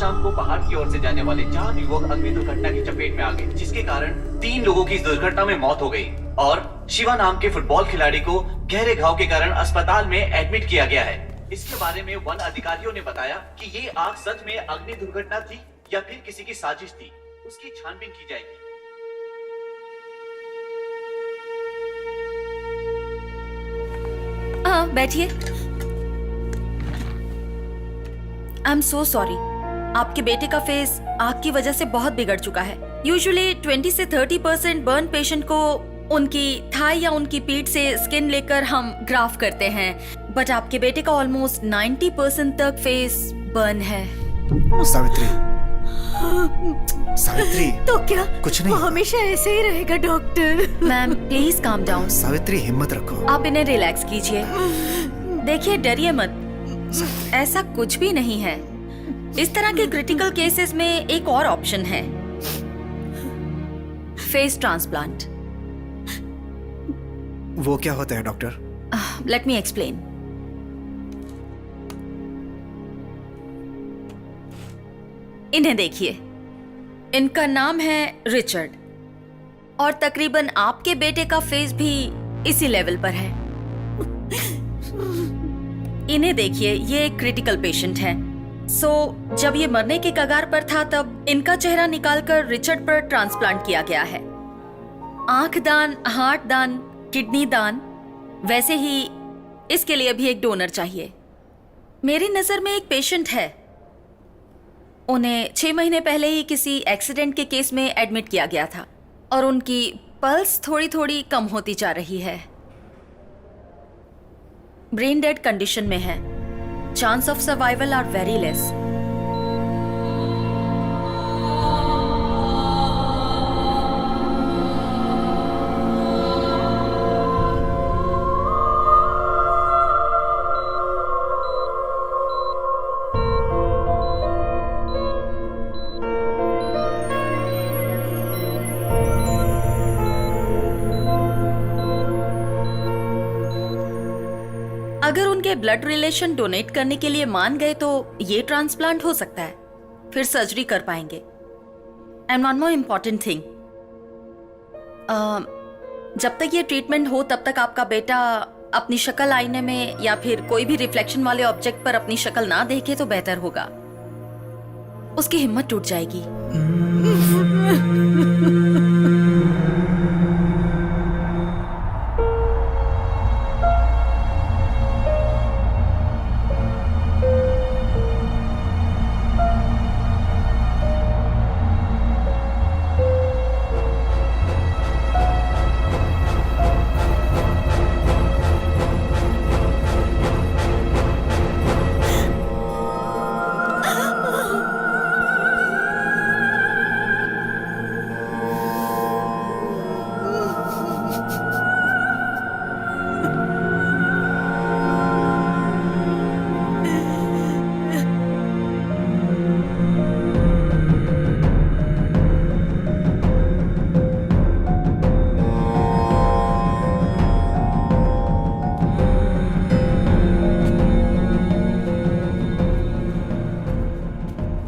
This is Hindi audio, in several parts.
शाम को पहाड़ की ओर से जाने वाले 4 युवक अग्नि दुर्घटना की चपेट में आ गए, जिसके कारण 3 लोगों की इस दुर्घटना में मौत हो गई और शिवा नाम के फुटबॉल खिलाड़ी को गहरे घाव के कारण अस्पताल में एडमिट किया गया है। इसके बारे में वन अधिकारियों ने बताया कि ये आग सच में अग्नि दुर्घटना थी या फिर किसी की साजिश थी, उसकी छानबीन की जाएगी। बैठिए। आई एम सो सॉरी, आपके बेटे का फेस आग की वजह से बहुत बिगड़ चुका है। यूजुअली 20 से 30% बर्न पेशेंट को उनकी थाई या उनकी पीठ से स्किन लेकर हम ग्राफ करते हैं, बट आपके बेटे का ऑलमोस्ट 90% तक फेस बर्न है। सावित्री, सावित्री। तो क्या कुछ नहीं, वो हमेशा ऐसे ही रहेगा doctor. Ma'am please calm down. Savitri हिम्मत रखो। आप इन्हें रिलैक्स कीजिए। देखिए डरिए मत, ऐसा कुछ भी नहीं है। इस तरह के क्रिटिकल केसेस में एक और ऑप्शन है, फेस ट्रांसप्लांट। वो क्या होता है डॉक्टर? Let me explain. इन्हें देखिए, इनका नाम है रिचर्ड और तकरीबन आपके बेटे का फेस भी इसी लेवल पर है। इन्हें देखिए, ये एक क्रिटिकल पेशेंट है। जब ये मरने के कगार पर था तब इनका चेहरा निकालकर रिचर्ड पर ट्रांसप्लांट किया गया है। आंख दान, हार्ट दान, किडनी दान, वैसे ही इसके लिए भी एक डोनर चाहिए। मेरी नजर में एक पेशेंट है, उन्हें 6 महीने पहले ही किसी एक्सीडेंट के केस में एडमिट किया गया था और उनकी पल्स थोड़ी थोड़ी कम होती जा रही है। ब्रेन डेड कंडीशन में है। Chance of survival are very less. अगर उनके ब्लड रिलेशन डोनेट करने के लिए मान गए तो ये ट्रांसप्लांट हो सकता है, फिर सर्जरी कर पाएंगे। And one more important thing, जब तक ये ट्रीटमेंट हो तब तक आपका बेटा अपनी शक्ल आईने में या फिर कोई भी रिफ्लेक्शन वाले ऑब्जेक्ट पर अपनी शक्ल ना देखे तो बेहतर होगा। उसकी हिम्मत टूट जाएगी।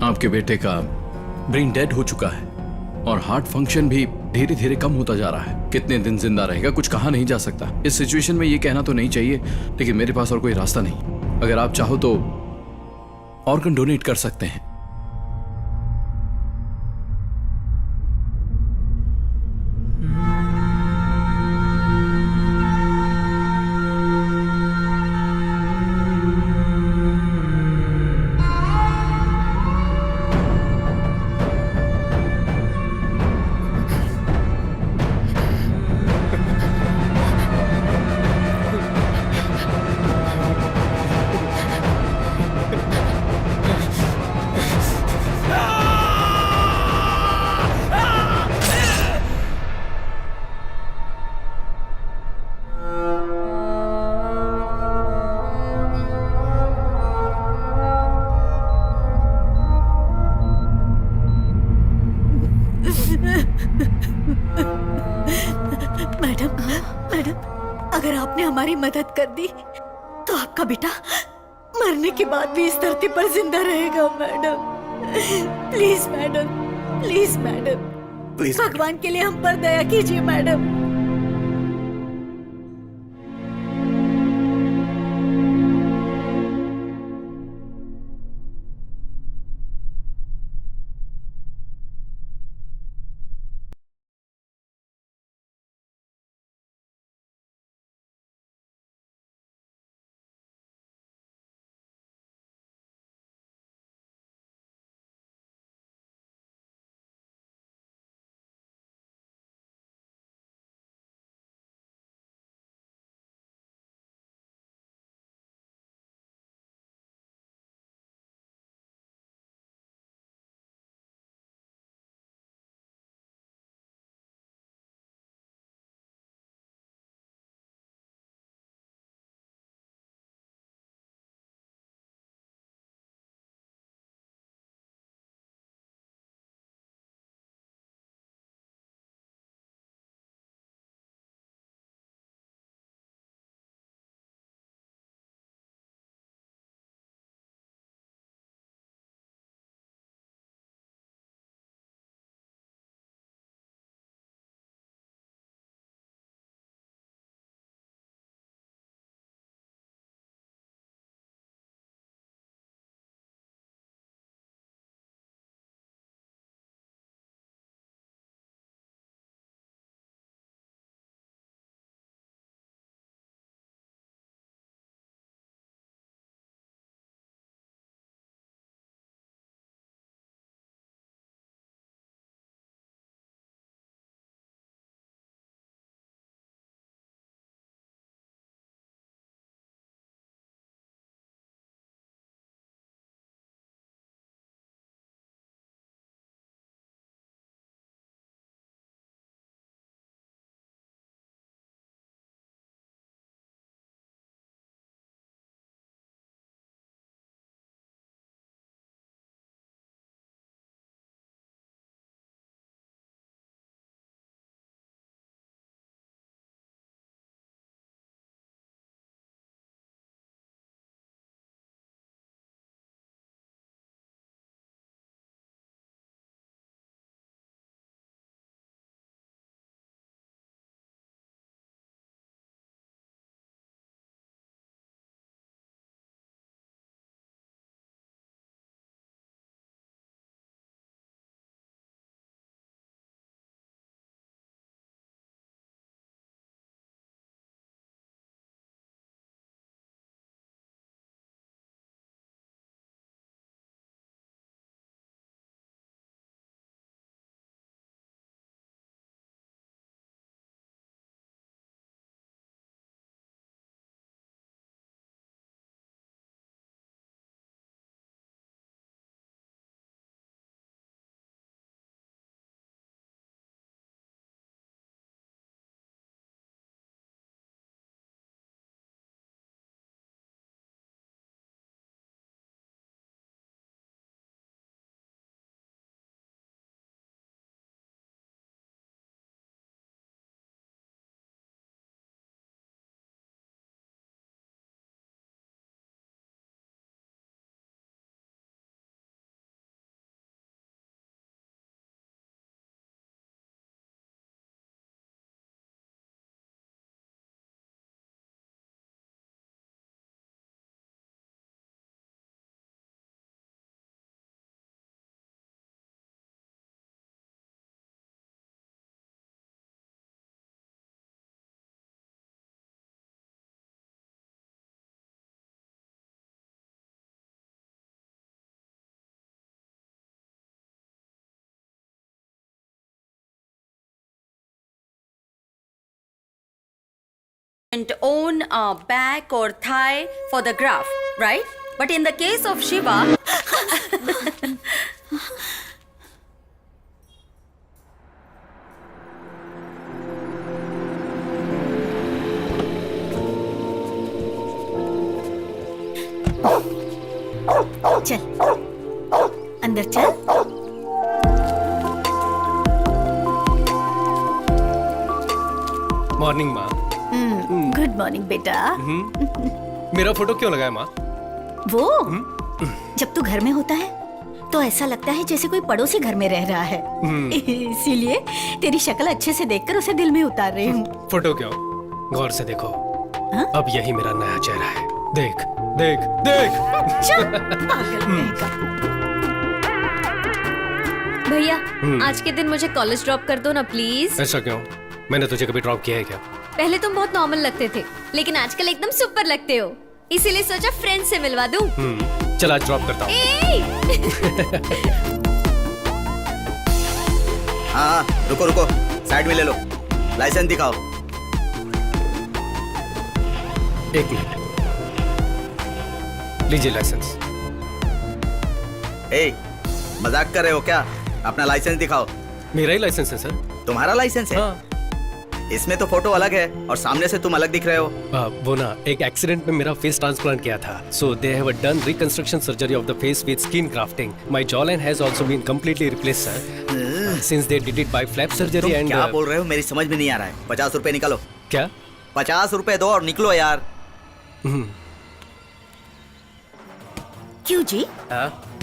आपके बेटे का ब्रेन डेड हो चुका है और हार्ट फंक्शन भी धीरे धीरे कम होता जा रहा है। कितने दिन जिंदा रहेगा कुछ कहा नहीं जा सकता। इस सिचुएशन में ये कहना तो नहीं चाहिए, लेकिन मेरे पास और कोई रास्ता नहीं। अगर आप चाहो तो ऑर्गन डोनेट कर सकते हैं। अगर आपने हमारी मदद कर दी तो आपका बेटा मरने के बाद भी इस धरती पर जिंदा रहेगा madam. Please madam, please madam, please भगवान के लिए हम पर दया कीजिए madam. And own a back or thigh for the graph, right? But in the case of Shiva, चल अंदर चल। मॉर्निंग माँ। गुड मॉर्निंग बेटा। मेरा फोटो क्यों लगाया माँ? वो जब तू घर में होता है तो ऐसा लगता है जैसे कोई पड़ोसी घर में रह रहा है। इसीलिए तेरी शक्ल अच्छे से देखकर उसे दिल में उतार रही हूँ। फोटो क्यों? गौर से देखो। हाँ? अब यही मेरा नया चेहरा है। देख देख देख। पागल कहीं का। भैया आज के दिन मुझे कॉलेज ड्रॉप कर दो ना प्लीज। ऐसा क्यों? मैंने तुझे कभी ड्रॉप किया है क्या? पहले तुम बहुत नॉर्मल लगते थे, लेकिन आजकल एकदम सुपर लगते हो, इसीलिए सोचा फ्रेंड से मिलवा दूं। चल आज ड्रॉप करता हूँ। हाँ रुको रुको, साइड में ले लो, लाइसेंस दिखाओ। एक मिनट, लीजिए लाइसेंस। ए, मजाक कर रहे हो क्या? अपना लाइसेंस दिखाओ। मेरा ही लाइसेंस है सर। तुम्हारा लाइसेंस है? हाँ। इसमें तो फोटो अलग है और सामने से तुम अलग दिख रहे हो। वो ना एक एक्सीडेंट में मेरा फेस ट्रांसप्लांट किया था, so they have done reconstruction surgery of the face with skin grafting. My jawline has also been completely replaced sir, since they did it by flap surgery. तुम एंड क्या बोल रहे हो? मेरी समझ में नहीं आ रहा है। 50 रुपए निकालो। क्या? 50 रुपए दो और निकलो यार। क्यों जी?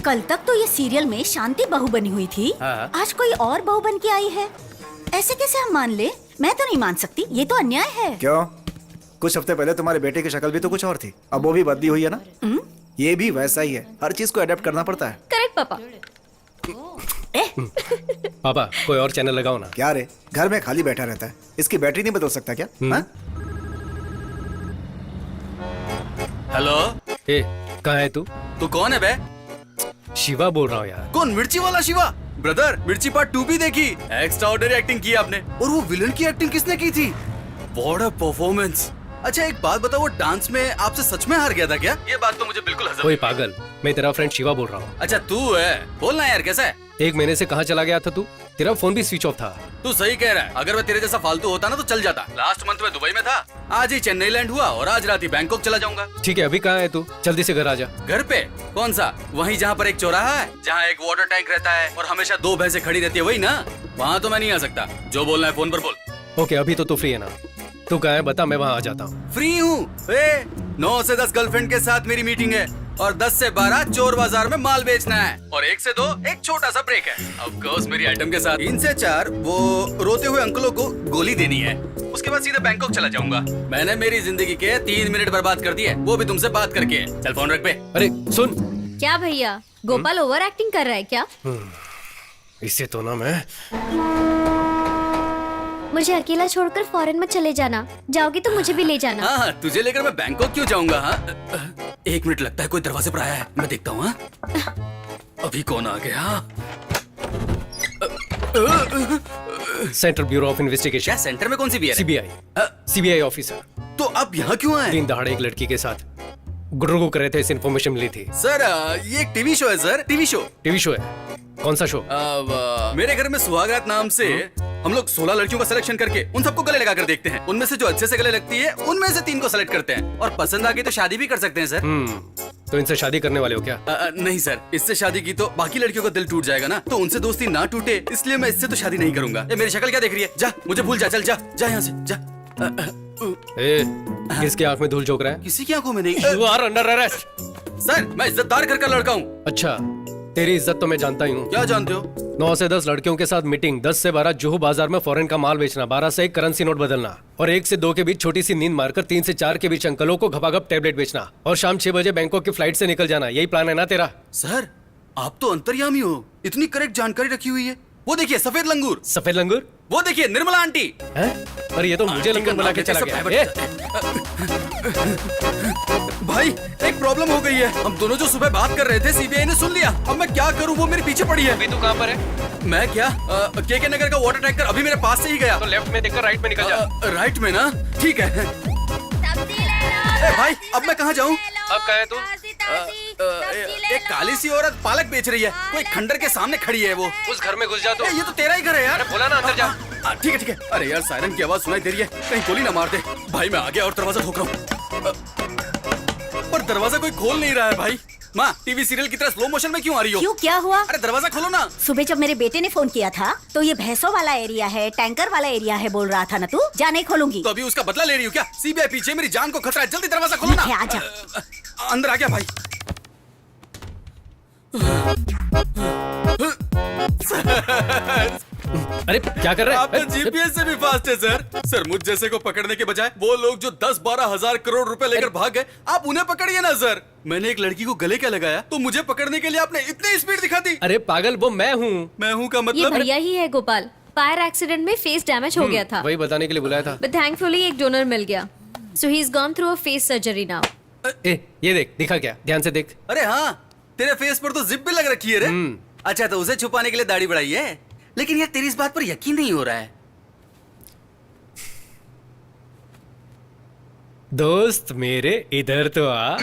कल तक तो ये सीरियल में शांति बहू बनी हुई थी, आज कोई और बहू बन के आई है। ऐसे कैसे हम मान ले? मैं तो नहीं मान सकती, ये तो अन्याय है। क्यों? कुछ हफ्ते पहले तुम्हारे बेटे की शक्ल भी तो कुछ और थी, अब वो भी बदली हुई है ना। ये भी वैसा ही है, हर चीज को अडेप्ट करना पड़ता है। करेक्ट पापा। पापा कोई और चैनल लगाओ ना। क्या रे, घर में खाली बैठा रहता है, इसकी बैटरी नहीं बदल सकता क्या? हाँ? हेलो, ए कहाँ है तू? तू कौन है बे? शिवा बोल रहा हूँ यार। कौन? मिर्ची वाला शिवा? ब्रदर, मिर्ची पार्ट 2 भी देखी? एक्स्ट्राऑर्डिनरी एक्टिंग की आपने। और वो विलन की एक्टिंग किसने की थी? What a performance. अच्छा एक बात बताओ, वो डांस में आपसे सच में हार गया था क्या? ये बात तो मुझे बिल्कुल हजम। कोई पागल, मैं तेरा फ्रेंड शिवा बोल रहा हूँ। अच्छा तू है, बोलना यार कैसा है? 1 महीने से कहाँ चला गया था तू? तेरा फोन भी स्विच ऑफ था। तू सही कह रहा है, अगर मैं तेरे जैसा फालतू होता ना तो चल जाता। लास्ट मंथ में दुबई में था, आज ही चेन्नई लैंड हुआ और आज रात ही बैंकॉक चला जाऊंगा। ठीक है, अभी कहाँ है तू? जल्दी से घर आ जा। घर पे? कौन सा? वहीं जहाँ पर एक चौराहा है, जहाँ एक वाटर टैंक रहता है और हमेशा 2 भैंसें खड़ी रहती है, वही ना? वहाँ तो मैं नहीं आ सकता। जो बोलना है फोन पर बोल। ओके, अभी तो तू फ्री है ना? तू कहाँ है बता, मैं वहाँ आ जाता हूँ। फ्री हूँ। 9 से 10 गर्लफ्रेंड के साथ मेरी मीटिंग है और 10 से 12 चोर बाजार में माल बेचना है और 1 से 2 एक छोटा सा ब्रेक है। ऑफ कोर्स मेरी आइटम के साथ 3 से 4 वो रोते हुए अंकलों को गोली देनी है। उसके बाद सीधे बैंकॉक चला जाऊंगा। मैंने मेरी जिंदगी के 3 मिनट बर्बाद कर दिए, वो भी तुमसे बात करके। चल फोन रख पे। अरे सुन। क्या भैया, गोपाल ओवर एक्टिंग कर रहा है क्या? इससे तो ना मैं। मुझे अकेला छोड़कर फॉरेन में चले जाना, जाओगी तो मुझे भी ले जाना। हाँ, तुझे लेकर मैं बैंकॉक क्यों जाऊंगा? हाँ 1 मिनट, लगता है कोई दरवाजे पर आया है, मैं देखता हूँ। अभी कौन आ गया? Central bureau of investigation. क्या सेंटर में कौन सी भी है? सीबीआई। CBI officer. तो अब यहाँ क्यों आए? 3 दहाड़े एक लड़की के साथ गुडरुगु कर रहे थे, इस इन्फॉर्मेशन मिली थी। सर ये एक टीवी शो है sir, TV show. TV show है? कौन सा शो? मेरे घर में सुहागरात नाम से हम लोग 16 लड़कियों का सिलेक्शन करके उन सबको गले लगाकर देखते हैं। उनमें से जो अच्छे से गले लगती है उनमें से 3 को सेलेक्ट करते हैं और पसंद आ गई तो शादी भी कर सकते हैं सर। तो इनसे शादी करने वाले हो क्या? नहीं सर, इससे शादी की तो बाकी लड़कियों का दिल टूट जाएगा ना, तो उनसे दोस्ती ना टूटे इसलिए मैं इससे तो शादी नहीं करूंगा। ये मेरी शक्ल क्या देख रही है? जा, मुझे भूल जा, चल जा जा यहाँ से जा। किसकी आंख में धूल झोंक रहा है? किसी की आंखों में नहीं। You are under arrest। Sir मैं इज्जतदार घर का लड़का हूँ। अच्छा, तेरी इज्जत तो मैं जानता ही हूँ। क्या जानते हो? 9 से 10 लड़कियों के साथ मीटिंग, 10 से 12 जुहू बाजार में फॉरेन का माल बेचना, 12 से 1 करेंसी नोट बदलना और 1 से 2 के बीच छोटी सी नींद मारकर 3 से 4 के बीच अंकलों को घपाघप टैबलेट बेचना और शाम 6 बजे बैंकॉक की फ्लाइट से निकल जाना। यही प्लान है ना तेरा? सर आप तो अंतर्यामी हो, इतनी करेक्ट जानकारी रखी हुई है। वो देखिए सफेद लंगूर। सफेद लंगूर? वो देखिए निर्मला आंटी। हैं? अरे ये तो मुझे लंगूर बना के चला गया। भाई एक प्रॉब्लम हो गई है, हम दोनों जो सुबह बात कर रहे थे सीबीआई ने सुन लिया। अब मैं क्या करूं? वो मेरे पीछे पड़ी है। अभी तू कहाँ पर है? मैं क्या केके नगर का वाटर टैंकर अभी मेरे पास से ही गया। तो लेफ्ट में देखकर राइट में निकल जा। राइट में ना? ठीक है। भाई अब मैं कहाँ जाऊँ? अब कहाँ है तू? एक काली सी औरत पालक बेच रही है, कोई खंडर के सामने खड़ी है। वो उस घर में घुस जा। तो ये तो तेरा ही घर है यार। बोला ना अंदर जा। ठीक है ठीक है। अरे यार सायरन की आवाज सुनाई दे रही है, कहीं गोली ना मार दे। भाई मैं आ गया और दरवाजा ठोक रहा हूँ, पर दरवाजा कोई खोल नहीं रहा है। भाई माँ, टीवी सीरियल की तरह स्लो मोशन में क्यों आ रही हो? क्यों, क्या हुआ? अरे दरवाजा खोलो ना। सुबह जब मेरे बेटे ने फोन किया था तो ये भैंसों वाला एरिया है, टैंकर वाला एरिया है बोल रहा था ना तू? जा, नहीं खोलूंगी। तो अभी उसका बदला ले रही हो क्या? सीबीआई पीछे, मेरी जान को खतरा है, जल्दी दरवाजा खोलो ना। ठीक है, आजा। अंदर आ गया भाई। अरे क्या कर रहे आपका हैं? जीपीएस से भी फास्ट है सर। सर मुझ जैसे को पकड़ने के बजाय वो लोग जो 10-12 हजार करोड़ रुपए लेकर भाग गए, आप उन्हें पकड़िए ना सर। मैंने एक लड़की को गले क्या लगाया तो मुझे पकड़ने के लिए आपने इतनी स्पीड दिखा दी। अरे पागल, वो मैं हूँ। मैं हूँ का ये मतलब? भैया ही है गोपाल। फायर एक्सीडेंट में फेस डैमेज हो गया था, वही बताने के लिए बुलाया था। बट थैंकफुली एक डोनर मिल गया। So he is gone through a face surgery now. ए, ये देख, दिखा क्या? ध्यान से देख। अरे हाँ, तेरे फेस पर तो जिप भी लग रखी है रे। अच्छा, तो उसे छुपाने के लिए दाढ़ी बढ़ाई है। लेकिन यार तेरी इस बात पर यकीन नहीं हो रहा है। दोस्त मेरे इधर तो आ,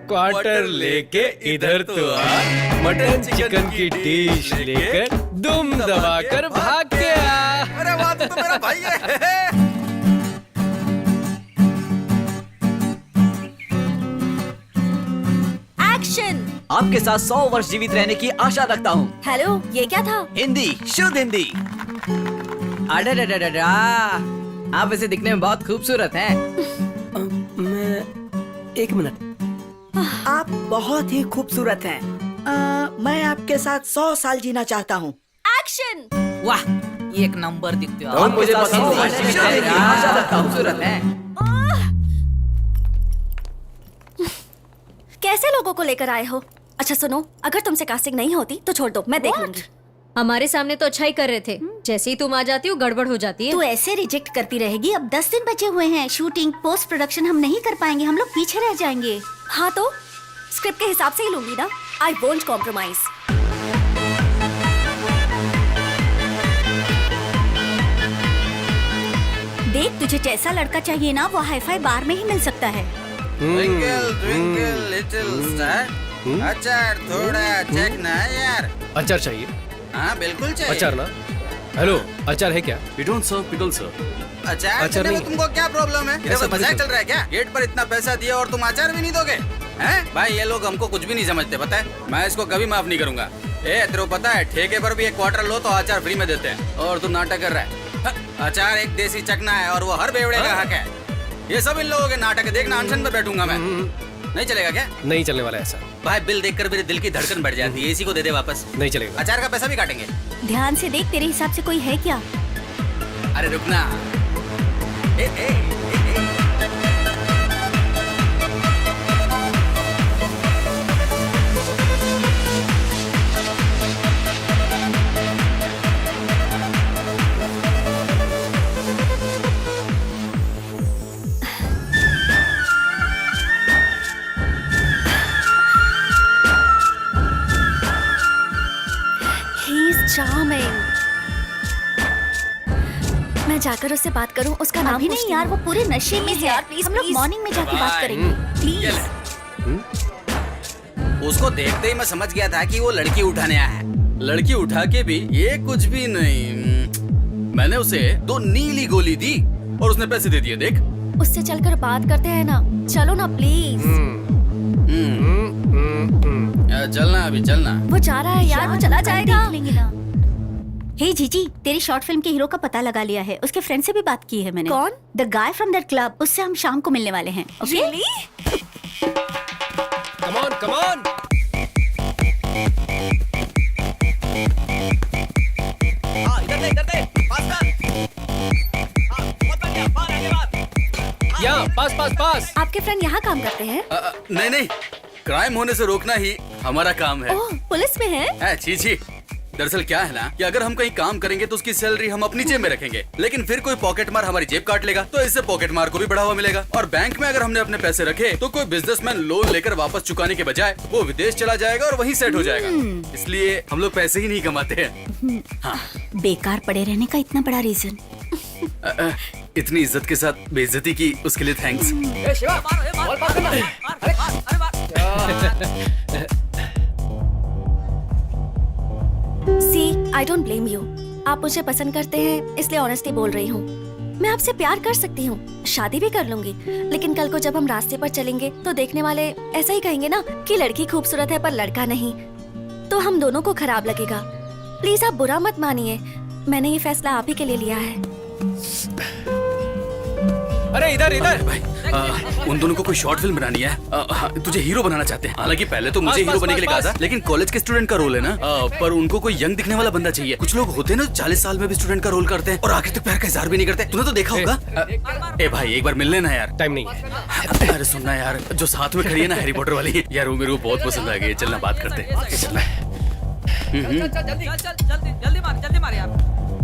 क्वार्टर लेके इधर तो आ, मटन चिकन की डिश लेकर दुम दबाकर भाग के आ। अरे वाह, तू तो मेरा भाई है। एक्शन। आपके साथ 100 वर्ष जीवित रहने की आशा रखता हूँ। हेलो, ये क्या था? हिंदी, शुद्ध हिंदी। अरे आप वैसे दिखने में बहुत खूबसूरत हैं। एक मिनट। आप बहुत ही खूबसूरत हैं। मैं आपके साथ 100 साल जीना चाहता हूँ। एक्शन। वाह, एक नंबर दिखते हो। और मुझे पसंद है। वर्ष जीवित रहने की आशा रखता हूँ। खूबसूरत हैं। कैसे लोगों को लेकर आए हो? अच्छा सुनो, अगर तुमसे कास्टिंग नहीं होती तो छोड़ दो, मैं देख लूंगी। हमारे सामने तो अच्छा ही कर रहे थे, जैसे ही तुम आ जाती हो गड़बड़ हो जाती है। तू ऐसे रिजेक्ट करती रहेगी? अब 10 दिन बचे हुए हैं। शूटिंग, पोस्ट प्रोडक्शन हम नहीं कर पाएंगे, हम लोग पीछे रह जाएंगे। हाँ तो स्क्रिप्ट के हिसाब से ही लूंगी ना। I won't compromise. देख, तुझे जैसा लड़का चाहिए ना वो हाईफाई बार में ही मिल सकता है। ट्विंकल ट्विंकल लिटिल स्टार, अचार थोड़ा चेक ना यार। अचार चाहिए? हाँ बिल्कुल चाहिए। अचार ना? हेलो, अचार है क्या? We don't serve pickle sir. अचार अचार देने में नहीं। तुमको क्या प्रॉब्लम है? ऐसा इधर थोड़ी मजाक चल- चल रहा है क्या? गेट पर इतना पैसा दिया और तुम अचार भी नहीं दोगे? हैं? भाई ये लोग हमको कुछ भी नहीं समझते, पता है? मैं इसको कभी माफ नहीं करूंगा। तेरे को पता है ठेके पर भी एक क्वार्टर लो तो अचार फ्री में देते हैं, और तुम नाटक कर रहा है। अचार एक देसी चकना है और वो हर बेवड़े का हक है। ये सब इन लोगों के नाटक है। देखना, अनशन पे बैठूंगा मैं। नहीं चलेगा क्या? नहीं चलने वाला ऐसा। भाई बिल देखकर मेरे दिल की धड़कन बढ़ जाती है। इसी को दे दे वापस। नहीं चलेगा। अचार का पैसा भी काटेंगे। ध्यान से देख, तेरे हिसाब से कोई है क्या? अरे रुकना। ए, ए, ए, ए। He is charming. मैं जाकर उससे बात करूं, उसका नाम अभी नहीं यार, वो पूरे नशे में है। यार प्लीज, हम लोग मॉर्निंग में जाके बात करेंगे। ये ले। प्लीज। उसको देखते ही मैं समझ गया था कि वो लड़की उठाने आया है। लड़की उठा के भी ये कुछ भी नहीं। मैंने उसे 2 नीली गोली दी और उसने पैसे दे दिए। देख, उससे चलकर बात करते हैं ना। चलो ना प्लीज। चलना अभी चलना। वो जा रहा है यार, वो चला जाएगा। देख लेंगे ना। हे जीजी, तेरी शॉर्ट फिल्म के हीरो का पता लगा लिया है। उसके फ्रेंड से भी बात की है मैंने। कौन? The guy from that club. उससे हम शाम को मिलने वाले हैं। Okay? Come on, come on. यहाँ पास पास पास। आपके फ्रेंड यहाँ काम करते हैं? नहीं नहीं, क्राइम होने से रोकना ही हमारा काम है। ओह, पुलिस में है? छी छी। दरअसल क्या है ना कि अगर हम कहीं काम करेंगे तो उसकी सैलरी हम अपनी जेब में रखेंगे, लेकिन फिर कोई पॉकेट मार हमारी जेब काट लेगा, तो इससे पॉकेट मार को भी बढ़ावा मिलेगा। और बैंक में अगर हमने अपने पैसे रखे तो कोई बिजनेसमैन लोन लेकर वापस चुकाने के बजाय वो विदेश चला जाएगा और वहीं सेट हो जाएगा। इसलिए हम लोग पैसे ही नहीं कमाते हैं। हाँ। बेकार पड़े रहने का इतना बड़ा रीजन। इतनी इज्जत के साथ बेइज्जती की उसके लिए thanks. See, I don't blame you. आप मुझे पसंद करते हैं इसलिए ऑनेस्टली बोल रही हूँ। मैं आपसे प्यार कर सकती हूँ, शादी भी कर लूंगी, लेकिन कल को जब हम रास्ते पर चलेंगे तो देखने वाले ऐसा ही कहेंगे ना कि लड़की खूबसूरत है पर लड़का नहीं, तो हम दोनों को खराब लगेगा। प्लीज आप बुरा मत मानिए, मैंने ये फैसला आप ही के लिए लिया है। अरे इधर इधर। उन दोनों को कोई शॉर्ट फिल्म बनानी है। तुझे हीरो बनाना चाहते हैं। हालांकि पहले तो मुझे हीरो बनने के लिए कहा था, लेकिन कॉलेज के स्टूडेंट का रोल है ना। पर उनको कोई यंग दिखने वाला बंदा चाहिए। कुछ लोग होते हैं ना 40 साल में भी स्टूडेंट का रोल करते हैं और आखिर तक प्यार का इजहार भी नहीं करते। तूने तो देखा होगा। ए भाई एक बार मिल लेना यार। टाइम नहीं है। अरे सुनना यार, जो साथ में खड़ी है ना हैरी पॉटर वाली यार, वो मेरे को बहुत पसंद आ गई है। चलना बात करते हैं। चलना।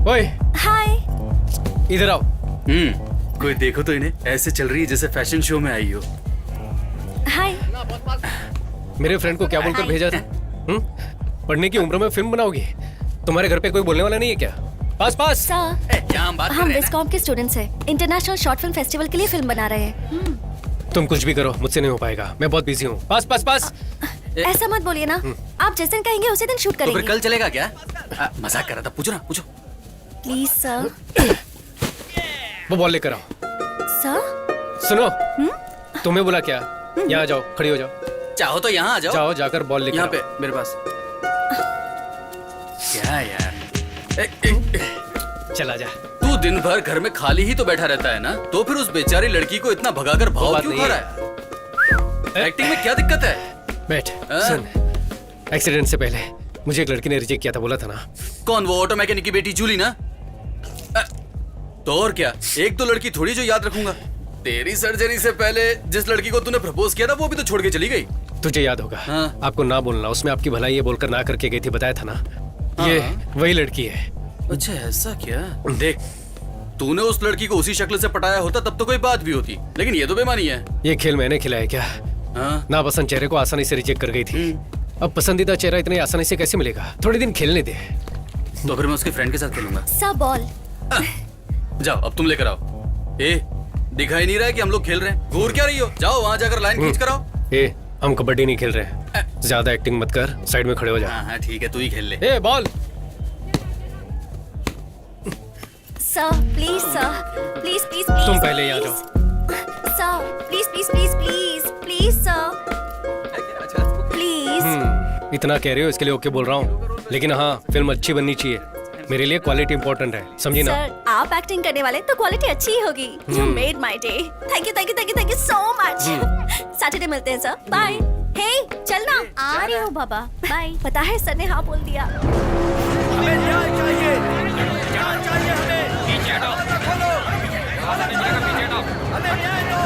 ओए हाय। इधर आओ। कोई देखो तो इन्हें ऐसे चल रही है जैसे फैशन शो में आई हो। हाय। मेरे फ्रेंड को क्या बोलकर भेजा था? पढ़ने की उम्र में फिल्म बनाओगी? तुम्हारे घर पे कोई बोलने वाला नहीं है क्या? पास पास। सर क्या हम बात कर हम रहे हैं? विस्कॉम के स्टूडेंट्स हैं। इंटरनेशनल शॉर्ट फिल्म फेस्टिवल के लिए फिल्म बना रहे हैं। तुम कुछ भी करो, मुझसे नहीं हो पाएगा। मैं बहुत बिजी हूँ। पास पास पास। ऐसा मत बोलिए ना। आप जिस दिन कहेंगे उसी दिन शूट तो फिर करेंगे। कल चलेगा क्या? मजाक कर रहा था। पूछो ना, पूछो। Please sir. वो बॉल लेकर आओ। सर सुनो, तुम्हें बोला क्या? यहाँ जाओ, खड़ी हो जाओ। चाहो तो यहाँ आ जाओ। जाओ, जाकर बॉल लेकर यहाँ आओ। पे मेरे पास। क्या यार, चला जा। तू दिन भर घर में खाली ही तो बैठा रहता है ना, तो फिर उस बेचारी लड़की को इतना भगाकर भाव बात क्यों नहीं खा रहा है? एक्टिंग में क्या दिक्कत है? बैठ। सुन, एक्सीडेंट से पहले मुझे एक लड़की ने रिजेक्ट किया था, बोला था ना। कौन? वो ऑटो मैकेनिक की बेटी जूली ना? तो और क्या, एक दो लड़की थोड़ी जो याद रखूंगा। तेरी सर्जरी से पहले जिस लड़की को तूने प्रपोज किया था वो भी तो छोड़ के चली गई। तुझे याद होगा। हाँ। आपको ना बोलना, उसमें आपकी भलाई है बोलकर ना करके गई थी, बताया था ना। ये वही लड़की है। अच्छा ऐसा क्या? देख, तूने उस लड़की को उसी शक्ल से पटाया होता तब तो कोई बात भी होती, लेकिन ये तो बेमानी है। ये खेल मैंने खिलाया क्या? हाँ? नापसंद चेहरे को आसानी से रिजेक्ट कर गई थी। अब पसंदीदा चेहरा इतनी आसानी से कैसे मिलेगा? थोड़े दिन खेलने दे। तो फिर मैं उसके फ्रेंड के साथ खेलूंगा। Sir ball. जाओ, अब तुम लेकर आओ। ए, दिखाई नहीं रहा है कि हम लोग खेल रहे हैं? घूर क्या रही हो? जाओ वहां जाकर लाइन खींच कर आओ। ए, हम कबड्डी नहीं खेल रहे। ज्यादा एक्टिंग मत कर, साइड में खड़े हो जा। हाँ ठीक है, तू ही खेल ले। ए, ball. Sir please sir, please please please. तुम पहले यहाँ जाओ। Sir please please please please please sir please. इतना कह रहे हो इसके लिए ओके बोल रहा हूँ, लेकिन हाँ फिल्म अच्छी बननी चाहिए। मेरे लिए क्वालिटी इंपॉर्टेंट है, समझी ना? सर आप एक्टिंग करने वाले तो क्वालिटी अच्छी ही होगी। You made my day. Thank you thank you thank you thank you so much. Saturday मिलते हैं सर। बाय। हे चलना। आ रही हूँ बाबा। बाय। पता है सर ने हाँ बोल दिया। हमें न्याय चाहिए, न्याय चाहिए हमें। पीछे हटो। हमें न्याय दो। हमें न्याय दो।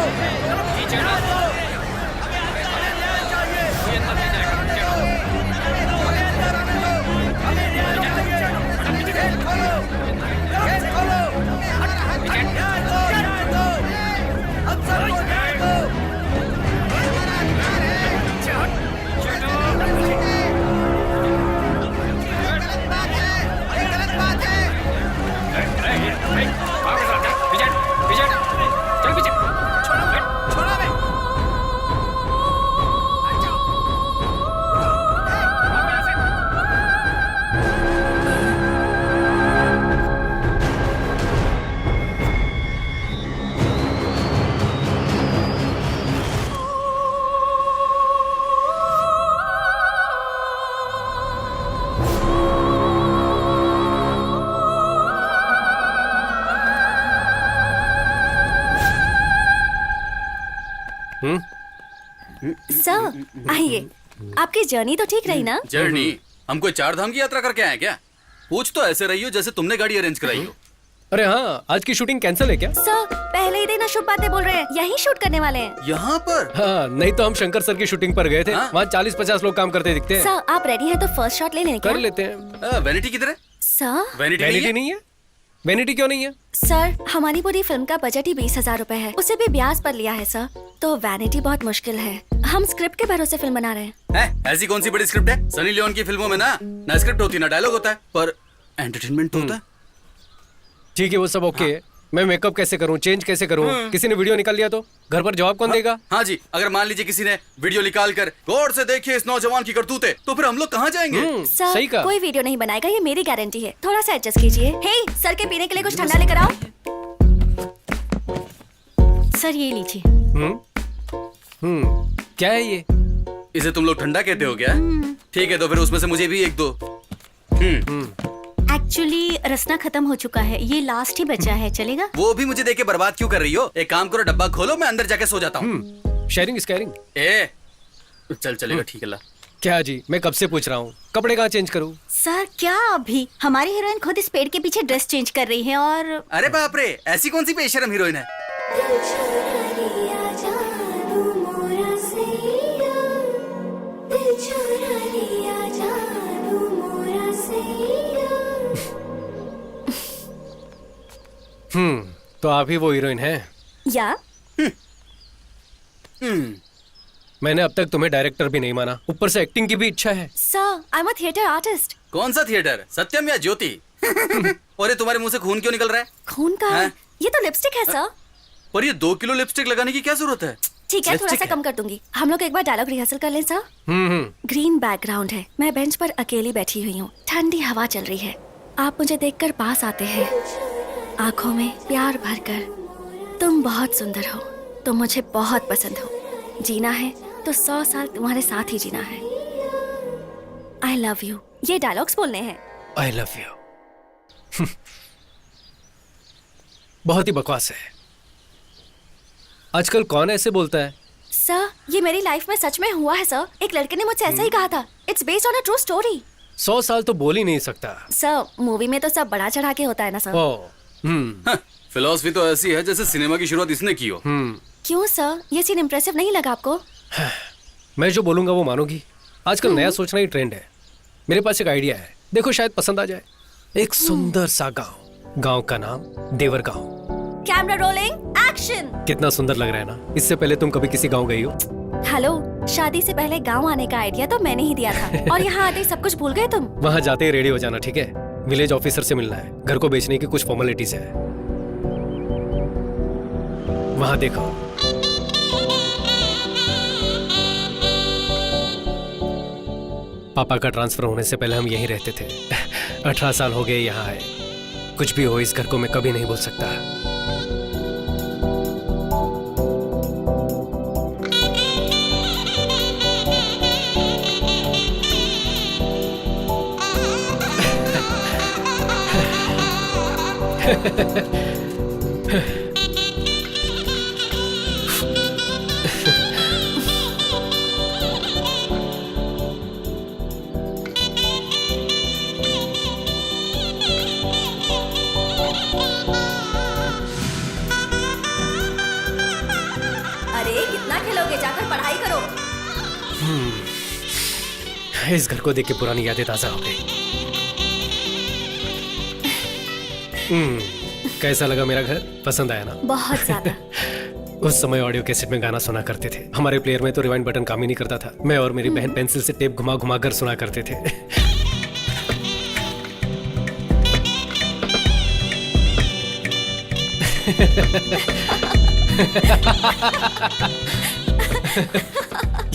सर आइए। आपकी जर्नी तो ठीक रही ना? जर्नी? हम कोई 4 धाम की यात्रा करके आए क्या? पूछ तो ऐसे रही हो जैसे तुमने गाड़ी अरेंज कराई हो। अरे हाँ, आज की शूटिंग कैंसिल है क्या? सर पहले ही दिन शुभ बातें बोल रहे हैं, यही शूट करने वाले हैं। यहाँ पर? हाँ, नहीं तो हम शंकर सर की शूटिंग पर गए थे। हाँ? वहाँ 40-50 लोग काम करते दिखते हैं। सर आप रेडी हैं तो फर्स्ट शॉट ले लें क्या? कर लेते हैं। वैनिटी किधर है? सर वैनिटी वैनिटी नहीं है? वैनिटी क्यों नहीं है? सर हमारी पूरी फिल्म का बजट ही 20,000 रुपए है, उसे भी ब्याज पर लिया है सर, तो वैनिटी बहुत मुश्किल है। हम स्क्रिप्ट के भरोसे फिल्म बना रहे हैं। ऐसी कौन सी बड़ी स्क्रिप्ट है? सनी लियोन की फिल्मों में ना स्क्रिप्ट होती ना डायलॉग होता है, पर एंटरटेनमेंट होता है। ठीक है, वो सब ओके है। मैं मेकअप कैसे करूं, चेंज कैसे करूं? किसी ने वीडियो निकाल लिया तो घर पर जवाब कौन देगा? हाँ जी, अगर मान लीजिए किसी ने वीडियो निकाल कर गौर से देखिए इस नौजवान की करतूतें, तो फिर हम लोग कहाँ जाएंगे? सर सही कहा। कोई वीडियो नहीं बनाएगा, ये मेरी गारंटी है। थोड़ा सा एडजस्ट कीजिए। हे सर के पीने के लिए कुछ ठंडा लेकर आओ। सर ये लीजिए। क्या है ये? इसे तुम लोग ठंडा कहते हो क्या? ठीक है, तो फिर उसमें से मुझे भी एक दो। एक्चुअली रसना खत्म हो चुका है, ये लास्ट ही बचा है, चलेगा? वो भी मुझे देके बर्बाद क्यों कर रही हो? एक काम करो, डब्बा खोलो, मैं अंदर जाके सो जाता हूँ। Sharing is caring. ए चल चलेगा, ठीक है ला। क्या जी, मैं कब से पूछ रहा हूँ, कपड़े कहाँ चेंज करूँ? सर क्या अभी? हमारी हीरोइन खुद इस पेड़ के पीछे ड्रेस चेंज कर रही है और अरे बाप रे, ऐसी कौन सी बेशरम हीरोइन है? तो आप ही वो हीरोइन हैं? या मैंने अब तक तुम्हें डायरेक्टर भी नहीं माना, ऊपर से एक्टिंग की भी इच्छा है। Sir, I am a theatre artist. कौन सा थिएटर, सत्यम या ज्योति? और ये तुम्हारे मुंह से खून क्यों निकल रहा है? खून का है? हैं? ये तो लिपस्टिक है सर। पर ये 2 किलो लिपस्टिक लगाने की क्या जरूरत है? ठीक है, थोड़ा लिपस्टिक सा है। कम कर दूंगी। हम लोग एक बार डायलॉग रिहर्सल कर लें सर? ग्रीन बैकग्राउंड है, मैं बेंच पर अकेली बैठी हुई हूँ, ठंडी हवा चल रही है, आप मुझे देखकर पास आते हैं, आंखों में प्यार भरकर। तुम बहुत सुंदर हो, तुम मुझे बहुत पसंद हो, जीना है तो 100 साल तुम्हारे साथ ही जीना है। आई लव यू, ये डायलॉग्स बोलने हैं। I love you. बहुत ही बकवास है। आजकल कौन ऐसे बोलता है? सर, ये मेरी लाइफ में सच में हुआ है सर। एक लड़के ने मुझसे ऐसा ही कहा था। It's based on a true story. 100 साल तो बोल ही नहीं सकता। सर, मूवी में तो सब बड़ा चढ़ा के होता है ना सर। ओ, फिलॉसफी तो ऐसी है जैसे सिनेमा की शुरुआत इसने की हो। क्यों सर, ये सीन इम्प्रेसिव नहीं लगा आपको? मैं जो बोलूंगा वो मानोगी? आजकल नया सोचना ही ट्रेंड है। मेरे पास एक आइडिया है, देखो शायद पसंद आ जाए। एक सुंदर सा गांव, गांव का नाम देवर गांव। Camera rolling, action. कितना सुंदर लग रहा है ना? इससे पहले तुम कभी किसी गांव गई हो? हेलो, शादी से पहले गांव आने का आइडिया तो मैंने ही दिया था और यहाँ आते ही सब कुछ भूल गए तुम। वहां जाते ही रेडी हो जाना, ठीक है? विलेज ऑफिसर से मिलना है, घर को बेचने की कुछ फॉर्मेलिटीज है। वहां देखो, पापा का ट्रांसफर होने से पहले हम यहीं रहते थे। 18 साल हो गए यहाँ आए। कुछ भी हो, इस घर को मैं कभी नहीं भूल सकता। अरे कितना खेलोगे, जाकर पढ़ाई करो। इस घर को देख के पुरानी यादें ताजा हो गई। कैसा लगा मेरा घर? पसंद आया ना? बहुत ज्यादा। उस समय ऑडियो कैसेट में गाना सुना करते थे। हमारे प्लेयर में तो रिवाइंड बटन काम ही नहीं करता था। मैं और मेरी बहन पेंसिल से टेप घुमा घुमा कर सुना करते थे।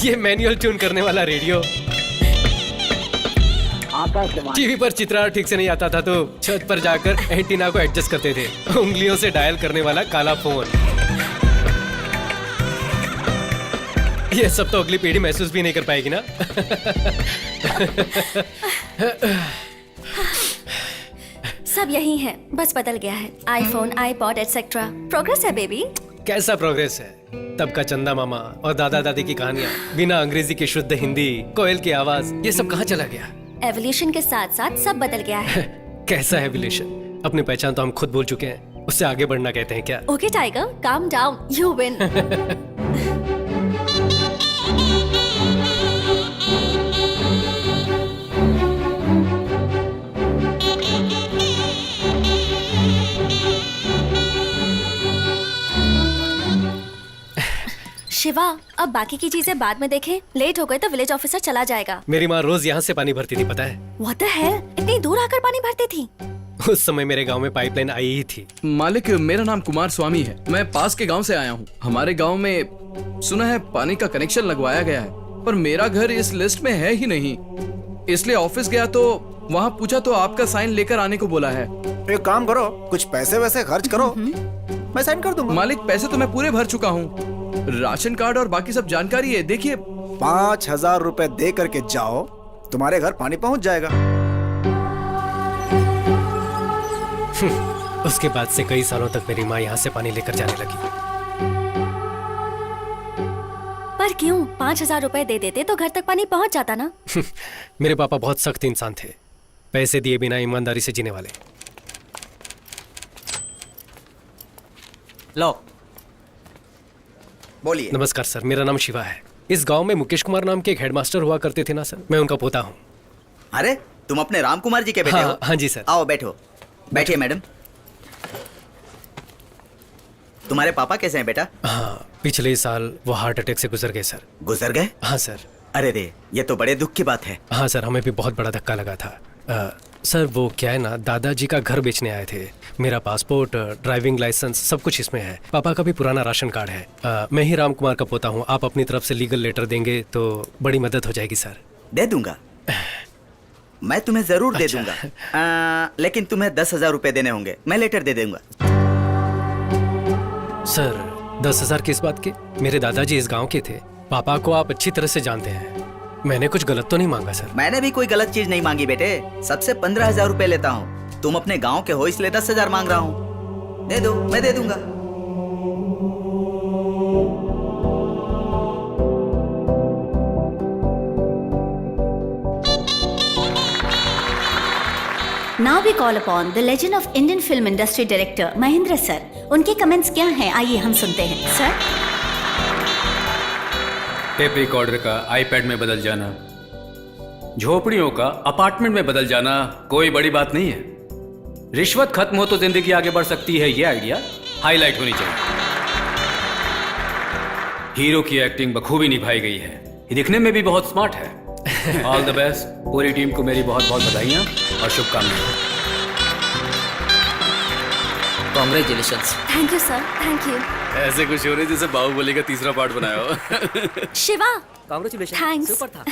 ये मैनुअल ट्यून करने वाला रेडियो। टीवी पर चित्रण ठीक से नहीं आता था तो छत पर जाकर एंटीना को एडजस्ट करते थे। उंगलियों से डायल करने वाला काला फोन। ये सब तो अगली पीढ़ी महसूस भी नहीं कर पाएगी ना। सब यही है, बस बदल गया है। IPhone, iPod etcetera. प्रोग्रेस है बेबी। कैसा प्रोग्रेस है? तब का चंदा मामा और दादा दादी की कहानियां, बिना अंग्रेजी की शुद्ध हिंदी, कोयल की आवाज, ये सब कहाँ चला गया? एवोल्यूशन के साथ साथ सब बदल गया है। कैसा एवोल्यूशन? अपनी पहचान तो हम खुद भूल चुके हैं, उससे आगे बढ़ना कहते हैं क्या? Okay tiger, calm down, you win. Shiva, अब बाकी की चीजें बाद में देखें। लेट हो गए तो विलेज ऑफिसर चला जाएगा। मेरी माँ रोज यहाँ से पानी भरती थी, पता है? What the hell? इतनी दूर आकर पानी भरती थी? उस समय मेरे गांव में पाइपलाइन आई ही थी। मालिक, मेरा नाम कुमार स्वामी है। मैं पास के गांव से आया हूँ। हमारे गांव में सुना है पानी का कनेक्शन लगवाया गया है, पर मेरा घर इस लिस्ट में है ही नहीं। इसलिए ऑफिस गया तो वहाँ पूछा तो आपका साइन लेकर आने को बोला है। एक काम करो, कुछ पैसे वैसे खर्च करो, मैं साइन कर दूंगा। मालिक, पैसे तो मैं पूरे भर चुका हूँ। राशन कार्ड और बाकी सब जानकारी है, देखिए। 5,000 रुपए दे करके जाओ, तुम्हारे घर पानी पहुंच जाएगा। उसके बाद से कई सालों तक मेरी माँ यहाँ से पानी लेकर जाने लगी। पर क्यों 5,000 रुपए दे देते तो घर तक पानी पहुंच जाता ना। मेरे पापा बहुत सख्त इंसान थे, पैसे दिए बिना ईमानदारी से जीने वाले। लो बोलिए। नमस्कार सर, मेरा नाम शिवा है। इस गांव में मुकेश कुमार नाम के एक हेडमास्टर हुआ करते थे ना सर, मैं उनका पोता हूँ। अरे तुम अपने राम कुमार जी के बेटे हो? हाँ जी सर। आओ बैठो। बैठिए मैडम। तुम्हारे पापा कैसे हैं बेटा? हाँ, पिछले साल वो हार्ट अटैक से गुजर गए सर। गुजर गए? हाँ सर। अरे रे, ये तो बड़े दुख की बात है। हाँ सर, हमें भी बहुत बड़ा धक्का लगा था। सर वो क्या है ना, दादाजी का घर बेचने आए थे। मेरा पासपोर्ट, ड्राइविंग लाइसेंस सब कुछ इसमें है। पापा का भी पुराना राशन कार्ड है। मैं ही राम कुमार का पोता हूँ। आप अपनी तरफ से लीगल लेटर देंगे तो बड़ी मदद हो जाएगी सर। दे दूंगा, मैं तुम्हें जरूर दे दूंगा। लेकिन तुम्हें 10,000 रुपए देने होंगे। मैं लेटर दे दूंगा। सर 10,000 किस बात के? मेरे दादाजी इस गांव के थे। पापा को आप अच्छी तरह से जानते हैं। मैंने कुछ गलत तो नहीं मांगा सर? मैंने भी कोई गलत चीज नहीं मांगी बेटे। सबसे 15,000 रुपए लेता हूँ। तुम अपने गांव के हो इसलिए 10,000 मांग रहा हूँ। दे दो, मैं दे दूंगा। Now we call upon the legend of Indian film industry director Mahendra sir. उनके कमेंट्स क्या हैं, आइए हम सुनते हैं सर। टेप रिकॉर्डर का आईपैड में बदल जाना, झोपड़ियों का अपार्टमेंट में बदल जाना कोई बड़ी बात नहीं है। रिश्वत खत्म हो तो जिंदगी आगे बढ़ सकती है, ये आइडिया हाईलाइट होनी चाहिए। हीरो की एक्टिंग बखूबी निभाई गई है, ये दिखने में भी बहुत स्मार्ट है। All the best. पूरी टीम को मेरी बहुत बहुत बधाइयाँ और शुभकामनाएं। Congratulations. Thank you sir, thank you. ऐसे खुशी हो रही जैसे बाहुबली का तीसरा पार्ट बनाया हो। शिवा, कॉन्ग्रेचुलेशन। थैंक्स। सुपर था।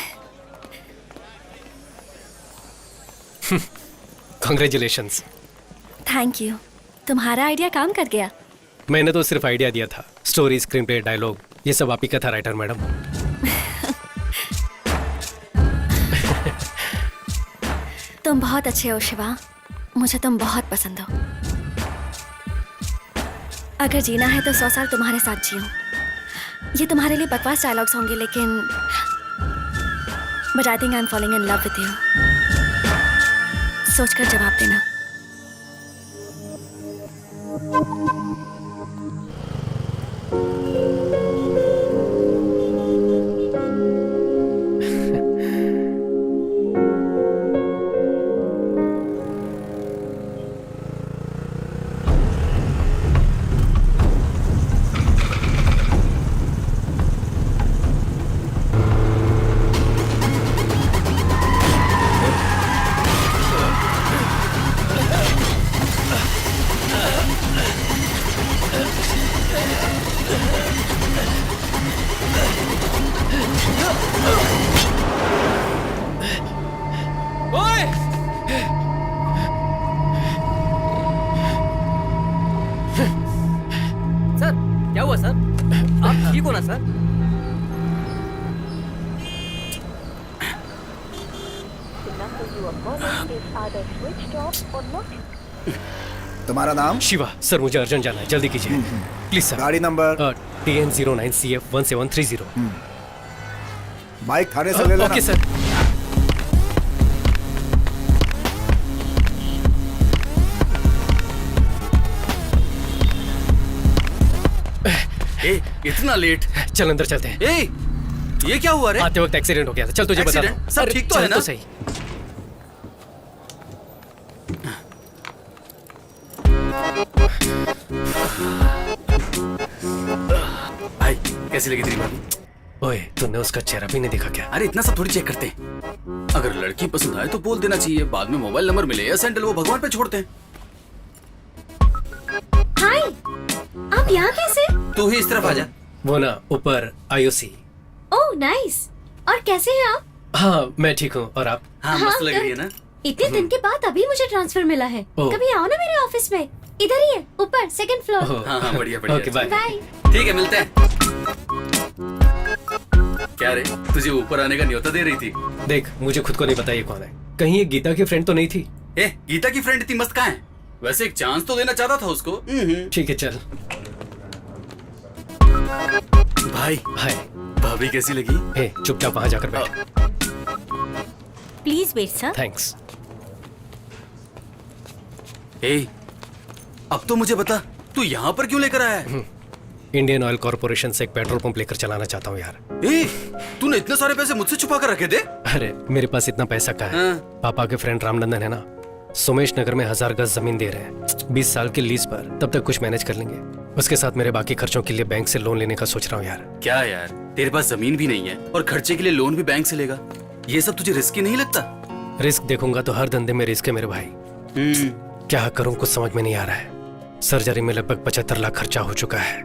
कांग्रेचुलेशंस। Thank you. तुम्हारा आइडिया काम कर गया। मैंने तो सिर्फ आइडिया दिया था। स्टोरी, स्क्रीन प्ले, डायलॉग ये सब आप ही का था राइटर मैडम। तुम बहुत अच्छे हो शिवा, मुझे तुम बहुत पसंद हो। अगर जीना है तो 100 साल तुम्हारे साथ जियो। ये तुम्हारे लिए बकवास डायलॉग्स होंगे लेकिन but I think I am falling in love with you. सोचकर जवाब देना। सर क्या हुआ सर? आप ठीक हो ना सर? तुम्हारा नाम? शिवा। सर मुझे अर्जेंट जाना है, जल्दी कीजिए प्लीज सर। गाड़ी नंबर? TN09CF1730। बाइक थाने से ले लेना। Okay sir. इतना लेट? चल अंदर चलते हैं। ये क्या हुआ रे? आते वक्त एक्सीडेंट हो गया था। चल तुझे बता Accident? सब ठीक तो है ना? तो सही। भाई कैसी लगी तेरी भाभी? ओए तूने उसका चेहरा भी नहीं देखा क्या? अरे इतना सब थोड़ी चेक करते हैं। अगर लड़की पसंद आए तो बोल देना चाहिए, बाद में मोबाइल नंबर मिले या सैंडल वो भगवान पे छोड़ते हैं। हाय, आप यहाँ कैसे? तू ही इस तरफ आ जा। वो ना ऊपर IOC। Oh nice. और कैसे हैं आप? हाँ मैं ठीक हूँ, और आप? हाँ मस्त लग रही है ना? इतने दिन के बाद अभी मुझे ट्रांसफर मिला है। ओह। कभी आओ ना मेरे ऑफिस में, इधर ही है ऊपर 2nd फ्लोर। ओह। हाँ हाँ बढ़िया बढ़िया। Okay bye. बाय। ठीक है मिलते हैं। क्या रे, तुझे ऊपर आने का न्योता दे रही थी? देख मुझे खुद को नहीं पता ये कौन है। कहीं ये गीता की फ्रेंड तो नहीं थी? ए, गीता की फ्रेंड इतनी मस्त कहाँ है? वैसे एक चांस तो देना चाहता था उसको। ठीक है चल। भाई हाय। भाभी कैसी लगी? हे चुपचाप वहां जाकर बैठ। Please wait sir. थैंक्स। ए, अब तो मुझे बता तू यहाँ पर क्यों लेकर आया है? इंडियन ऑयल कॉर्पोरेशन से एक पेट्रोल पंप लेकर चलाना चाहता हूँ यार। ए, तूने इतने सारे पैसे मुझसे छुपा कर रखे थे? अरे मेरे पास इतना पैसा कहाँ है। हाँ। पापा के फ्रेंड रामनंदन है ना, सोमेश नगर में 1000 गज जमीन दे रहे हैं 20 साल की लीज पर। तब तक कुछ मैनेज कर लेंगे। उसके साथ मेरे बाकी खर्चों के लिए बैंक से लोन लेने का सोच रहा हूँ यार। क्या यार, तेरे पास जमीन भी नहीं है और खर्चे के लिए लोन भी बैंक से लेगा? ये सब तुझे रिस्की नहीं लगता? रिस्क देखूंगा तो हर धंधे में रिस्क है मेरे भाई। क्या करूं कुछ समझ में नहीं आ रहा है। सर्जरी में लगभग 75 लाख खर्चा हो चुका है।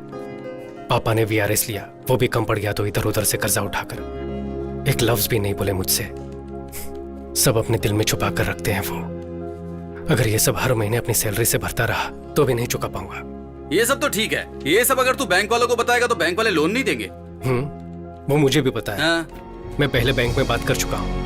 पापा ने VRS लिया, वो भी कम पड़ गया तो इधर उधर से कर्जा उठाकर एक लफ्ज भी नहीं बोले मुझसे। सब अपने दिल में छुपा कर रखते हैं वो। अगर ये सब हर महीने अपनी सैलरी से भरता रहा तो भी नहीं चुका पाऊंगा। ये सब तो ठीक है, ये सब अगर तू बैंक वालों को बताएगा तो बैंक वाले लोन नहीं देंगे। वो मुझे भी पता है। हाँ। मैं पहले बैंक में बात कर चुका हूँ।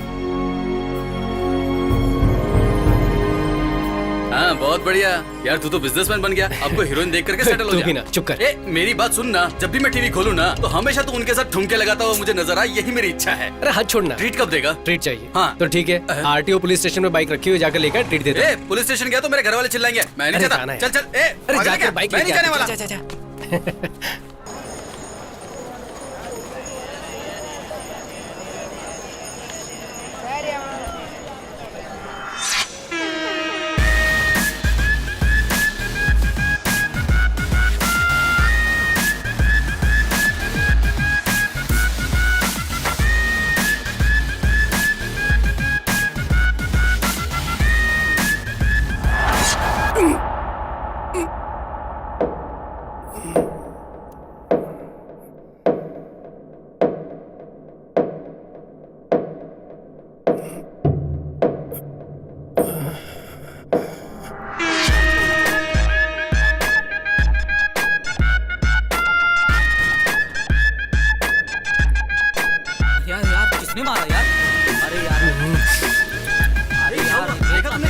हाँ बहुत बढ़िया यार, तू तो बिजनेसमैन बन गया। अब तो हीरोइन देख करके सेटल हो तू जा। भी ना चुप कर। ए, मेरी बात सुन ना, जब भी मैं टीवी खोलूं ना तो हमेशा तू उनके साथ ठुमके लगाता हुआ मुझे नजर आए, यही मेरी इच्छा है। अरे हाथ छोड़ना। ट्रीट कब देगा? ट्रीट चाहिए। हाँ। तो ठीक है, RTO पुलिस स्टेशन में बाइक रखी हुई, जाकर लेकर ट्रीट दे दो। ए, पुलिस स्टेशन गया तो मेरे घर वाले चिल्लाएंगे। मैं नहीं अरे चाहता। जाना है। चल चल। ए, अरे पागल जाकर क्या? बाइक मैं नहीं लेके जाने आ। वाला। जा, जा, जा। यार यार किसने मारा यार? अरे यार अरे यार देखा तुमने?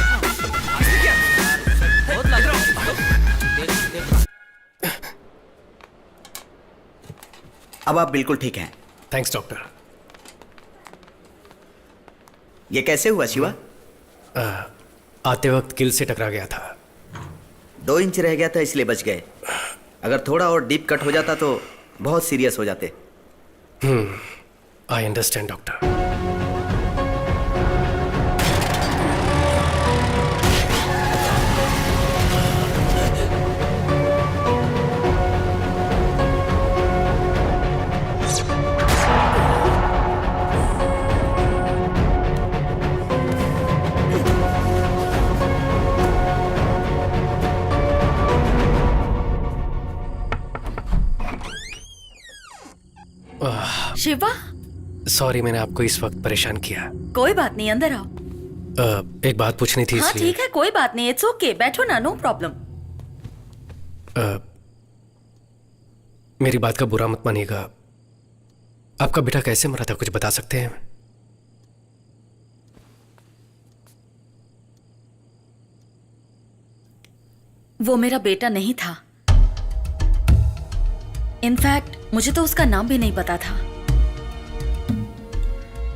बहुत लग रहा है। देख। अब आप बिल्कुल ठीक हैं। Thanks doctor. ये कैसे हुआ शिवा? आते वक्त किल से टकरा गया था। 2 इंच रह गया था इसलिए बच गए। अगर थोड़ा और डीप कट हो जाता तो बहुत सीरियस हो जाते। I understand doctor. Shiva, sorry मैंने आपको इस वक्त परेशान किया। कोई बात नहीं, अंदर आओ। एक बात पूछनी थी हाँ इसलिए। ठीक है, कोई बात नहीं, इट्स ओके, बैठो ना, नो प्रॉब्लम। मेरी बात का बुरा मत मानिएगा। आपका बेटा कैसे मरा था, कुछ बता सकते हैं? वो मेरा बेटा नहीं था। इनफैक्ट मुझे तो उसका नाम भी नहीं पता था।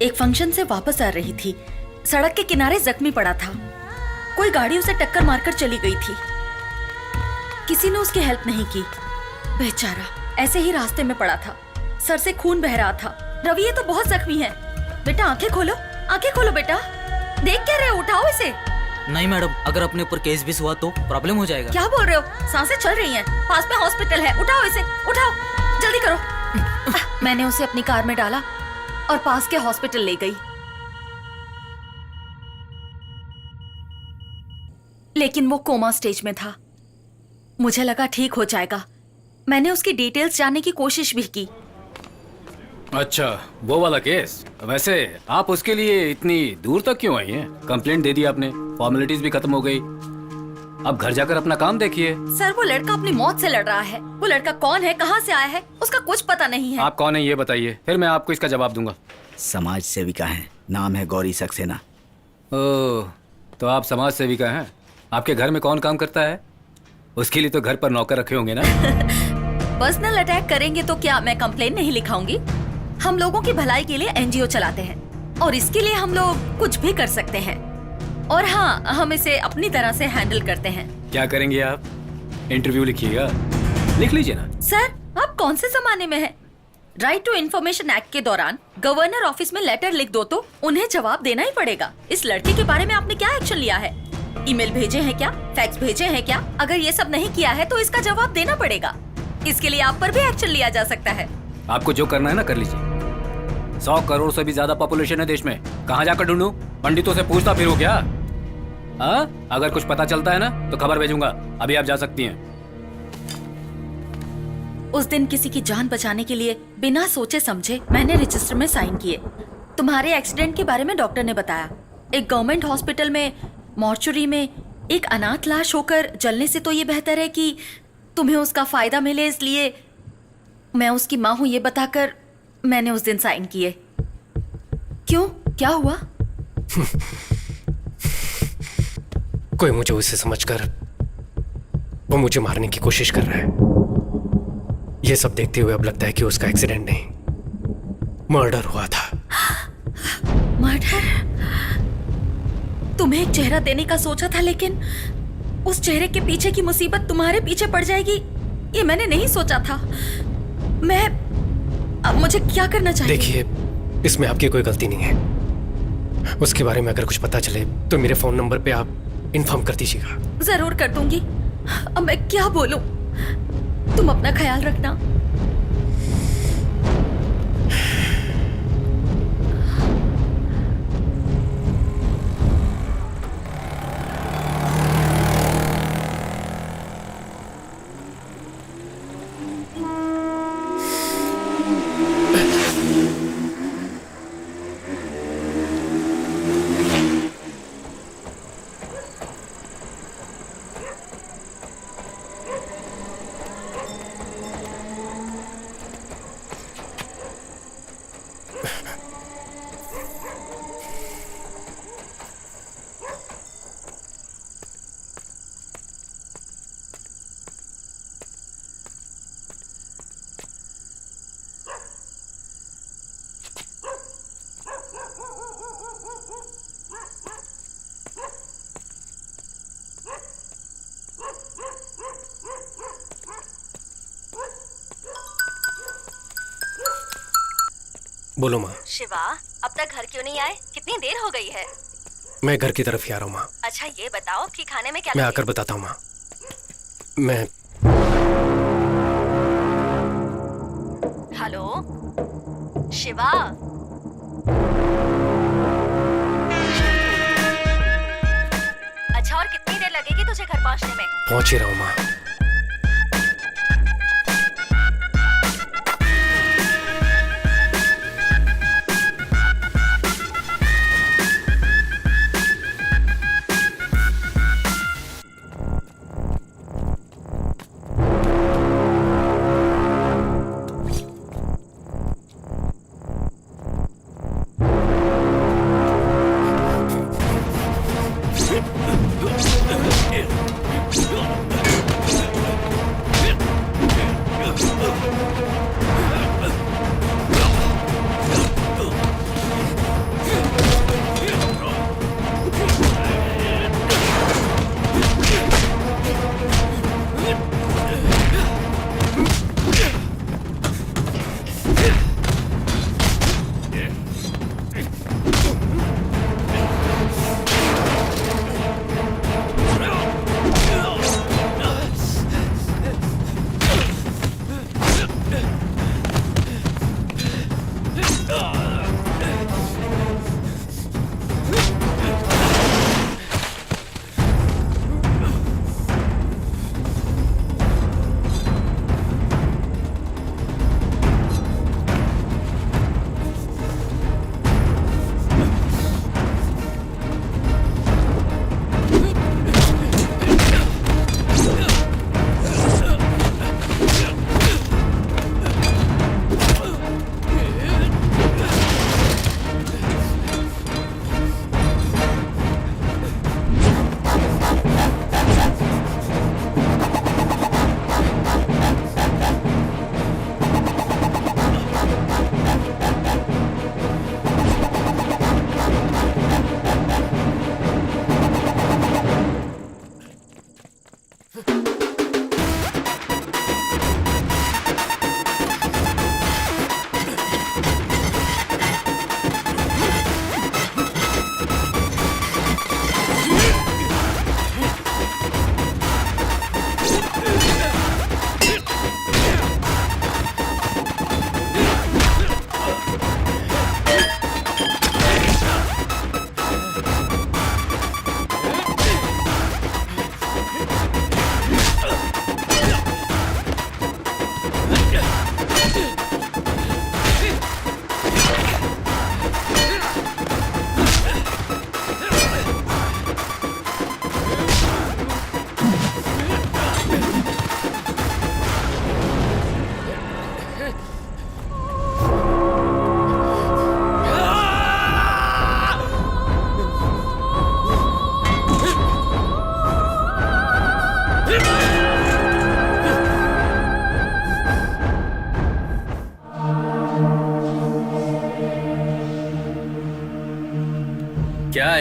एक फंक्शन से वापस आ रही थी, सड़क के किनारे जख्मी पड़ा था। कोई गाड़ी उसे टक्कर मारकर चली गई थी। किसी ने उसकी हेल्प नहीं की। बेचारा ऐसे ही रास्ते में पड़ा था, सर से खून बह रहा था। रवि ये तो बहुत जख्मी है। बेटा आंखें खोलो बेटा। देख क्या रहे हो, उठाओ इसे। नहीं मैडम, अगर अपने ऊपर केस भी हुआ तो प्रॉब्लम हो जाएगा। क्या बोल रहे हो, सांसें चल रही हैं, पास में हॉस्पिटल है, उठाओ इसे, उठाओ, जल्दी करो। मैंने उसे अपनी कार में डाला और पास के हॉस्पिटल ले गई। लेकिन वो कोमा स्टेज में था। मुझे लगा ठीक हो जाएगा। मैंने उसकी डिटेल्स जानने की कोशिश भी की। अच्छा, वो वाला केस। वैसे आप उसके लिए इतनी दूर तक क्यों आई हैं? कंप्लेंट दे दी आपने, फॉर्मेलिटीज भी खत्म हो गई। अब घर जाकर अपना काम देखिए। सर वो लड़का अपनी मौत से लड़ रहा है। वो लड़का कौन है, कहाँ से आया है, उसका कुछ पता नहीं है। आप कौन है ये बताइए, फिर मैं आपको इसका जवाब दूंगा। समाज सेविका है, नाम है गौरी सक्सेना। ओह, तो आप समाज सेविका हैं। आपके घर में कौन काम करता है? उसके लिए तो घर पर नौकर रखे होंगे ना? पर्सनल अटैक करेंगे तो क्या मैं कंप्लेन नहीं लिखाऊंगी? हम लोगों की भलाई के लिए एनजीओ चलाते हैं और इसके लिए हम लोग कुछ भी कर सकते हैं। और हाँ, हम इसे अपनी तरह से हैंडल करते हैं। क्या करेंगे आप? इंटरव्यू लिखिएगा। लिख लीजिए ना। सर, आप कौन से जमाने में हैं? राइट टू इन्फॉर्मेशन एक्ट के दौरान गवर्नर ऑफिस में लेटर लिख दो तो उन्हें जवाब देना ही पड़ेगा। इस लड़के के बारे में आपने क्या एक्शन लिया है? ईमेल भेजे हैं क्या? फैक्स भेजे हैं क्या? अगर ये सब नहीं किया है तो इसका जवाब देना पड़ेगा। इसके लिए आप पर भी एक्शन लिया जा सकता है। आपको जो करना है ना कर लीजिए। 100 करोड़ से भी ज्यादा पॉपुलेशन है देश में। कहाँ जाकर ढूंढूं? पंडितों से पूछता फिरूं क्या? हाँ, अगर कुछ पता चलता है ना तो खबर भेजूंगा। अभी आप जा सकती हैं। उस दिन किसी की जान बचाने के लिए बिना सोचे समझे मैंने रजिस्टर में साइन किए। तुम्हारे एक्सीडेंट के बारे में डॉक्टर ने बताया। एक गवर्नमेंट हॉस्पिटल में मॉर्चुरी में एक अनाथ लाश होकर जलने से तो ये बेहतर है कि तुम्हें उसका फायदा मिले, इसलिए मैं उसकी माँ हूं ये बताकर मैंने उस दिन साइन किए। क्यों, क्या हुआ? कोई मुझे उसे समझकर वो मुझे मारने की कोशिश कर रहा है। ये सब देखते हुए अब लगता है कि उसका एक्सीडेंट नहीं, मर्डर हुआ था। मर्डर? तुम्हें एक चेहरा देने का सोचा था, लेकिन उस चेहरे के पीछे की मुसीबत तुम्हारे पीछे पड़ जाएगी, ये मैंने नहीं सोचा था। अब मुझे क्या करना चाहिए? देखिए, इसमें आपकी कोई गलती नहीं है। उसके बारे में अगर कुछ पता चले तो मेरे फोन नंबर पे आप इन्फॉर्म कर दीजिएगा। जरूर कर दूंगी। अब मैं क्या बोलूं? तुम अपना ख्याल रखना। बोलो माँ। शिवा, अब तक घर क्यों नहीं आए? कितनी देर हो गई है? मैं घर की तरफ ही आ रहा हूँ माँ। अच्छा ये बताओ कि खाने में क्या मैं लगे? आकर बताता हूँ माँ। मैं हेलो शिवा, अच्छा और कितनी देर लगेगी तुझे घर पहुँचने में? पहुँच ही रहा हूँ माँ।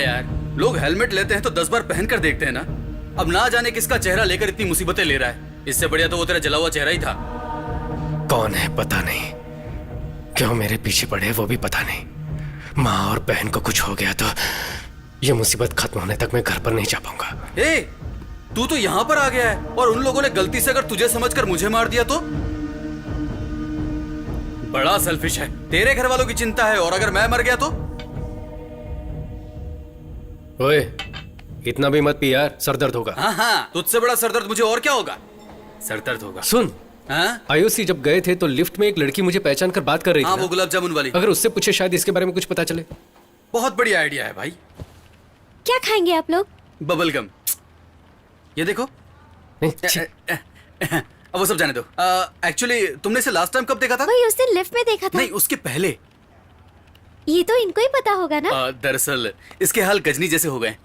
यार, लोग हेलमेट लेते हैं तो 10 बार पहन कर देखते हैं ना। अब ना जाने किसका चेहरा लेकर इतनी मुसीबतें ले रहा है। इससे बढ़िया तो वो तेरा जला हुआ चेहरा ही था। कौन है पता नहीं, क्यों मेरे पीछे पड़े वो भी पता नहीं। माँ और बहन को कुछ हो गया तो ये मुसीबत खत्म होने तक मैं घर पर नहीं जा पाऊंगा। ए, तू तो यहाँ पर आ गया है और उन लोगों ने गलती से अगर तुझे समझकर मुझे मार दिया तो? बड़ा सेल्फिश है। तेरे घर वालों की चिंता है और अगर मैं मर गया तो? ओए, इतना भी मत पी यार, सर दर्द होगा। हाँ, तुझसे बड़ा सरदर्द मुझे और क्या होगा? सरदर्द होगा। सुन, हाँ? आयुषी जब गए थे तो लिफ्ट में एक लड़की मुझे पहचान कर बात कर रही थी। हाँ, ना? वो गुलाब जामुन वाली। अगर उससे पूछे शायद इसके बारे में कुछ पता चले। बहुत बढ़िया आइडिया है भाई। क्या खाएंगे आप लोग? Bubble gum. ये देखो। अब वो सब जाने दो। एक्चुअली तुमने इसे लास्ट टाइम कब देखा था? वही उस दिन लिफ्ट में देखा था। नहीं, उसके पहले। ये तो इनको ही पता होगा ना। दरअसल इसके हाल गजनी जैसे हो गए।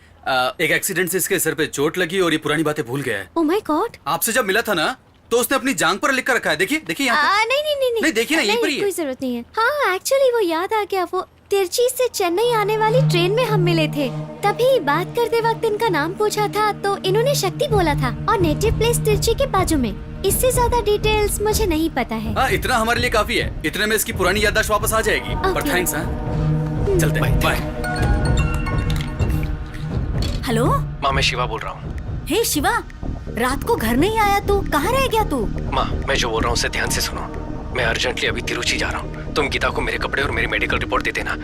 एक एक्सीडेंट से इसके सर पे चोट लगी और ये पुरानी बातें भूल गया है। Oh my God. आपसे जब मिला था ना तो उसने अपनी जांघ पर लिख कर रखा है। देखिए देखिए यहाँ पे। नहीं देखिए ना, यहीं पर ही है। कोई जरूरत नहीं है। हाँ, एक्चुअली वो याद आ गया। वो तिरची से चेन्नई आने वाली ट्रेन में हम मिले थे। तभी बात करते वक्त इनका नाम पूछा था तो इन्होंने शक्ति बोला था और नेटिव प्लेस तिरची के बाजू में। इससे ज्यादा डिटेल्स मुझे नहीं पता है। हाँ, इतना हमारे लिए काफी है। इतने में इसकी पुरानी याददाश्त वापस आ जाएगी। पर थैंक्स। चलते हैं, बाय। हेलो माँ, मैं शिवा बोल रहा हूँ। हे शिवा, रात को घर नहीं आया तू, कहाँ रह गया तू? माँ, मैं जो बोल रहा हूँ उसे ध्यान से सुनो। मैं अर्जेंटली अभी तिरुचि जा रहा हूँ। तुम गीता को मेरे कपड़े और मेरी मेडिकल रिपोर्ट दे देना।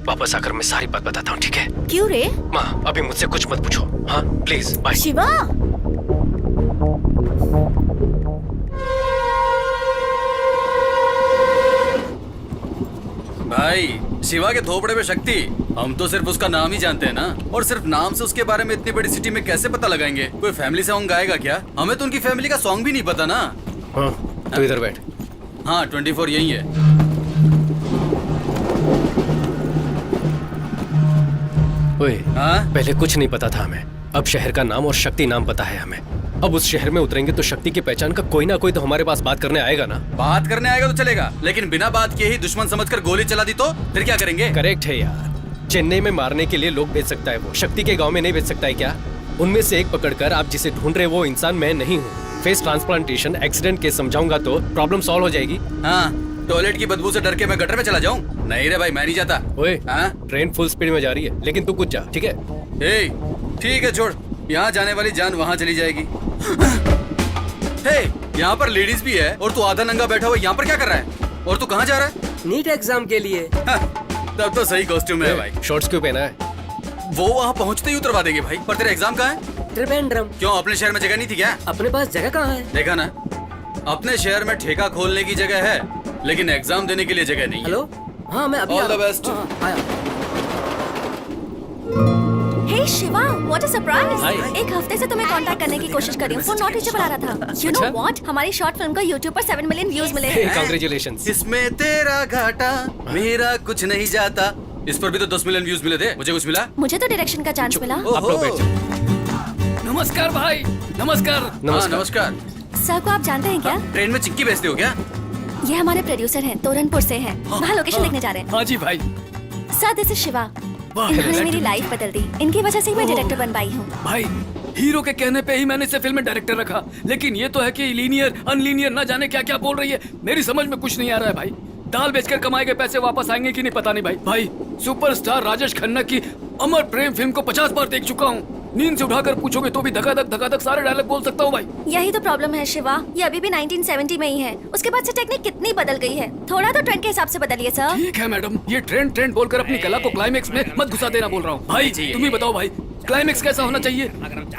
वापस आकर मैं सारी बात बताता हूँ, ठीक है? क्यों रे? माँ, अभी मुझसे कुछ मत पूछो। हाँ प्लीज, बाय। शिवा, भाई, शिवा के थोपड़े में शक्ति। हम तो सिर्फ उसका नाम ही जानते हैं ना। और सिर्फ नाम से उसके बारे में इतनी बड़ी सिटी में कैसे पता लगाएंगे? कोई फैमिली सॉन्ग गाएगा क्या? हमें तो उनकी फैमिली का सॉन्ग भी नहीं पता ना। हाँ, तो इधर बैठ। हाँ, 24 यही है। ओए, हाँ? पहले कुछ नहीं पता था हमें। अब शहर का नाम और शक्ति नाम पता है हमें। अब उस शहर में उतरेंगे तो शक्ति की पहचान का कोई ना कोई तो हमारे पास बात करने आएगा ना। बात करने आएगा तो चलेगा, लेकिन बिना बात किए ही दुश्मन समझकर गोली चला दी तो फिर क्या करेंगे? करेक्ट है यार। चेन्नई में मारने के लिए लोग भेज सकता है, वो शक्ति के गांव में नहीं भेज सकता है क्या? उनमें से एक पकड़कर आप जिसे ढूंढ रहे वो इंसान मैं नहीं हूँ। फेस ट्रांसप्लांटेशन एक्सीडेंट केस समझाऊंगा तो प्रॉब्लम सॉल्व हो जाएगी। हाँ, टॉयलेट की बदबू से डर के मैं गटर में चला जाऊँ? नहीं रे भाई, मैं नहीं जाता। ओए, हाँ? ट्रेन फुल स्पीड में जा रही है, लेकिन तू कुछ जा, ठीक है? ए, ठीक है, छोड़। यहाँ जाने वाली जान वहाँ चली जाएगी। हे, यहाँ पर लेडीज भी है और तू आधा नंगा बैठा हुआ यहाँ पर क्या कर रहा है? और तू कहाँ जा रहा है? नीट एग्जाम के लिए। तब तो सही कॉस्ट्यूम है भाई। शॉर्ट्स क्यों पहना है? वो वहाँ पहुँचते ही उतरवा देंगे भाई। पर तेरा एग्जाम कहाँ है? त्रिवेंद्रम। क्यों, अपने शहर में जगह नहीं थी क्या? अपने पास जगह कहाँ है? देखा ना, अपने शहर में ठेका खोलने की जगह है, लेकिन एग्जाम देने के लिए जगह नहीं है। हेलो, हाँ मैं अभी All the best. आया। Hey Shiva, what a surprise. Hi. एक हफ्ते से तुम्हें कांटेक्ट करने की कोशिश कर रही हूँ, फोन नॉट रीचेबल आ रहा था। यू नो व्हाट, हमारी शॉर्ट फिल्म को YouTube पर 7 मिलियन व्यूज मिले हैं। कांग्रेचुलेशंस। इसमें तेरा घाटा, मेरा कुछ नहीं जाता। इस पर भी तो 10 मिलियन व्यूज मिले थे। मुझे कुछ मिला? मुझे तो डायरेक्शन का चांस मिला। आप लोग बैठ जाओ। नमस्कार भाई, नमस्कार। नमस्कार। सर को आप जानते हैं क्या? ट्रेन में चिक्की बेचते हो क्या? ये हमारे प्रोड्यूसर हैं, तोरनपुर से हैं। वहाँ लोकेशन देखने जा रहे हैं। हाँ जी भाई। Sir, this is Shiva. इन्होंने मेरी लाइफ बदल दी। इनकी वजह से ही मैं डायरेक्टर बन पाई हूँ। भाई, हीरो के कहने पे ही मैंने इसे फिल्म में डायरेक्टर रखा, लेकिन ये तो है कि लीनियर अनलीनियर न जाने क्या क्या बोल रही है। मेरी समझ में कुछ नहीं आ रहा है भाई। दाल बेचकर कमाए गए पैसे वापस आएंगे कि नहीं पता नहीं भाई। भाई, सुपरस्टार राजेश खन्ना की अमर प्रेम फिल्म को 50 बार देख चुका हूँ। नींद से उठाकर पूछोगे तो भी धकाधक सारे डायलॉग बोल सकता हूँ भाई। यही तो प्रॉब्लम है शिवा, ये अभी भी 1970 में ही है। उसके बाद से टेक्निक कितनी बदल गई है। थोड़ा तो ट्रेंड के हिसाब से बदलिए सर। ठीक है मैडम, ये ट्रेंड बोलकर अपनी कला को क्लाइमेक्स में मत घुसा देना बोल रहा हूँ। भाई तुम ही बताओ भाई, क्लाइमेक्स कैसा होना चाहिए?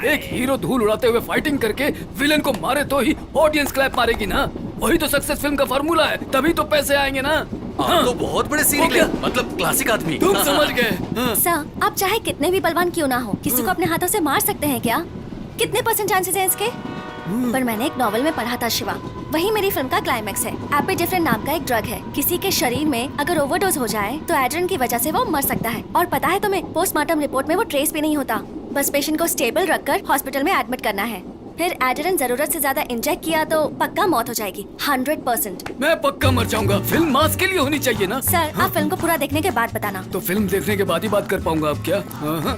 एक हीरो धूल उड़ाते हुए फाइटिंग करके विलेन को मारे तो ही ऑडियंस क्लैप मारेगी ना। वही तो सक्सेस फिल्म का फार्मूला है, तभी तो पैसे आएंगे ना। हाँ, तो बहुत बड़े सीन निकले, मतलब क्लासिक आदमी। तुम समझ गए। हाँ। सर, आप चाहे कितने भी बलवान क्यों ना हो, किसी को अपने हाथों से मार सकते हैं क्या? कितने % चांसेस हैं इसके? पर मैंने एक नॉवेल में पढ़ा था शिवा, वही मेरी फिल्म का क्लाइमेक्स है। एपिड्रिफ्टिन नाम का एक ड्रग है, किसी के शरीर में अगर ओवरडोज हो जाए तो एड्रेन की वजह से वो मर सकता है। और पता है तुम्हें, पोस्टमार्टम रिपोर्ट में वो ट्रेस भी नहीं होता। बस पेशेंट को स्टेबल रखकर हॉस्पिटल में एडमिट करना है। फिर एड्रेनलिन जरूरत से ज्यादा इंजेक्ट किया तो पक्का मौत हो जाएगी 100%। मैं पक्का मर जाऊंगा। फिल्म मास के लिए होनी चाहिए ना। सर आप फिल्म को पूरा देखने के बाद बताना। तो फिल्म देखने के बाद ही बात कर पाऊंगा अब क्या? हाँ।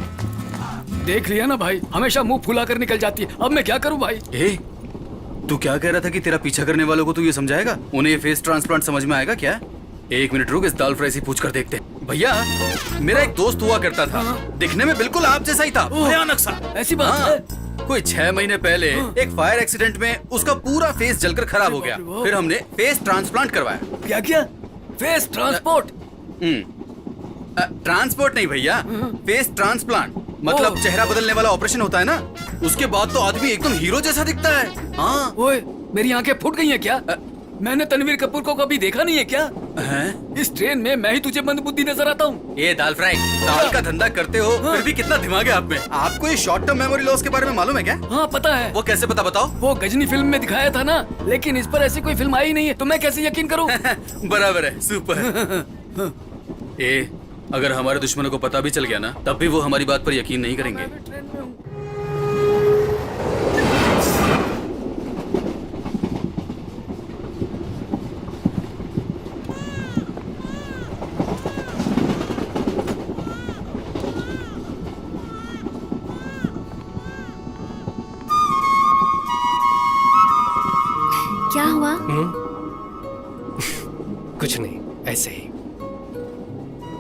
देख लिया ना भाई, हमेशा मुंह फुला कर निकल जाती है। अब मैं क्या करूं भाई? तू क्या कह रहा था कि तेरा पीछा करने वालों को तू ये समझाएगा? उन्हें ये फेस ट्रांसप्लांट समझ में आएगा क्या? एक मिनट रुक, इस दाल फ्राई से पूछ कर देखते हैं। भैया, मेरा एक दोस्त हुआ करता था, दिखने में बिल्कुल आप जैसा ही था, भयानक सा। ऐसी बात हाँ, है? कोई 6 महीने पहले एक फायर एक्सीडेंट में उसका पूरा फेस जलकर खराब हो गया। फिर हमने फेस ट्रांसप्लांट करवाया। क्या किया? Face transport? ट्रांसपोर्ट नहीं भैया, फेस ट्रांसप्लांट मतलब चेहरा बदलने वाला ऑपरेशन होता है ना, उसके बाद तो आदमी एकदम हीरो जैसा दिखता है। हाँ। ओए, मेरी आंखें फूट गई हैं क्या? मैंने तनवीर कपूर को कभी देखा नहीं है क्या? इस ट्रेन में मैं ही तुझे मंदबुद्धि नजर आता हूँ। ये दाल फ्राई, दाल का धंधा करते हो फिर भी कितना दिमाग है आप में। आपको ये शॉर्ट टर्म मेमोरी लॉस के बारे में मालूम है क्या? हाँ पता है। वो कैसे पता, बताओ। वो गजनी फिल्म में दिखाया था ना, लेकिन इस पर ऐसी कोई फिल्म आई नहीं है, तो मैं कैसे यकीन करूँ? बराबर है, सुपर। अगर हमारे दुश्मनों को पता भी चल गया ना, तब भी वो हमारी बात पर यकीन नहीं करेंगे। क्या हुआ? कुछ नहीं, ऐसे ही।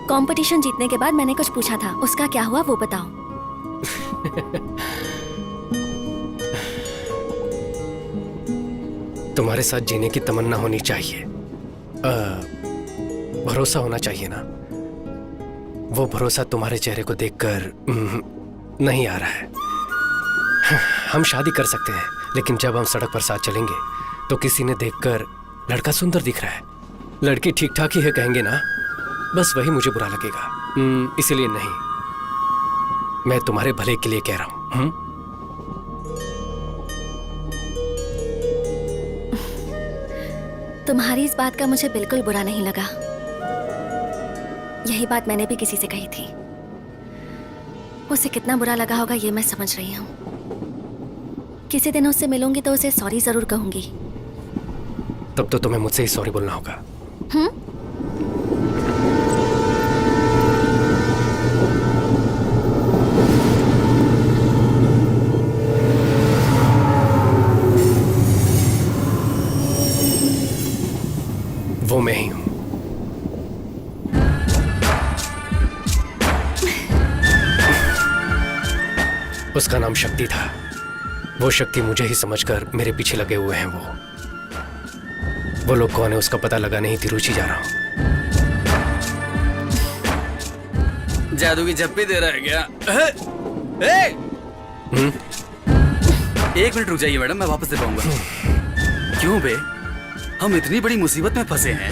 कंपटीशन जीतने के बाद मैंने कुछ पूछा था, उसका क्या हुआ वो बताओ। तुम्हारे साथ जीने की तमन्ना होनी चाहिए, भरोसा होना चाहिए ना। वो भरोसा तुम्हारे चेहरे को देखकर नहीं आ रहा है। हम शादी कर सकते हैं, लेकिन जब हम सड़क पर साथ चलेंगे तो किसी ने देखकर लड़का सुंदर दिख रहा है, लड़की ठीक ठाक ही है कहेंगे ना, बस वही मुझे बुरा लगेगा। इसीलिए नहीं, मैं तुम्हारे भले के लिए कह रहा हूं। तुम्हारी इस बात का मुझे बिल्कुल बुरा नहीं लगा। यही बात मैंने भी किसी से कही थी। उसे कितना बुरा लगा होगा ये मैं समझ रही हूँ। किसी दिन उससे मिलूंगी तो उसे सॉरी जरूर कहूंगी। तब तो तुम्हें मुझसे ही सॉरी बोलना होगा। वो मैं ही हूं। उसका नाम शक्ति था। वो शक्ति मुझे ही समझकर मेरे पीछे लगे हुए हैं। वो लोग कौन है उसका पता लगाने ही तिरुचि जा रहा हूं। जादू की झप्पी दे रहा है क्या? एक मिनट रुक जाइए मैडम, मैं वापस दे पाऊंगा। क्यों बे, हम इतनी बड़ी मुसीबत में फंसे हैं,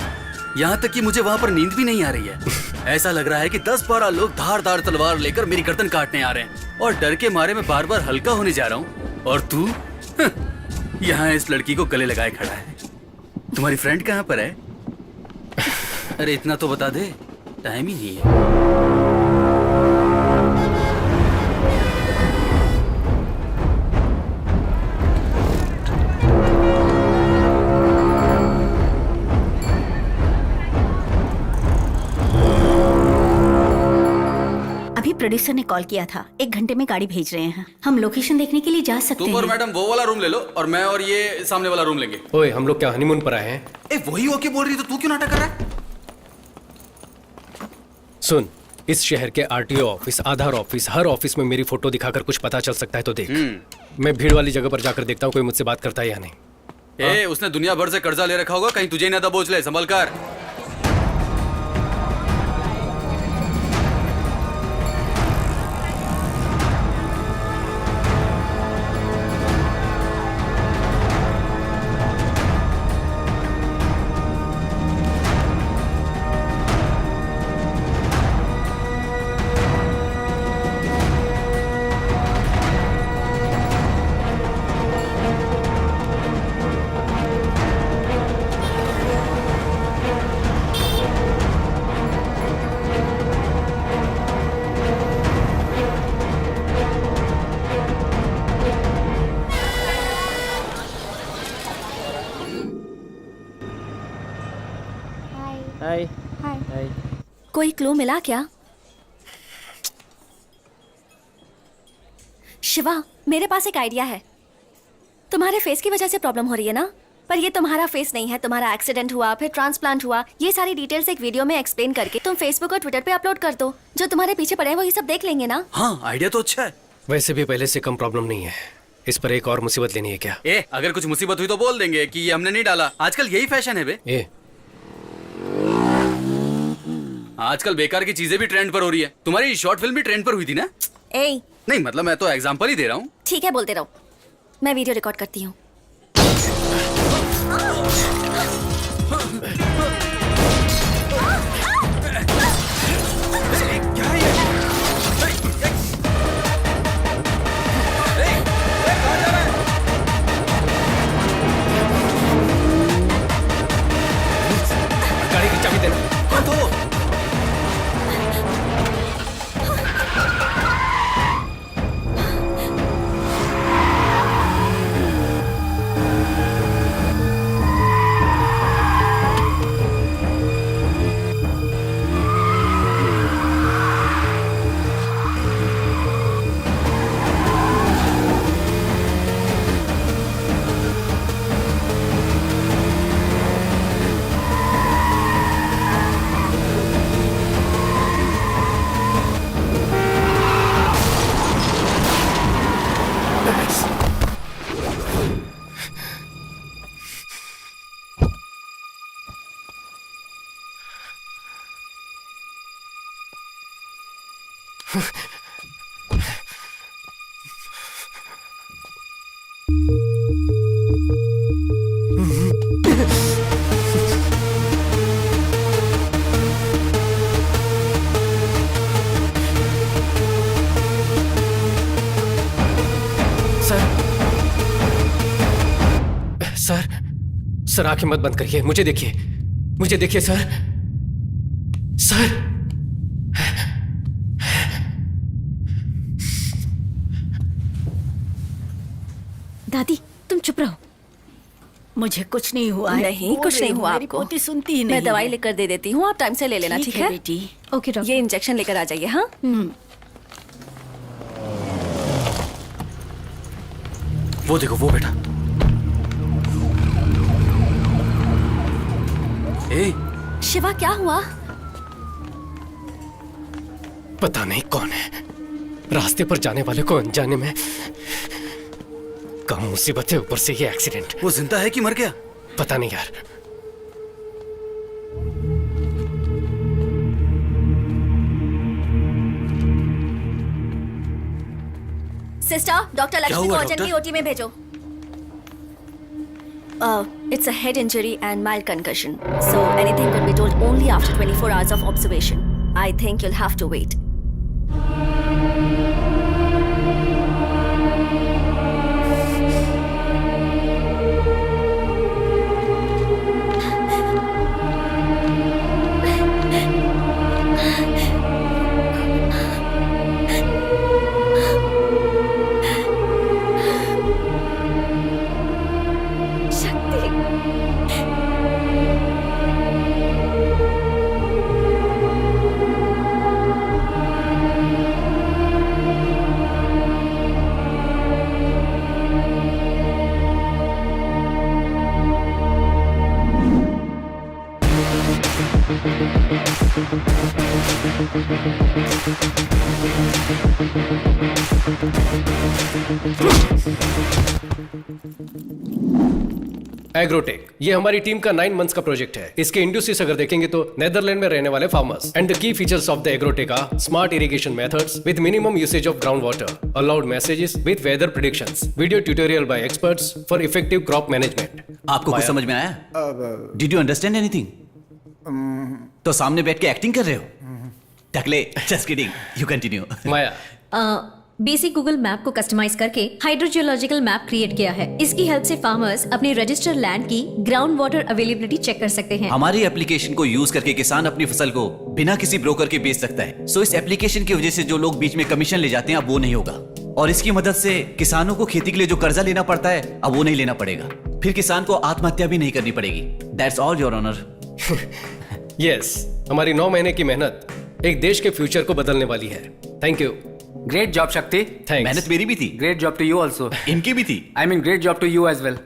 यहाँ तक कि मुझे वहाँ पर नींद भी नहीं आ रही है। ऐसा लग रहा है कि 10-12 लोग धारदार तलवार लेकर मेरी गर्दन काटने आ रहे हैं, और डर के मारे मैं बार बार हल्का होने जा रहा हूँ, और तू यहाँ इस लड़की को गले लगाए खड़ा है। तुम्हारी फ्रेंड कहाँ पर है? अरे इतना तो बता दे, टाइम ही नहीं है। प्रोड्यूसर ने कॉल किया था, 1 घंटे में गाड़ी भेज रहे हैं। हम लोकेशन देखने के लिए जा सकते हैं। तुम और मैडम वो वाला रूम ले लो, और मैं और ये सामने वाला रूम लेंगे। ओए, हम लोग क्या हनीमून पर आए हैं? वही ओके बोल रही तो तू क्यों नाटक कर रहा है? सुन, इस शहर के आरटीओ ऑफिस, आधार ऑफिस, हर ऑफिस में मेरी फोटो दिखाकर कुछ पता चल सकता है तो देख। मैं भीड़ वाली जगह पर जाकर देखता हूँ कोई मुझसे बात करता है या नहीं। उसने दुनिया भर से कर्जा ले रखा होगा, कहीं तुझे ना दबोच ले, संभल कर। कोई क्लू मिला क्या? शिवा, मेरे पास एक आइडिया है। तुम्हारे फेस की वजह से प्रॉब्लम हो रही है ना, पर ये तुम्हारा फेस नहीं है। तुम्हारा एक्सीडेंट हुआ, फिर ट्रांसप्लांट हुआ, ये सारी डिटेल्स एक वीडियो में एक्सप्लेन करके तुम फेसबुक और ट्विटर पे अपलोड कर दो। जो तुम्हारे पीछे पड़े हैं वो ये सब देख लेंगे ना। हाँ, आइडिया तो अच्छा है। वैसे भी पहले से कम प्रॉब्लम नहीं है, इस पर एक और मुसीबत लेनी है क्या? अगर कुछ मुसीबत हुई तो बोल देंगे कि ये हमने नहीं डाला। आजकल यही फैशन है बे। आजकल बेकार की चीजें भी ट्रेंड पर हो रही है। तुम्हारी शॉर्ट फिल्म भी ट्रेंड पर हुई थी ना? नहीं मतलब मैं तो एग्जांपल ही दे रहा हूँ। ठीक है, बोलते रहो, मैं वीडियो रिकॉर्ड करती हूँ। गाड़ी की चाबी देना। सर, आंखें मत बंद करिए, मुझे देखिए, मुझे देखिए सर। सर, दादी तुम चुप रहो, मुझे कुछ नहीं हुआ है। नहीं, कुछ नहीं हुआ मेरी आपको। पोती सुनती ही नहीं मैं दवाई है। लेकर दे देती हूँ, आप टाइम से ले लेना, ठीक है बेटी? Okay doctor. ये इंजेक्शन लेकर आ जाइए। हाँ, वो देखो, वो बेटा। शिवा, क्या हुआ? पता नहीं कौन है, रास्ते पर जाने वाले को अनजाने में कम मुसीबत है, ऊपर से ये एक्सीडेंट। वो जिंदा है कि मर गया? पता नहीं यार। सिस्टर, डॉक्टर लक्ष्मी को अर्जेंटली ओटी में भेजो। It's a head injury and mild concussion, so anything could be told only after 24 hours of observation. I think you'll have to wait. Agrotech, ये हमारी टीम का 9 मंथ्स का प्रोजेक्ट है। इसके इंडस्ट्रीज अगर देखेंगे तो नेदरलैंड में रहने वाले farmers. And the key features of the agrotech are smart irrigation methods with minimum usage of ground water, allowed messages with weather predictions, video tutorial by experts for effective crop management. आपको कुछ समझ में आया? Did you understand anything? तो सामने बैठ के एक्टिंग कर रहे हो? टकले, just kidding, you continue. Maya, basic Google map को कस्टमाइज करके हाइड्रोजियोलॉजिकल मैप क्रिएट किया है। इसकी हेल्प से फार्मर्स अपने रजिस्टर्ड लैंड की ग्राउंड वाटर अवेलेबिलिटी चेक कर सकते हैं। हमारी एप्लीकेशन को यूज करके किसान अपनी फसल को बिना किसी ब्रोकर के बेच सकता है। सो इस एप्लीकेशन की वजह से जो लोग बीच में कमीशन ले जाते हैं अब वो नहीं होगा, और इसकी मदद से किसानों को खेती के लिए जो कर्जा लेना पड़ता है अब वो नहीं लेना पड़ेगा। फिर किसान को आत्महत्या भी नहीं करनी पड़ेगी। That's all your honour. Yes, हमारी 9 महीने की मेहनत एक देश के फ्यूचर को बदलने वाली है। Thank you. Great job Shakti. Thanks. मेहनत मेरी भी थी, great job to you also. इनकी भी थी। I mean great job to you as well.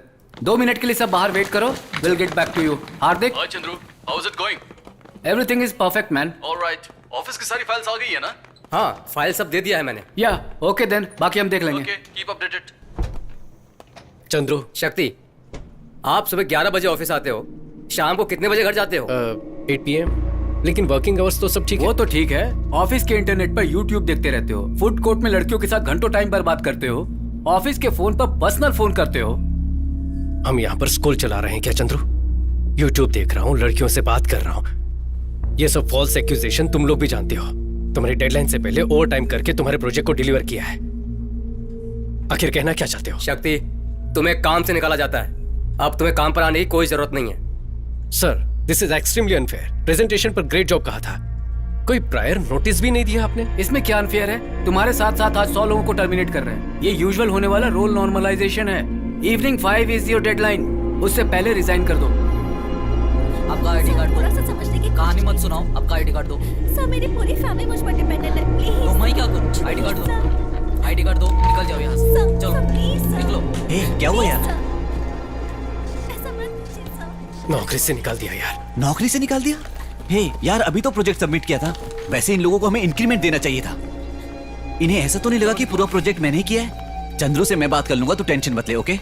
2 minute के लिए सब बाहर वेट करो, will get back to you. Hardik, hi Chandru, how is it going? Everything is perfect man. Alright, office की सारी फाइल्स आ गई है ना? हाँ, फाइल सब दे दिया है मैंने। या ओके देन, बाकी हम देख लेंगे। Okay, keep updated. चंद्रू, शक्ति, आप सुबह 11 बजे ऑफिस आते हो, शाम को कितने बजे घर जाते हो? 8 PM, लेकिन वर्किंग आवर्स तो सब ठीक है। वो तो ठीक है, ऑफिस के इंटरनेट पर यूट्यूब देखते रहते हो, फूड कोर्ट में लड़कियों के साथ घंटों टाइम बर्बाद करते हो, ऑफिस के फोन पर पर्सनल फोन करते हो। हम यहाँ पर स्कूल चला रहे हैं क्या चंद्रू? यूट्यूब देख रहा हूँ, लड़कियों से बात कर रहा हूँ। ये सब फॉल्स एक्यूजेशन तुम लोग भी जानते हो। तुम्हारी डेडलाइन से पहले ओवर टाइम करके तुम्हारे प्रोजेक्ट को डिलीवर किया है। आखिर कहना क्या चाहते हो? शक्ति, तुम्हें काम से निकाला जाता है, अब तुम्हें काम पर आने की कोई जरूरत नहीं है। Sir, this is extremely unfair. Presentation पर ग्रेट जॉब कहा था, कोई प्रायर नोटिस भी नहीं दिया आपने। इसमें क्या अनफेयर है? तुम्हारे साथ साथ आज 100 लोगों को टर्मिनेट कर रहे हैं। ये यूजुअल होने वाला रोल नॉर्मलाइजेशन है। इवनिंग 5 इज योर डेडलाइन, उससे पहले रिजाइन कर दो। आपका आईडी कार्ड थोड़ा दो। सा समझने की कहानी मत सुनाओ, आपका आईडी कार्ड दो। सर, मेरी पूरी फैमिली मुझ पर डिपेंडेंट है, प्लीज। तो मैं क्या करूं? आईडी कार्ड दो, आईडी कार्ड दो, निकल जाओ यहाँ से। सर, चलो प्लीज सर। निकलो। क्या हुआ यार? ऐसा मत कीजिए सर। नौकरी से निकाल दिया यार। नौकरी से निकाल दिया? हे यार, अभी तो प्रोजेक्ट सबमिट किया था। वैसे इन लोगों को हमें इंक्रीमेंट देना चाहिए था। इन्हें ऐसा तो नहीं लगा कि पूरा प्रोजेक्ट मैंने ही किया है? चंद्रू से मैं बात कर लूंगा, तू टेंशन मत ले, ओके?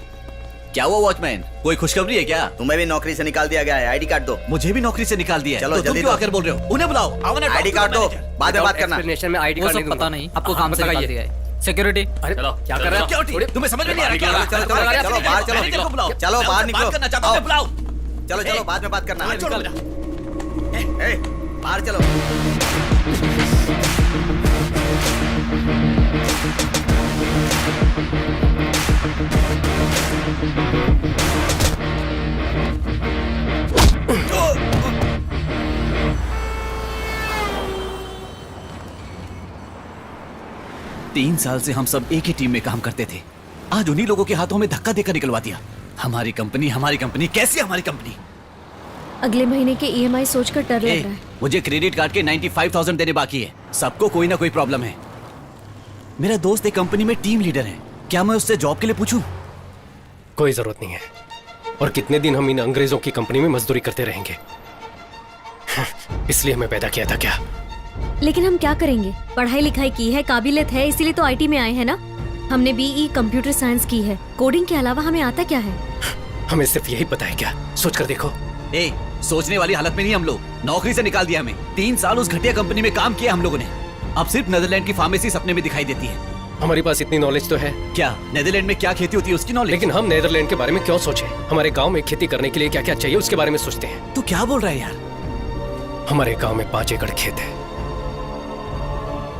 क्या हुआ वॉचमैन, कोई खुशखबरी है क्या? तुम्हें भी नौकरी से निकाल दिया गया है, आईडी कार्ड दो। मुझे भी नौकरी से निकाल दिया है। चलो, तो तुम जल्दी क्यों दो। आकर बोल रहे हो? उन्हें बुलाओ। आईडी कार्ड दो, बाद में बात करना। एक्सप्लेनेशन में आईडी कार्ड नहीं दूंगा। पता नहीं, आपको काम से निकाल दिया है। सिक्योरिटी, अरे क्या कर रहे हो? सिक्योरिटी, तुम्हें समझ में नहीं आ रहा क्या? चलो चलो चलो चलो बाहर चलो, मैनेजर को बुलाओ। चलो बाहर निकलो। बात करना चाहता हूं, मैं बुलाओ। चलो चलो बाद में बात करना। हाँ, छोड़ो मेरा। ए, बाहर चलो। तीन साल से हम सब एक ही टीम में काम करते थे। आज उन्हीं लोगों के हाथों में धक्का देकर निकलवा दिया। हमारी कंपनी, कैसी हमारी कंपनी? अगले महीने के EMI सोचकर डर ए, लग रहा है। मुझे क्रेडिट कार्ड के 95,000 देने बाकी है। सबको कोई ना कोई प्रॉब्लम है। मेरा दोस्त एक कंपनी में टीम लीडर है, क्या मैं उससे जॉब के लिए पूछूं? कोई जरूरत नहीं है। और कितने दिन हम इन अंग्रेजों की कंपनी में मजदूरी करते रहेंगे? इसलिए हमें पैदा किया था क्या? लेकिन हम क्या करेंगे? पढ़ाई लिखाई की है, काबिलियत है, इसीलिए तो IT में आए हैं ना। हमने BE कंप्यूटर साइंस की है, कोडिंग के अलावा हमें आता क्या है? हमें सिर्फ यही पता है क्या? सोच कर देखो। ए, सोचने वाली हालत में नहीं हम लोग। नौकरी से निकाल दिया हमें। 3 साल उस घटिया कंपनी में काम किया हम लोगों ने। अब सिर्फ नेदरलैंड की फार्मेसी सपने में दिखाई देती है। हमारे पास इतनी नॉलेज तो है। क्या नेदरलैंड में क्या खेती होती है उसकी नॉलेज? लेकिन हम नेदरलैंड के बारे में क्यों सोचें? हमारे गांव में खेती करने के लिए क्या क्या चाहिए उसके बारे में सोचते हैं। तू क्या बोल रहा है यार? हमारे गांव में 5 एकड़ खेत है।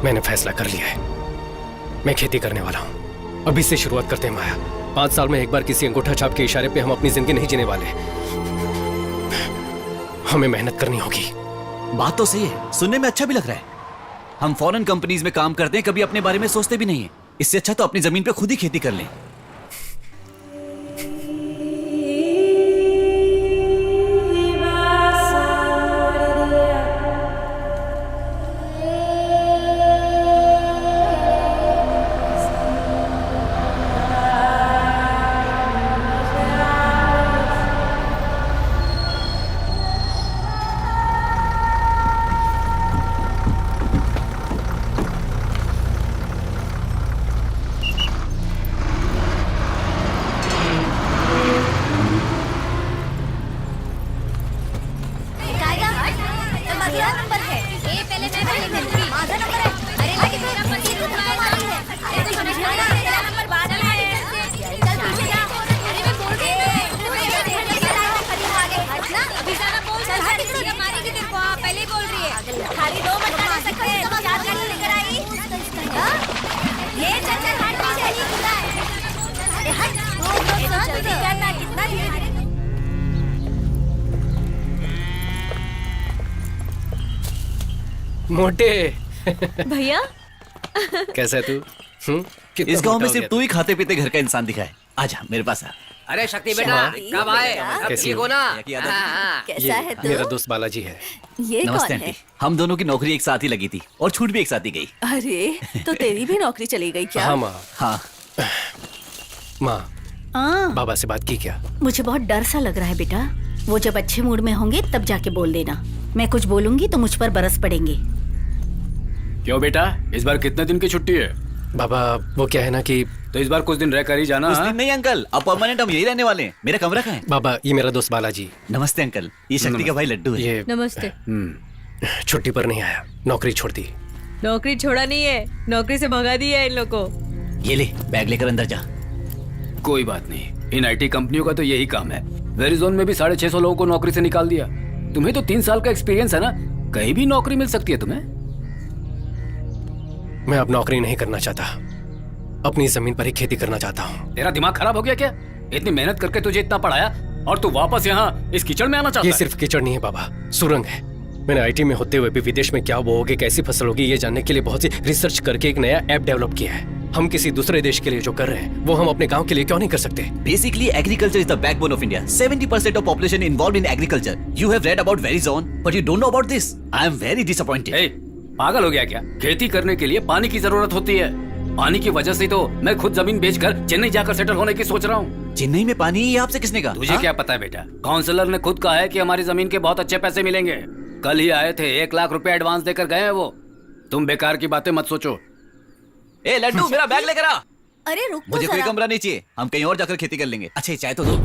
मैंने फैसला कर लिया है, मैं खेती करने वाला हूँ। अभी से शुरुआत करते हैं माया। 5 साल में एक बार किसी अंगूठा छाप के इशारे पे हम अपनी जिंदगी नहीं जीने वाले। हमें मेहनत करनी होगी। बात तो सही है, सुनने में अच्छा भी लग रहा है। हम फॉरेन कंपनीज में काम करते हैं, कभी अपने बारे में सोचते भी नहीं है। इससे अच्छा तो अपनी जमीन पे खुद ही खेती कर लें। मोटे भैया, कैसा है तू? इस गांव में सिर्फ तू ही खाते पीते घर का इंसान दिखा है। आजा मेरे पास आ। अरे शक्ति बेटा कब आए? अब कैसी ठीक हो? हो ना? कैसा है तू? मेरा दोस्त बालाजी है। ये नमस्ते कौन आंटी। है? हम दोनों की नौकरी एक साथ ही लगी थी और छूट भी एक साथ ही गई। अरे तो तेरी भी नौकरी चली गई क्या? हाँ माँ। हाँ माँ, हाँ, बाबा से बात की क्या? मुझे बहुत डर सा लग रहा है बेटा। वो जब अच्छे मूड में होंगे तब जाके बोल देना। मैं कुछ बोलूंगी तो मुझ पर बरस पड़ेंगे। क्यों बेटा, इस बार कितने दिन की छुट्टी है? बाबा वो क्या है ना कि तो इस बार कुछ दिन रह कर ही जाना। कुछ हाँ? दिन नहीं अंकल, अब परमानेंट हम यही रहने वाले हैं। मेरा कमरा कहाँ है? बाबा ये मेरा दोस्त बालाजी। नमस्ते अंकल, ये शक्ति का भाई लड्डू है। ये नमस्ते। छुट्टी पर नहीं आया, नौकरी छोड़ दी। नौकरी छोड़ा नहीं है, नौकरी से भगा दिया है इन लोगों को। ये ले बैग लेकर अंदर जा। कोई बात नहीं, इन आईटी कंपनियों का तो यही काम है। वेरिजोन में भी 650 लोगों को नौकरी से निकाल दिया। तुम्हें तो 3 साल का एक्सपीरियंस है ना, कहीं भी नौकरी मिल सकती है तुम्हें। मैं अब नौकरी नहीं करना चाहता, अपनी जमीन पर ही खेती करना चाहता हूँ। तेरा दिमाग खराब हो गया क्या? इतनी मेहनत करके तुझे इतना पढ़ाया और तू वापस यहाँ इस कीचड़ में आना चाहता ये है? सिर्फ कीचड़ नहीं है बाबा, सुरंग है। मैंने आईटी में होते हुए भी विदेश में क्या बोओगे, कैसी फसल होगी, ये जानने के लिए बहुत सी रिसर्च करके एक नया ऐप डेवलप किया है। हम किसी दूसरे देश के लिए जो कर रहे हैं वो हम अपने गांव के लिए क्यों नहीं कर सकते? Basically, agriculture is the backbone of India. 70% of population involved in agriculture. You have read about Verizon, but you don't know about this. I am very disappointed. ए, पागल हो गया क्या? खेती करने के लिए पानी की जरूरत होती है। पानी की वजह से तो मैं खुद जमीन बेचकर चेन्नई जाकर सेटल होने की सोच रहा हूँ। चेन्नई में पानी ये आपसे किसने कहा? तुझे क्या पता है बेटा? काउंसलर ने खुद कहा है कि हमारी जमीन के बहुत अच्छे पैसे मिलेंगे। कल ही आए थे, 1 लाख रुपए एडवांस देकर गए हैं वो। तुम बेकार की बातें मत सोचो। ए लड्डू, मेरा बैग लेकर आ। अरे रुक तो मुझे कोई जरा। कमरा नहीं चाहिए, हम कहीं और जाकर खेती कर लेंगे। अच्छा ये चाय तो दो।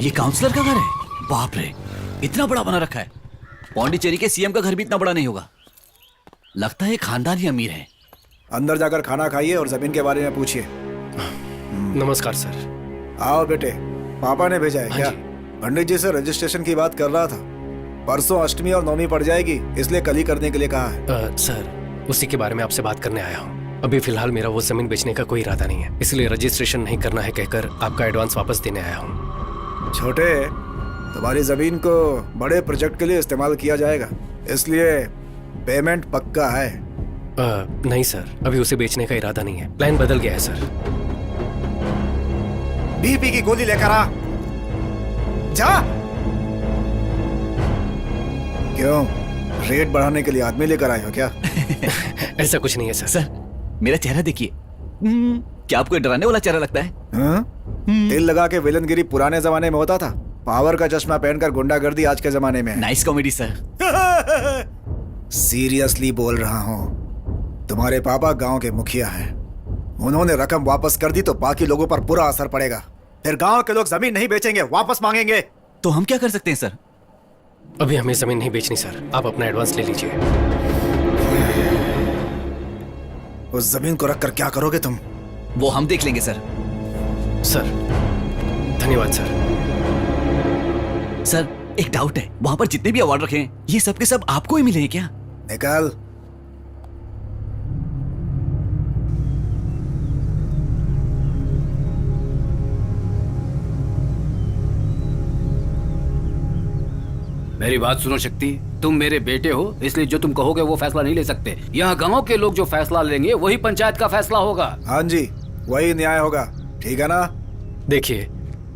ये काउंसलर का घर है? बाप रे, इतना बड़ा बना रखा है। पौंडीचेरी के सीएम का घर भी इतना बड़ा नहीं होगा। लगता है खानदानी अमीर है। अंदर जाकर खाना खाइए और जमीन के बारे में पूछिए। नमस्कार सर। आओ बेटे, पापा ने भेजा है हाँ क्या? जी। पंडित जी से रजिस्ट्रेशन की बात कर रहा था। परसों अष्टमी और नवमी पड़ जाएगी, इसलिए कल ही करने के लिए कहा है। सर उसी के बारे में आपसे बात करने आया हूँ। अभी फिलहाल मेरा वो जमीन बेचने का कोई इरादा नहीं है, इसलिए रजिस्ट्रेशन नहीं करना है कहकर आपका एडवांस वापस देने आया हूँ। छोटे, तुम्हारी जमीन को बड़े प्रोजेक्ट के लिए इस्तेमाल किया जाएगा, इसलिए पेमेंट पक्का है। नहीं सर, अभी उसे बेचने का इरादा नहीं है, प्लान बदल गया है सर। बीपी की गोली लेकर आ जा। क्यों, रेट बढ़ाने के लिए आदमी लेकर आए हो क्या? ऐसा कुछ नहीं है सर। सर मेरा चेहरा देखिए। क्या आपको डराने वाला चेहरा लगता है? हाँ? तिल लगा के विलनगिरी पुराने जमाने में होता था, पावर का चश्मा पहनकर गुंडागर्दी आज के जमाने में है। Nice comedy sir. सीरियसली बोल रहा हूँ, तुम्हारे पापा गांव के मुखिया हैं। उन्होंने रकम वापस कर दी तो बाकी लोगों पर बुरा असर पड़ेगा। फिर गांव के लोग जमीन नहीं बेचेंगे, वापस मांगेंगे। तो हम क्या कर सकते हैं सर? अभी हमें जमीन नहीं बेचनी सर, आप अपना एडवांस ले लीजिए। उस जमीन को रखकर क्या करोगे तुम? वो हम देख लेंगे सर। सर धन्यवाद सर। सर एक डाउट है, वहां पर जितने भी अवार्ड रखे हैं ये सब के सब आपको ही मिले हैं क्या? निकाल। मेरी बात सुनो शक्ति, तुम मेरे बेटे हो, इसलिए जो तुम कहोगे वो फैसला नहीं ले सकते। यहाँ गांव के लोग जो फैसला लेंगे वही पंचायत का फैसला होगा। हाँ जी, वही न्याय होगा, ठीक है ना? देखिए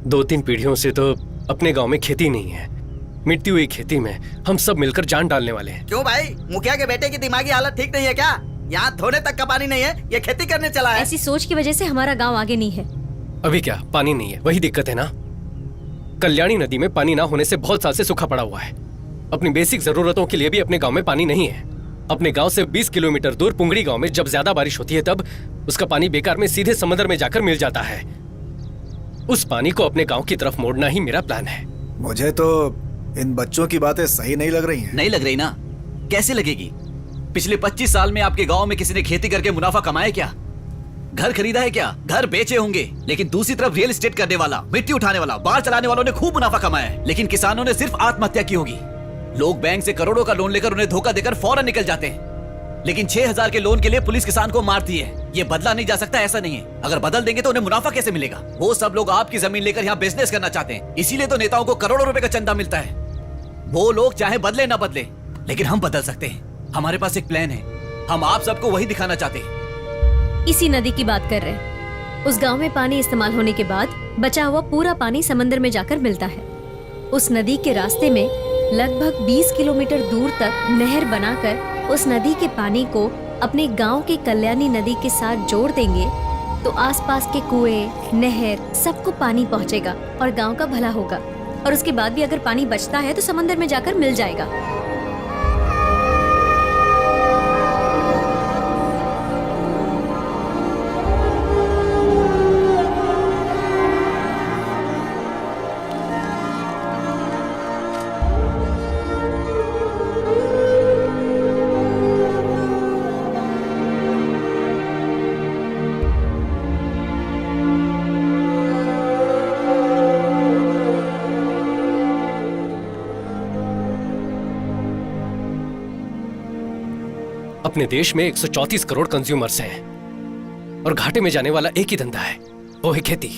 2-3 पीढ़ियों से तो अपने गांव में खेती नहीं है। मिटती हुई खेती में हम सब मिलकर जान डालने वाले हैं। क्यों भाई, मुखिया के बेटे की दिमागी हालत ठीक नहीं है क्या? यहाँ थोड़े तक का पानी नहीं है, ये खेती करने चला है। ऐसी सोच की वजह से हमारा गांव आगे नहीं है। अभी क्या पानी नहीं है, वही दिक्कत है ना। कल्याणी नदी में पानी ना होने से बहुत साल से सूखा पड़ा हुआ है। अपनी बेसिक जरूरतों के लिए भी अपने गांव में पानी नहीं है। अपने गांव से 20 किलोमीटर दूर पुंगड़ी गांव में जब ज्यादा बारिश होती है तब उसका पानी बेकार में सीधे समंदर में जाकर मिल जाता है। उस पानी को अपने गांव की तरफ मोड़ना ही मेरा प्लान है। मुझे तो इन बच्चों की बातें सही नहीं लग रही हैं। नहीं लग रही ना? कैसे लगेगी? पिछले 25 साल में आपके गांव में किसी ने खेती करके मुनाफा कमाया क्या? घर खरीदा है क्या? घर बेचे होंगे, लेकिन दूसरी तरफ रियल एस्टेट करने वाला, मिट्टी उठाने वाला, बाढ़ चलाने वालों ने खूब मुनाफा कमाया है, लेकिन किसानों ने सिर्फ आत्महत्या की होगी। लोग बैंक से करोड़ों का लोन लेकर उन्हें धोखा देकर फौरन निकल जाते हैं। लेकिन 6,000 के लोन के लिए पुलिस किसान को मारती है। ये बदला नहीं जा सकता, ऐसा नहीं है। अगर बदल देंगे तो उन्हें मुनाफा कैसे मिलेगा? वो सब लोग आपकी जमीन लेकर यहाँ बिजनेस करना चाहते हैं, इसीलिए तो नेताओं को करोड़ों रुपए का चंदा मिलता है। वो लोग चाहे बदले ना बदले, लेकिन हम बदल सकते हैं। हमारे पास एक प्लान है, हम आप सबको वही दिखाना चाहते हैं। इसी नदी की बात कर रहे हैं। उस गांव में पानी इस्तेमाल होने के बाद बचा हुआ पूरा पानी समंदर में जाकर मिलता है। उस नदी के रास्ते में लगभग 20 किलोमीटर दूर तक नहर बनाकर उस नदी के पानी को अपने गांव के कल्याणी नदी के साथ जोड़ देंगे तो आसपास के कुएं, नहर सबको पानी पहुंचेगा और गांव का भला होगा। और उसके बाद भी अगर पानी बचता है तो समंदर में जाकर मिल जाएगा। अपने देश में 134 करोड़ कंज्यूमर्स हैं और घाटे में जाने वाला एक ही धंधा है, वो है खेती।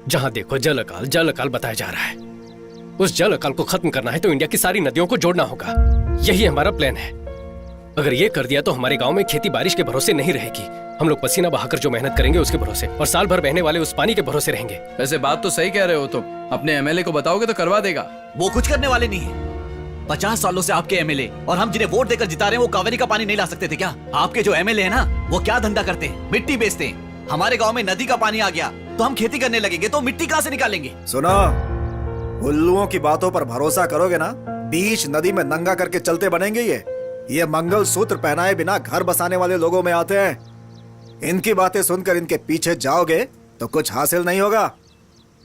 जहां देखो जल अकाल बताया जा रहा है। उस जल अकाल को खत्म करना है तो इंडिया की सारी नदियों को जोड़ना होगा। यही हमारा प्लान है। अगर ये कर दिया तो हमारे गांव में खेती बारिश के भरोसे नहीं रहेगी। हम लोग पसीना बहाकर जो मेहनत करेंगे उसके भरोसे, और साल भर बहने वाले उस पानी के भरोसे रहेंगे। वैसे बात तो सही कह रहे हो तुम। अपने एमएलए को बताओगे तो करवा देगा। वो कुछ करने वाले नहीं है। 50 सालों से आपके एमएलए और हम जिन्हें वोट देकर जिता रहे हैं वो कावेरी का पानी नहीं ला सकते थे क्या? आपके जो एमएलए है ना, वो क्या धंधा करते हैं? मिट्टी बेचते हैं। हमारे गांव में नदी का पानी आ गया तो हम खेती करने लगेंगे तो मिट्टी कहां से निकालेंगे? सुनो, उल्लुओं की बातों पर भरोसा करोगे ना, बीच नदी में नंगा करके चलते बनेंगे। ये मंगल सूत्र पहनाए बिना घर बसाने वाले लोगों में आते हैं। इनकी बातें सुनकर इनके पीछे जाओगे तो कुछ हासिल नहीं होगा।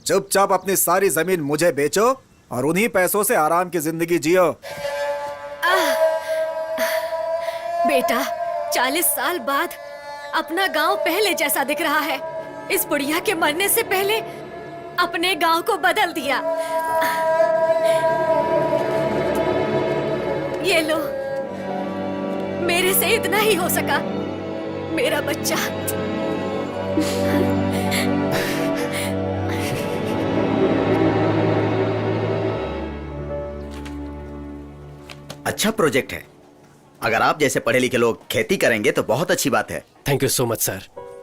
चुपचाप अपनी सारी जमीन मुझे बेचो और उन्हीं पैसों से आराम की जिंदगी जियो। बेटा, 40 साल बाद अपना गांव पहले जैसा दिख रहा है। इस बुढ़िया के मरने से पहले अपने गांव को बदल दिया। ये लो, मेरे से इतना ही हो सका। मेरा बच्चा। अच्छा प्रोजेक्ट है। अगर आप जैसे पढ़े लिखे लोग खेती करेंगे तो बहुत अच्छी बात है। Thank you so much sir.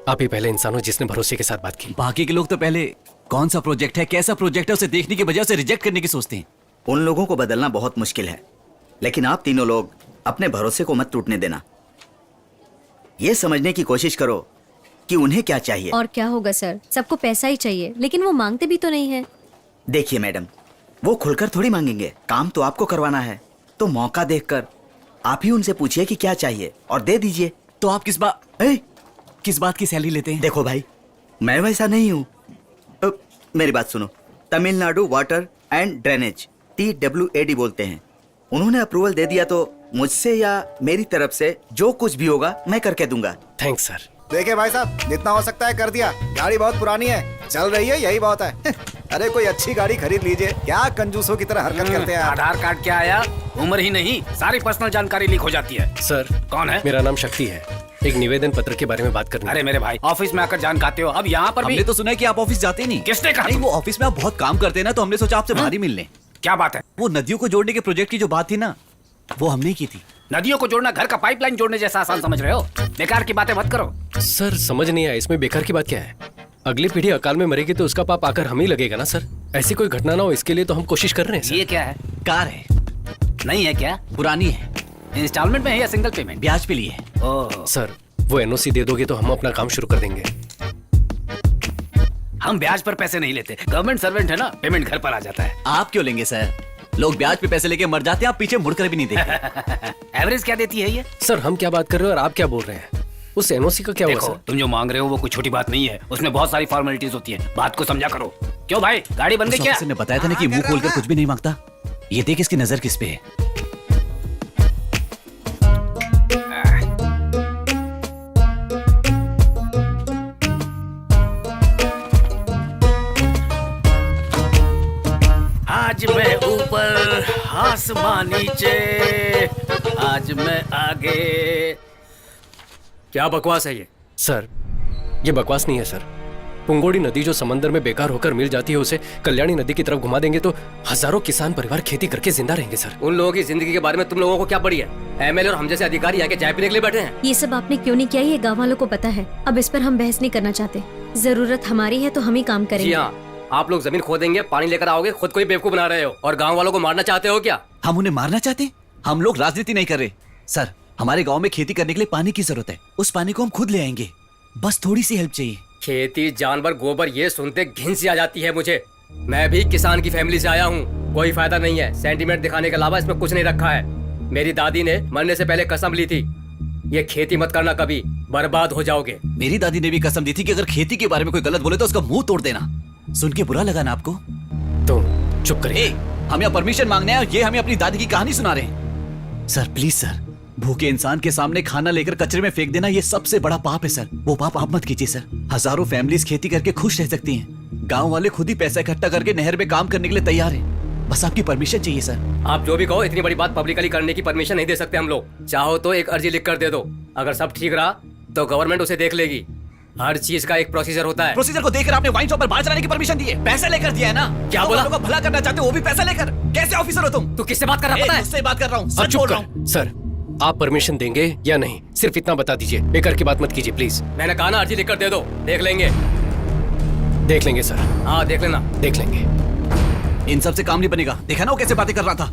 आप ही पहले इंसान हो जिसने भरोसे के साथ बात की। बाकी के लोग तो पहले कौन सा प्रोजेक्ट है, कैसा प्रोजेक्ट है, उसे देखने की बजाय उसे रिजेक्ट करने की सोचते हैं। उन लोगों को बदलना बहुत मुश्किल है, लेकिन आप तीनों लोग अपने भरोसे को मत टूटने देना। ये समझने की कोशिश करो कि उन्हें क्या चाहिए। और क्या होगा सर, सबको पैसा ही चाहिए, लेकिन वो मांगते भी तो नहीं है। देखिए मैडम, वो खुलकर थोड़ी मांगेंगे। काम तो आपको करवाना है, तो मौका देखकर आप ही उनसे पूछिए कि क्या चाहिए और दे दीजिए। तो आप किस बात की सैलरी लेते हैं? देखो भाई, मैं वैसा नहीं हूँ। मेरी बात सुनो। Tamil Nadu water and drainage, TWAD बोलते हैं। उन्होंने अप्रूवल दे दिया तो मुझसे या मेरी तरफ से जो कुछ भी होगा मैं करके दूंगा। Thanks sir. देखिए भाई साहब, जितना हो सकता है कर दिया। गाड़ी बहुत पुरानी है, चल रही है, यही बहुत है। अरे कोई अच्छी गाड़ी खरीद लीजिए। क्या कंजूसों की तरह हरकत करते हैं आप? आधार कार्ड क्या आया? उम्र ही नहीं, सारी पर्सनल जानकारी लीक हो जाती है। सर, कौन है? मेरा नाम शक्ति है। एक निवेदन पत्र के बारे में बात करनी। अरे मेरे भाई, ऑफिस में आकर जान खाते हो, अब यहाँ पर भी। हमने तो सुना है कि आप ऑफिस जाते नहीं। किसने कहा? नहीं, वो ऑफिस में आप बहुत काम करते हैं ना, तो हमने सोचा आपसे बाहर ही मिल लें। क्या बात है? वो नदियों को जोड़ने के प्रोजेक्ट की जो बात थी ना, वो हमने की थी। नदियों को जोड़ना घर का पाइपलाइन जोड़ने जैसा आसान समझ रहे हो? बेकार की बातें मत करो। सर समझ नहीं आया, इसमें बेकार की बात क्या है? अगली पीढ़ी अकाल में मरेगी तो उसका पाप आकर हम ही लगेगा ना सर। ऐसी कोई घटना ना हो, इसके लिए तो हम कोशिश कर रहे हैं सर। ये क्या है? कार है। नहीं है क्या? पुरानी है। इंस्टॉलमेंट में है या सिंगल पेमेंट? ब्याज पे लिए है। ओह सर, वो NOC दे दोगे तो हम अपना काम शुरू कर देंगे। हम ब्याज पर पैसे नहीं लेते, गवर्नमेंट सर्वेंट है ना, पेमेंट घर पर आ जाता है। आप क्यों लेंगे सर? लोग ब्याज पे पैसे लेके मर जाते हैं, आप पीछे मुड़कर भी नहीं देखते। एवरेज क्या देती है ये? सर हम क्या बात कर रहे हो और आप क्या बोल रहे हैं? उस NOC का क्या हुआ देखो, सर? तुम जो मांग रहे हो वो कोई छोटी बात नहीं है, उसमें बहुत सारी फॉर्मेलिटीज होती है। बात को समझा करो। क्यों भाई, गाड़ी बन गई क्या? ने बताया था ना कि मुंह खोलकर कुछ भी नहीं मांगता। ये देख इसकी नजर किस पे है। आज मैं ऊपर आसमां नीचे, आज मैं आगे। क्या बकवास है ये? सर, ये बकवास नहीं है सर। पुंगोड़ी नदी जो समंदर में बेकार होकर मिल जाती है, उसे कल्याणी नदी की तरफ घुमा देंगे तो हजारों किसान परिवार खेती करके जिंदा रहेंगे सर। उन लोगों की जिंदगी के बारे में तुम लोगों को क्या पड़ी है? एमएलए और हम जैसे अधिकारी आके चाय पीने के लिए बैठे हैं। ये सब आपने क्यों नहीं किया ये गाँव वालों को पता है। अब इस पर हम बहस नहीं करना चाहते। जरूरत हमारी है तो हम ही काम जी करेंगे। हाँ, आप लोग जमीन खोदेंगे, पानी लेकर आओगे, खुद को ही बेवकूफ बना रहे हो और गाँव वालों को मारना चाहते हो क्या? हम उन्हें मारना चाहते हैं? हम लोग राजनीति नहीं कर रहे सर। हमारे गांव में खेती करने के लिए पानी की जरूरत है। उस पानी को हम खुद ले आएंगे, बस थोड़ी सी हेल्प चाहिए। खेती, जानवर, गोबर, ये सुनते घिन सी आ जाती है मुझे। मैं भी किसान की फैमिली से आया हूँ। कोई फायदा नहीं है, सेंटीमेंट दिखाने के अलावा इसमें कुछ नहीं रखा है। मेरी दादी ने मरने से पहले कसम ली थी, ये खेती मत करना, कभी बर्बाद हो जाओगे। मेरी दादी ने भी कसम दी थी कि अगर खेती के बारे में कोई गलत बोले तो उसका मुंह तोड़ देना। सुन के बुरा लगा ना आपको? तो चुप करिए। हम यहाँ परमिशन मांगने हैं और ये हमें अपनी दादी की कहानी सुना रहे हैं। सर प्लीज सर, भूखे इंसान के सामने खाना लेकर कचरे में फेंक देना ये सबसे बड़ा पाप है सर। वो पाप आप मत कीजिए सर। हजारों फैमिलीज खेती करके खुश रह सकती हैं। गांव वाले खुद ही पैसा इकट्ठा करके नहर में काम करने के लिए तैयार हैं। बस आपकी परमिशन चाहिए सर। आप जो भी कहो, इतनी बड़ी बात पब्लिकली करने की परमिशन नहीं दे सकते हम लोग। चाहो तो एक अर्जी लिख कर दे दो, अगर सब ठीक रहा तो गवर्नमेंट उसे देख लेगी। हर चीज का एक प्रोसीजर होता है। प्रोसीजर को देखकर आपने वाइन शॉप पर बाहर चलाने की परमिशन दी है, पैसा लेकर दिया है ना? क्या बोला? लोगों का भला करना चाहते हो, वो भी पैसा लेकर। कैसे ऑफिसर हो तुम? तू किससे बात कर रहा पता है? मुझसे बात कर रहा हूँ, अब सच चुप बोल रहा कर। हूँ। सर, आप परमिशन देंगे या नहीं, सिर्फ इतना बता दीजिए। बेकार की बात मत कीजिए प्लीज। मैंने कहा ना, अर्जी लिख कर दे दो, देख लेंगे। देख लेंगे सर। हाँ देख लेना। देख लेंगे। इन सब से काम नहीं बनेगा। देखा ना वो कैसे बातें कर रहा था?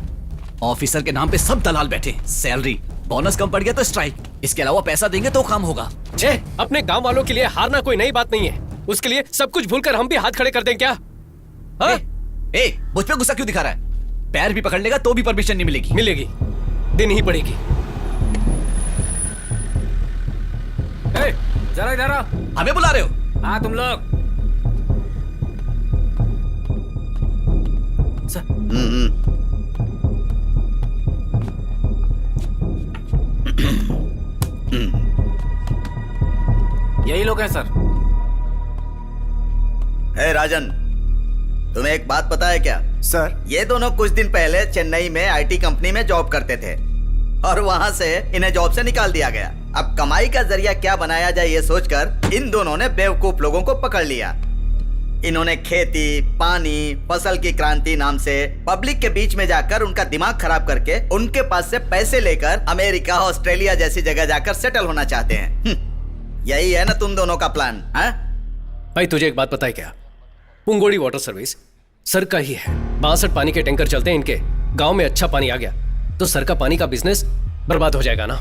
ऑफिसर के नाम पे सब दलाल बैठे। सैलरी, बोनस कम पड़ गया तो स्ट्राइक, इसके अलावा पैसा देंगे तो काम होगा। अपने गांव वालों के लिए हारना कोई नई बात नहीं है। उसके लिए सब कुछ भूलकर हम भी हाथ खड़े कर दें क्या? मुझ पे गुस्सा क्यों दिखा रहा है? पैर भी पकड़ लेगा तो भी परमिशन नहीं मिलेगी। मिलेगी, देनी ही पड़ेगी। जरा इधर आओ। हमें बुला रहे हो? हाँ तुम लोग। यही लोग हैं सर। हे राजन, तुम्हें एक बात पता है क्या? सर, ये दोनों कुछ दिन पहले चेन्नई में आईटी कंपनी में जॉब करते थे और वहां से इन्हें जॉब से निकाल दिया गया। अब कमाई का जरिया क्या बनाया जाए ये सोचकर इन दोनों ने बेवकूफ लोगों को पकड़ लिया। इन्होंने खेती, पानी, फसल की क्रांति नाम से पब्लिक के बीच में जाकर उनका दिमाग खराब करके उनके पास से पैसे लेकर अमेरिका, ऑस्ट्रेलिया जैसी जगह जाकर सेटल होना चाहते हैं। यही है ना तुम दोनों का प्लान? भाई तुझे एक बात पता है क्या? पुंगोड़ी वाटर सर्विस सर का ही है। 62 पानी के टैंकर चलते हैं इनके। गांव में अच्छा पानी आ गया तो सर का पानी का बिजनेस बर्बाद हो जाएगा ना।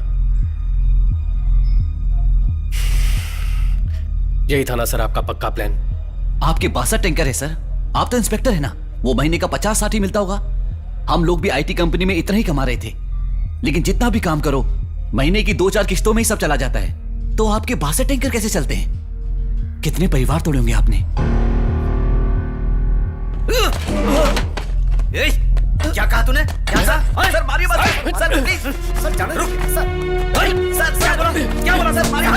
यही था ना सर आपका पक्का प्लान? आपके 62 टैंकर है सर। आप तो इंस्पेक्टर है ना, वो महीने का 50-60 ही मिलता होगा। हम लोग भी आईटी कंपनी में इतना ही कमा रहे थे, लेकिन जितना भी काम करो महीने की 2-4 किस्तों में ही सब चला जाता है। तो आपके 62 टैंकर कैसे चलते हैं? कितने परिवार तोड़े होंगे आपने? क्या कहा तूने? क्या सर मारिए मत सर, प्लीज सर, जाने रुक सर। सर क्या बोला? क्या बोला सर? मारिए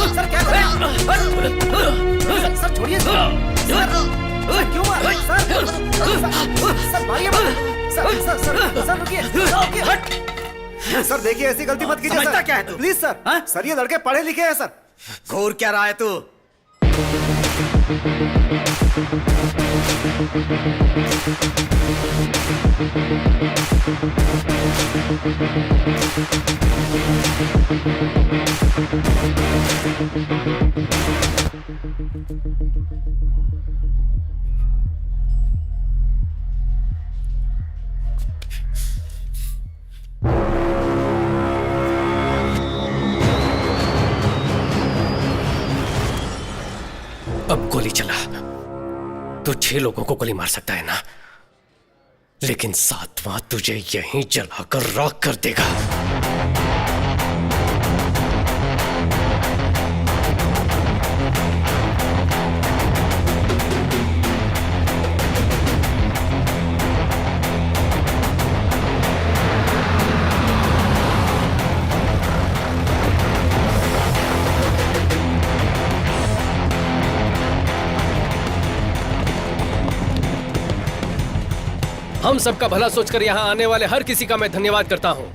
सर, क्या सर छोड़िए सर, क्यों मार रहे सर? मारिए सर, रुकिए सर देखिए ऐसी गलती मत कीजिए सर। क्या है तू? Please sir. सर ये लड़के पढ़े लिखे हैं सर। घूर क्या रहा है तू? अब गोली चला तो 6 लोगों को गोली मार सकता है ना, लेकिन 7वां तुझे यहीं जलाकर राख कर देगा। हम सबका भला सोचकर यहाँ आने वाले हर किसी का मैं धन्यवाद करता हूँ।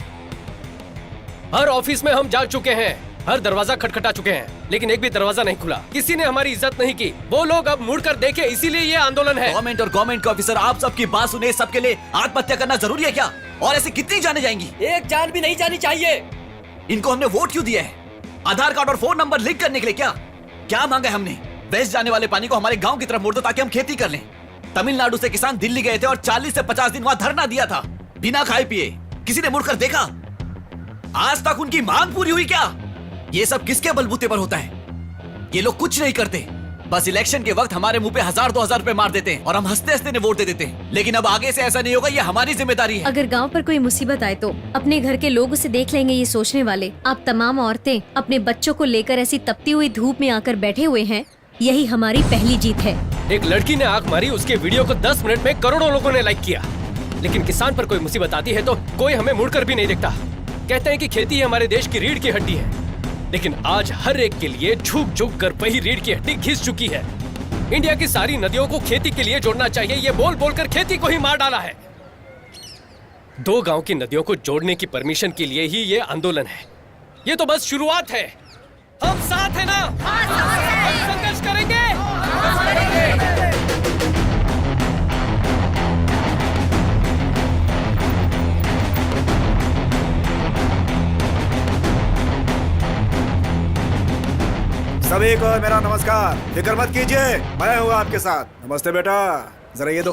हर ऑफिस में हम जा चुके हैं, हर दरवाजा खटखटा चुके हैं, लेकिन एक भी दरवाजा नहीं खुला। किसी ने हमारी इज्जत नहीं की। वो लोग अब मुड़कर देखे, इसीलिए ये आंदोलन है। गवर्नमेंट और गवर्नमेंट के ऑफिसर आप सबकी बात सुने, सबके लिए आत्महत्या करना जरूरी है क्या? और ऐसी कितनी जाने जाएंगी? एक जान भी नहीं जानी चाहिए। इनको हमने वोट क्यों दिया है? आधार कार्ड और फोन नंबर लिंक करने के लिए क्या? क्या मांगा है हमने? वेस्ट जाने वाले पानी को हमारे गांव की तरफ मोड़ दो ताकि हम खेती कर लें। तमिलनाडु से किसान दिल्ली गए थे और 40 से 50 दिन वहां धरना दिया था, बिना खाए पिए। किसी ने मुड़कर देखा? आज तक उनकी मांग पूरी हुई क्या? ये सब किसके बलबूते पर होता है? ये लोग कुछ नहीं करते, बस इलेक्शन के वक्त हमारे मुंह पे 1000-2000 रुपए मार देते हैं और हम हंसते हंसते ने वोट दे देते हैं। लेकिन अब आगे से ऐसा नहीं होगा, ये हमारी जिम्मेदारी है। अगर गांव पर कोई मुसीबत आए तो अपने घर के लोग उसे देख लेंगे, ये सोचने वाले आप तमाम औरतें अपने बच्चों को लेकर ऐसी तपती हुई धूप में आकर बैठे हुए हैं, यही हमारी पहली जीत है। एक लड़की ने आंख मारी, उसके वीडियो को 10 मिनट में करोड़ों लोगों ने लाइक किया। लेकिन किसान पर कोई मुसीबत आती है तो कोई हमें मुड़कर भी नहीं देखता। कहते हैं कि खेती हमारे देश की रीढ़ की हड्डी है, लेकिन आज हर एक के लिए झुक झुक कर वही रीढ़ की हड्डी घिस चुकी है। इंडिया की सारी नदियों को खेती के लिए जोड़ना चाहिए, ये बोल बोलकर खेती को ही मार डाला है। 2 गांव की नदियों को जोड़ने की परमिशन के लिए ही ये आंदोलन है। ये तो बस शुरुआत है। हम साथ हैं ना? हम संघर्ष करेंगे। सभी को मेरा नमस्कार। फिक्र मत कीजिए, मैं हूँ आपके साथ। नमस्ते बेटा, जरा ये दो।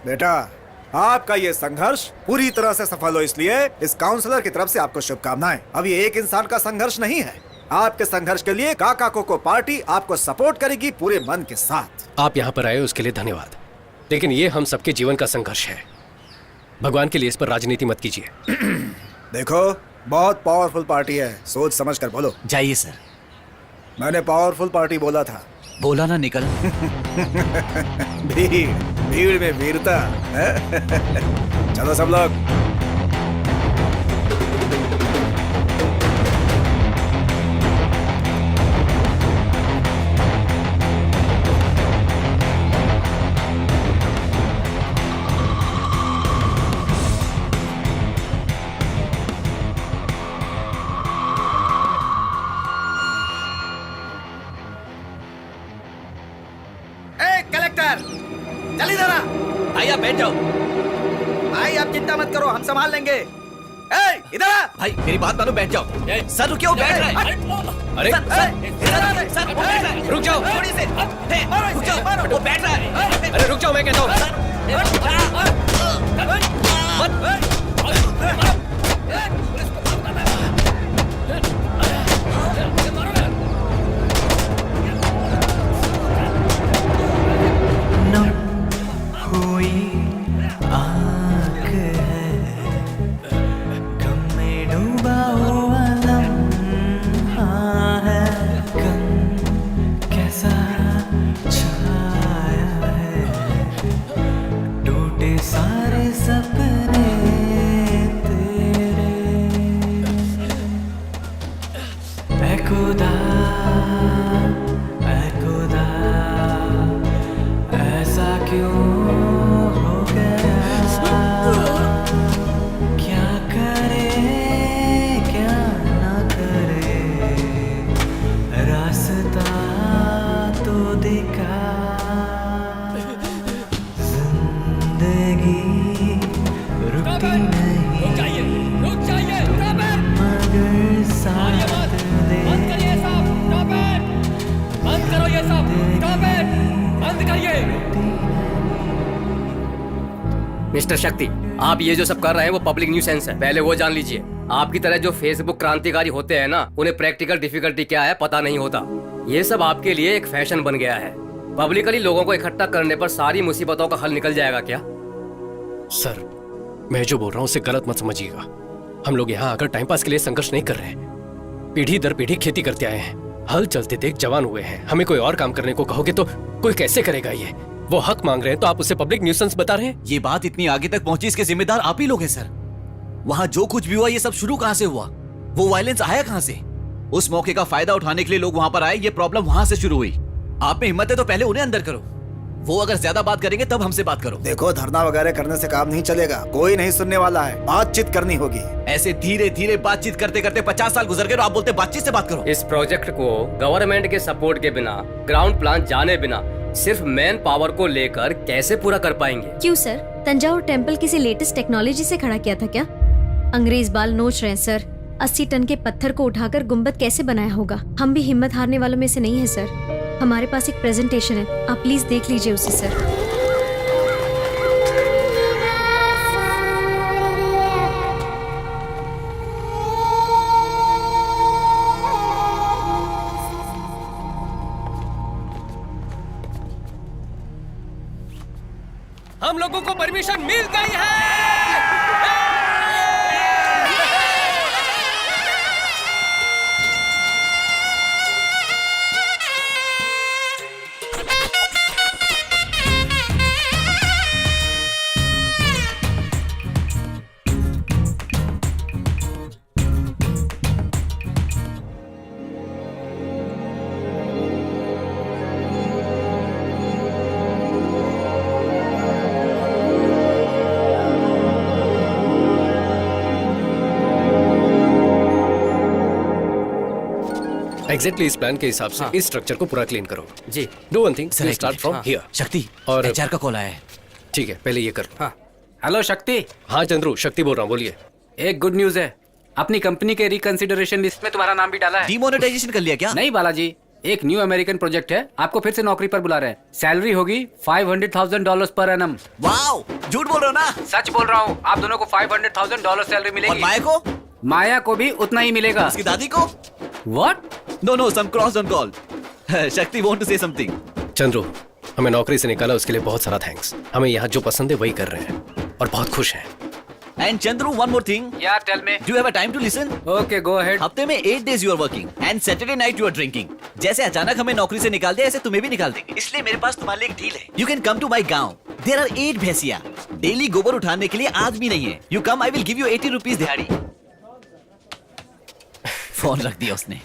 बेटा, आपका ये संघर्ष पूरी तरह से सफल हो, इसलिए इस काउंसलर की तरफ से आपको शुभकामनाएं। अब ये एक इंसान का संघर्ष नहीं है। आपके संघर्ष के लिए काका कोको पार्टी आपको सपोर्ट करेगी पूरे मन के साथ। आप यहाँ पर आए उसके लिए धन्यवाद, लेकिन ये हम सबके जीवन का संघर्ष है। भगवान के लिए इस पर राजनीति मत कीजिए। देखो, बहुत पावरफुल पार्टी है, सोच समझ कर बोलो। जाइए सर। मैंने पावरफुल पार्टी बोला था। बोला ना निकल। भीड़ में वीरता। चलो सब लोग। कलेक्टर, चल इधर आ। भाई आप बैठ जाओ। भाई आप चिंता मत करो, हम संभाल लेंगे। इधर आ। भाई मेरी बात मानो, बैठ जाओ। सर रुकिए, वो बैठ रहा है। अरे सर वो बैठ रहा है। रुक जाओ, थोड़ी से रुक जाओ, वो बैठ रहा है। अरे रुक जाओ, मैं कहता हूँ। मिस्टर शक्ति, आप ये जो सब कर रहे हैं वो पब्लिक न्यूसेंस है, पहले वो जान लीजिए। आपकी तरह जो फेसबुक क्रांतिकारी होते हैं ना, उन्हें प्रैक्टिकल डिफिकल्टी क्या है पता नहीं होता। ये सब आपके लिए एक फैशन बन गया है। पब्लिकली लोगों को इकट्ठा करने पर सारी मुसीबतों का हल निकल जाएगा क्या? सर, मैं जो बोल रहा हूँ उसे गलत मत समझिएगा। हम लोग यहाँ आकर टाइम पास के लिए संघर्ष नहीं कर रहे हैं। पीढ़ी दर पीढ़ी खेती करते आए हैं, हल चलते देख जवान हुए हैं। हमें कोई और काम करने को कहोगे तो कोई कैसे करेगा? ये वो हक मांग रहे हैं तो आप उसे पब्लिक न्यूसेंस बता रहे हैं। ये बात इतनी आगे तक पहुंची, इसके जिम्मेदार आप ही लोग हैं सर। वहां जो कुछ भी हुआ, ये सब शुरू कहां से हुआ? वो वायलेंस आया कहां से? उस मौके का फायदा उठाने के लिए लोग वहां पर आए, ये प्रॉब्लम वहां से शुरू हुई। आप में हिम्मत है तो पहले उन्हें अंदर करो। वो अगर ज्यादा बात करेंगे तब हमसे बात करो। देखो, धरना वगैरह करने से काम नहीं चलेगा, कोई नहीं सुनने वाला है, बातचीत करनी होगी। ऐसे धीरे धीरे बातचीत करते करते 50 साल गुजर गए और आप बोलते बातचीत से बात करो। इस प्रोजेक्ट को गवर्नमेंट के सपोर्ट के बिना, ग्राउंड प्लान जाने बिना, सिर्फ मैन पावर को लेकर कैसे पूरा कर पाएंगे? क्यों सर, तंजावुर टेम्पल किसी लेटेस्ट टेक्नोलॉजी से खड़ा किया था क्या? अंग्रेज बाल नोच रहे हैं सर। 80 टन के पत्थर को उठाकर गुम्बद कैसे बनाया होगा? हम भी हिम्मत हारने वालों में से नहीं है सर। हमारे पास एक प्रेजेंटेशन है, आप प्लीज देख लीजिए उसे सर। हम लोगों को परमिशन मिल गई है। एग्जैक्टली इस प्लान के हिसाब से इस स्ट्रक्चर को पूरा क्लीन करो। जी, do one thing, start from here. Shakti, और एचआर का कॉल आया है। ठीक है, पहले ये कर लो। हाँ, हेलो शक्ति। हाँ चंद्रू, शक्ति बोल रहा हूँ, बोलिए। एक गुड न्यूज है, अपनी कंपनी के रिकंसिडरेशन लिस्ट में तुम्हारा नाम भी डाला है। डिमोनेटाइजेशन कर लिया क्या? नहीं बालाजी, एक न्यू अमेरिकन प्रोजेक्ट है, आपको फिर से नौकरी पर बुला रहे हैं। सैलरी होगी $500,000 पर एनम। वाओ, झूठ बोल रहे हो ना? सच बोल रहा हूँ, आप दोनों को $500,000 सैलरी मिलेगी। और माया को? माया को भी उतना ही मिलेगा। उसकी दादी को? What? No, some cross don't call. शक्ति want to say something. Chandru, हमें नौकरी से निकाला उसके लिए बहुत सारा थैंक्स। हमें यहाँ जो पसंद है वही कर रहे हैं और बहुत खुश हैं। And Chandru, one more thing. Yeah, tell me. Do you have a time to listen? Okay, go ahead. हफ्ते में 8 days you are working and Saturday night you are drinking. जैसे अचानक हमें नौकरी से निकाल दिया, ऐसे तुम्हें भी निकाल देंगे। इसलिए मेरे पास तुम्हारे लिए एक डील है। You can come to my गांव. There are 8 भैंसिया। डेली गोबर उठाने के लिए आदमी नहीं है। You come, I will give you 80 rupees दिहाड़ी। फोन रख दिया उसने।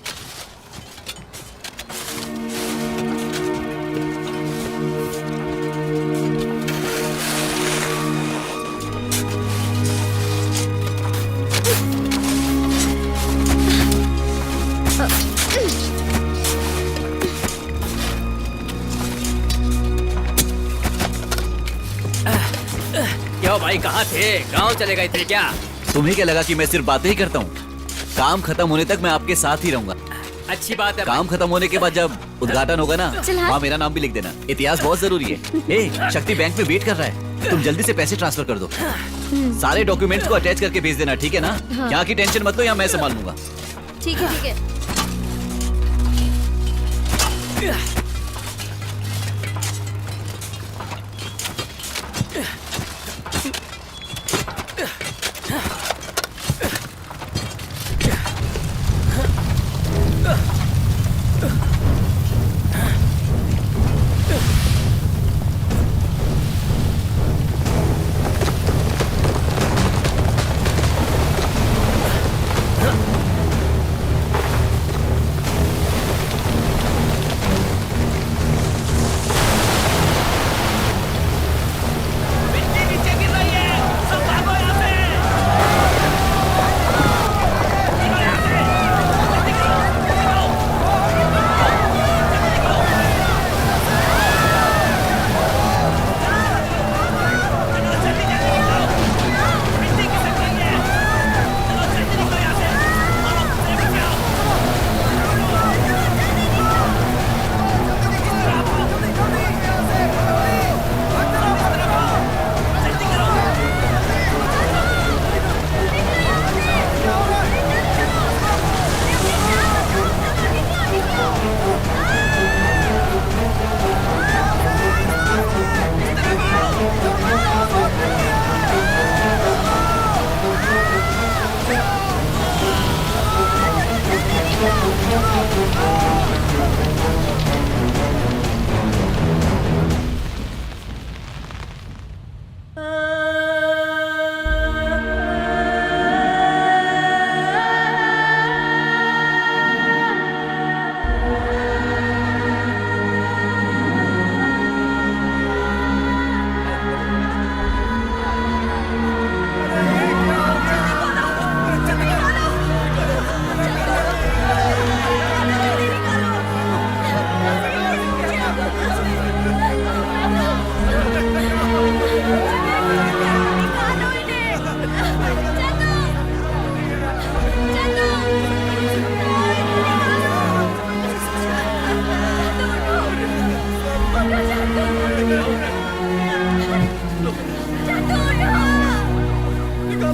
क्यों भाई, कहाँ थे? गांव चले गए थे क्या? तुम्हें क्या लगा कि मैं सिर्फ बातें ही करता हूँ? काम खत्म होने तक मैं आपके साथ ही रहूंगा। अच्छी बात है। काम खत्म होने के बाद जब उद्घाटन होगा ना, वहाँ मेरा नाम भी लिख देना। इतिहास बहुत जरूरी है। ए, शक्ति बैंक में वेट कर रहा है, तुम जल्दी से पैसे ट्रांसफर कर दो। सारे डॉक्यूमेंट्स को अटैच करके भेज देना, ठीक है ना? यहाँ की टेंशन मत लो, यहाँ मैं संभाल लूंगा। ठीक है, ठीक है।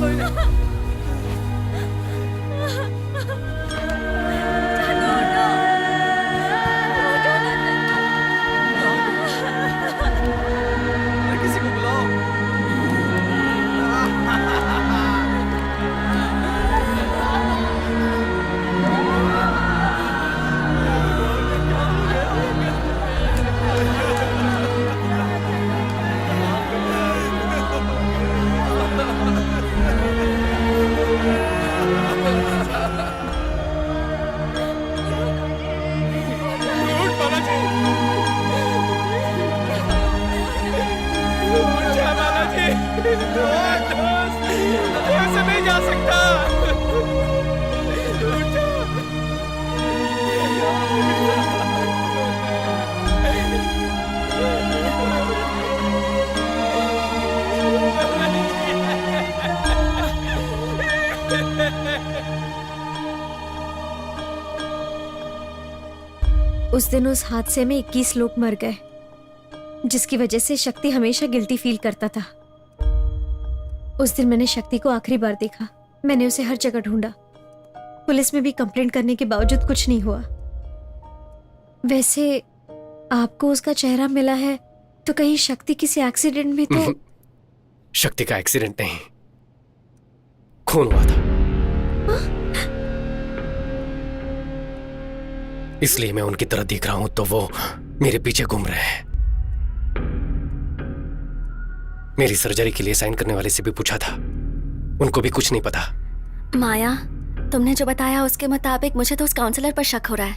निकालो इन्हें। किसी को बुलाओ। ऐसे नहीं जा सकता। उस दिन उस हादसे में 21 लोग मर गए, जिसकी वजह से शक्ति हमेशा गिल्टी फील करता था। उस दिन मैंने शक्ति को आखिरी बार देखा। मैंने उसे हर जगह ढूंढा, पुलिस में भी कंप्लेंट करने के बावजूद कुछ नहीं हुआ। वैसे आपको उसका चेहरा मिला है तो कहीं शक्ति किसी एक्सीडेंट में तो? शक्ति का एक्सीडेंट नहीं, खून हुआ था। इसलिए मैं उनकी तरह दिख रहा हूं तो वो मेरे पीछे घूम रहे हैं। मेरी सर्जरी के लिए साइन करने वाले से भी पूछा था, उनको भी कुछ नहीं पता। माया, तुमने जो बताया उसके मुताबिक मुझे तो उस काउंसलर पर शक हो रहा है।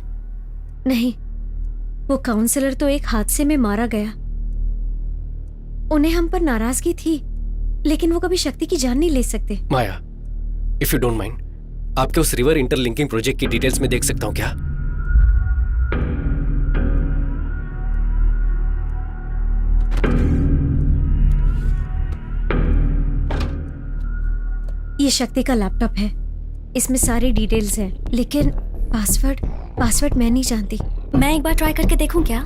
नहीं, वो काउंसलर तो एक हादसे में मारा गया। उन्हें हम पर नाराजगी थी, लेकिन वो कभी शक्ति की जान नहीं ले सकते। माया, इफ यू डोंट माइंड, आपके उस रिवर इंटरलिंकिंग प्रोजेक्ट की डिटेल्स में देख सकता हूं क्या? ये शक्ति का लैपटॉप है, इसमें सारी डिटेल्स हैं, लेकिन पासवर्ड मैं नहीं जानती। मैं एक बार ट्राई करके देखूं क्या?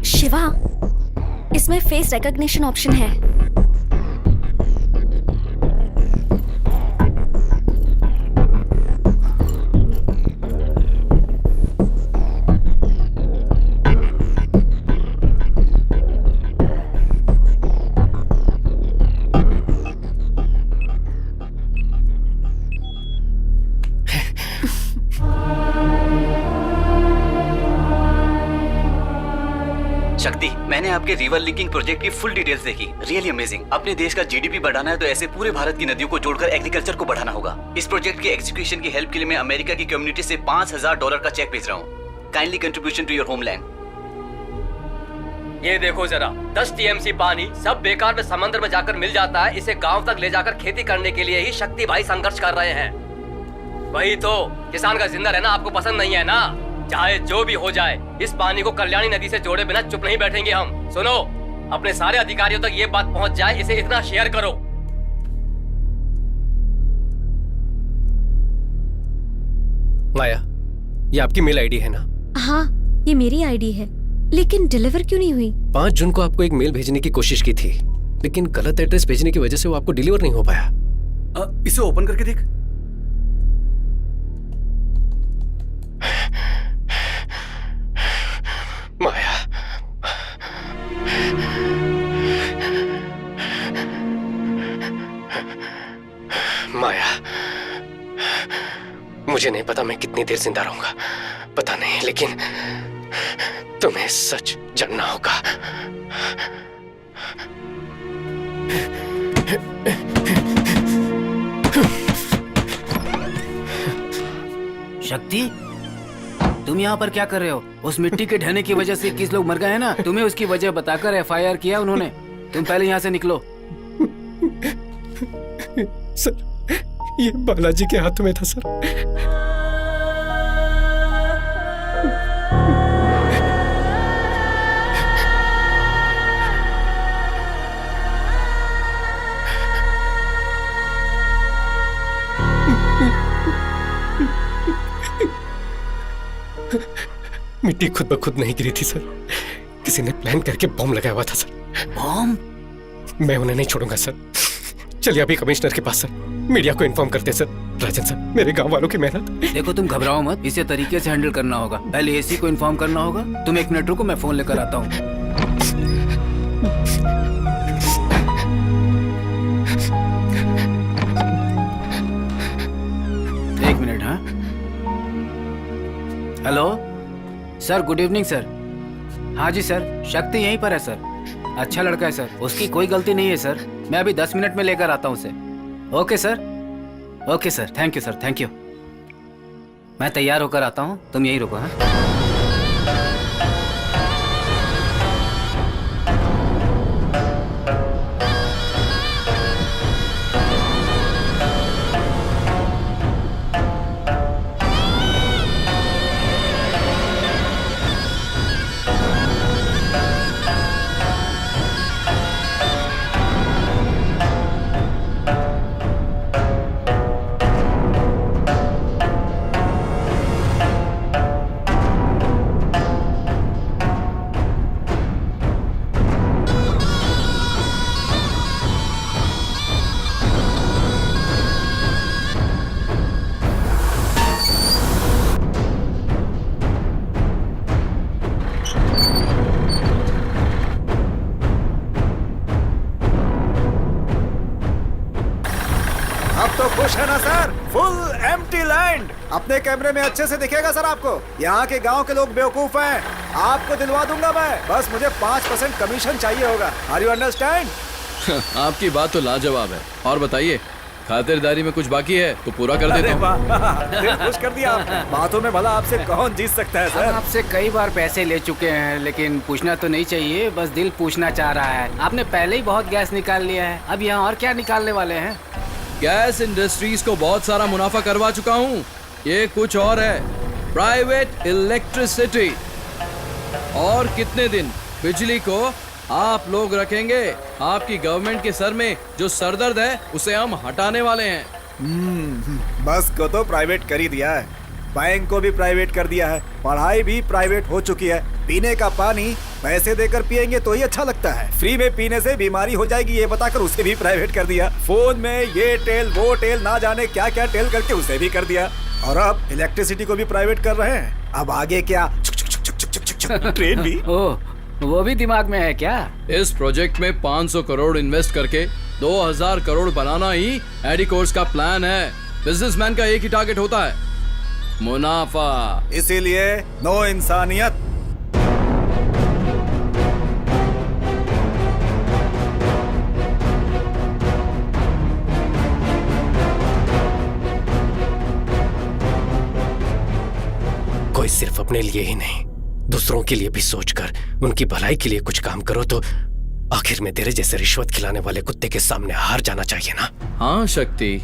शिवा, इसमें फेस रिकॉग्निशन ऑप्शन है। शक्ति, मैंने आपके रिवर लिंकिंग प्रोजेक्ट की फुल डिटेल्स देखी। Really amazing. अपने देश का जीडीपी बढ़ाना है तो ऐसे पूरे भारत की नदियों को जोड़कर एग्रीकल्चर को बढ़ाना होगा। इस प्रोजेक्ट के एग्जीक्यूशन की हेल्प के लिए मैं अमेरिका की कम्युनिटी से $5000 का चेक भेज रहा हूँ। Kindly contribution to your homeland. ये देखो जरा, 10 टीएमसी पानी सब बेकार में समंदर में जाकर मिल जाता है। इसे गांव तक ले जाकर खेती करने के लिए ही शक्ति भाई संघर्ष कर रहे हैं। वही तो, किसान का जिंदा रहना आपको पसंद नहीं है ना? चाहे जो भी हो जाए, इस पानी को कल्याणी नदी से जोड़े बिना चुप नहीं बैठेंगे हम। सुनो, अपने सारे अधिकारियों तक ये बात पहुंच जाए, इसे इतना शेयर करो। माया, ये आपकी मेल आईडी है ना? हाँ, ये मेरी आईडी है, लेकिन डिलीवर क्यों नहीं हुई? 5 जून को आपको एक मेल भेजने की कोशिश की थी, लेकिन गलत एड्रेस भेजने की वजह से वो आपको डिलीवर नहीं हो पाया। इसे ओपन करके देख। माया, माया, मुझे नहीं पता मैं कितनी देर जिंदा रहूंगा, पता नहीं, लेकिन तुम्हें सच जानना होगा। शक्ति, तुम यहाँ पर क्या कर रहे हो? उस मिट्टी के ढहने की वजह से 21 लोग मर गए हैं ना? तुम्हें उसकी वजह बताकर एफआईआर किया उन्होंने। तुम पहले यहाँ से निकलो। सर, ये बालाजी के हाथों में था सर। मिट्टी खुद ब खुद नहीं गिरी थी सर, किसी ने प्लान करके बम लगाया हुआ था सर। बम? मैं उन्हें नहीं छोड़ूंगा सर। चलिए अभी कमिश्नर के पास सर, मीडिया को इन्फॉर्म करते सर। राजन सर, मेरे गांव वालों की मेहनत। देखो तुम घबराओ मत, इसे तरीके से हैंडल करना होगा। पहले एसी को इन्फॉर्म करना होगा। तुम 1 मिनट रुको, मैं फोन लेकर आता हूँ। एक मिनट। हाँ hello sir, good evening sir. हाँ जी सर, शक्ति यहीं पर है सर। अच्छा लड़का है सर, उसकी कोई गलती नहीं है सर। मैं अभी 10 मिनट में लेकर आता हूँ उसे। Okay sir, okay sir, thank you sir, thank you. मैं तैयार होकर आता हूँ, तुम यहीं रुको। हाँ खुश है ना सर? Full empty land. अपने कैमरे में अच्छे से दिखेगा सर आपको। यहाँ के गांव के लोग बेवकूफ हैं। आपको दिलवा दूंगा मैं, बस मुझे 5% कमीशन चाहिए होगा। Are you understand? आपकी बात तो लाजवाब है। और बताइए, खातिरदारी में कुछ बाकी है तो पूरा कर देता हूँ। दिल खुश कर दिया आपने। बातों में भला आपसे कौन जीत सकता है सर? हम आपसे कई बार पैसे ले चुके हैं, लेकिन पूछना तो नहीं चाहिए, बस दिल पूछना चाह रहा है। आपने पहले ही बहुत गैस निकाल लिया है, अब यहाँ और क्या निकालने वाले हैं? गैस इंडस्ट्रीज को बहुत सारा मुनाफा करवा चुका हूँ। ये कुछ और है, प्राइवेट इलेक्ट्रिसिटी। और कितने दिन बिजली को आप लोग रखेंगे? आपकी गवर्नमेंट के सर में जो सरदर्द है उसे हम हटाने वाले हैं। बस को तो प्राइवेट कर ही दिया है, बैंक को भी प्राइवेट कर दिया है, पढ़ाई भी प्राइवेट हो चुकी है। पीने का पानी पैसे देकर पिएंगे तो ही अच्छा लगता है, फ्री में पीने से बीमारी हो जाएगी ये बताकर उसे भी प्राइवेट कर दिया। फोन में ये टेल वो टेल, ना जाने क्या क्या टेल करके उसे भी कर दिया। और अब इलेक्ट्रिसिटी को भी प्राइवेट कर रहे हैं। अब आगे क्या? ट्रेन भी। ओह, वो भी दिमाग में है क्या? इस प्रोजेक्ट में 500 करोड़ इन्वेस्ट करके 2000 करोड़ बनाना ही एडिकोर्स का प्लान है। बिजनेसमैन का एक ही टारगेट होता है, मुनाफा। इसीलिए नो इंसानियत। कोई सिर्फ अपने लिए ही नहीं, दूसरों के लिए भी सोचकर उनकी भलाई के लिए कुछ काम करो तो आखिर में तेरे जैसे रिश्वत खिलाने वाले कुत्ते के सामने हार जाना चाहिए ना। हाँ शक्ति,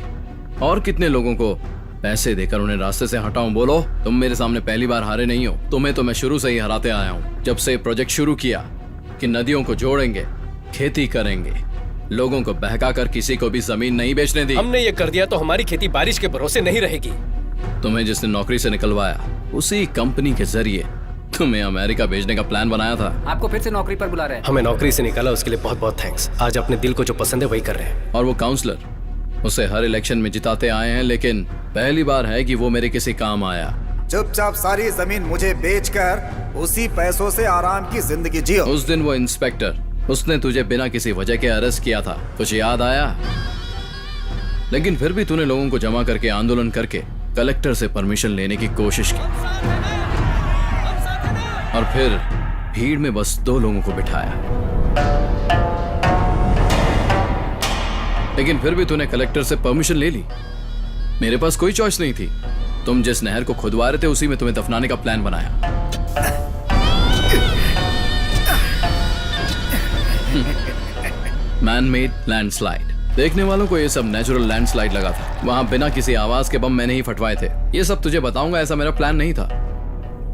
और कितने लोगों को पैसे देकर उन्हें रास्ते से हटाऊं? बोलो, तुम मेरे सामने पहली बार हारे नहीं हो। तुम्हें तो मैं शुरू से ही हराते आया हूँ। जब से प्रोजेक्ट शुरू किया कि नदियों को जोड़ेंगे, खेती करेंगे, लोगों को बहका कर किसी को भी जमीन नहीं बेचने दी। हमने ये कर दिया तो हमारी खेती बारिश के भरोसे नहीं रहेगी। तुम्हें जिसने नौकरी से निकलवाया, उसी कंपनी के जरिए तुम्हें अमेरिका भेजने का प्लान बनाया था। आपको फिर से नौकरी पर बुला रहे हैं। हमें नौकरी से निकाला, उसके लिए बहुत बहुत थैंक्स। आज अपने दिल को जो पसंद है वही कर रहे हैं। और वो काउंसलर, उसे हर इलेक्शन में जिताते आए हैं, लेकिन पहली बार है कि वो मेरे किसी काम आया। चुपचाप सारी जमीन मुझे बेचकर उसी पैसों से आराम की जिंदगी जियो। उस दिन वो इंस्पेक्टर, उसने तुझे बिना किसी वजह के अरेस्ट किया था, कुछ याद आया? लेकिन फिर भी तूने लोगों को जमा करके आंदोलन करके कलेक्टर से परमिशन लेने की कोशिश की, और फिर भीड़ में बस 2 लोगों को बिठाया। लेकिन फिर भी तूने कलेक्टर से परमिशन ले ली। मेरे पास कोई चॉइस नहीं थी। तुम जिस नहर को खुदवा रहे थे उसी में तुम्हें दफनाने का प्लान बनाया। Man made landslide. देखने वालों को ये सब नेचुरल लैंडस्लाइड लगा था। वहां बिना किसी आवाज के बम मैंने ही फटवाए थे। ये सब तुझे बताऊंगा, ऐसा मेरा प्लान नहीं था।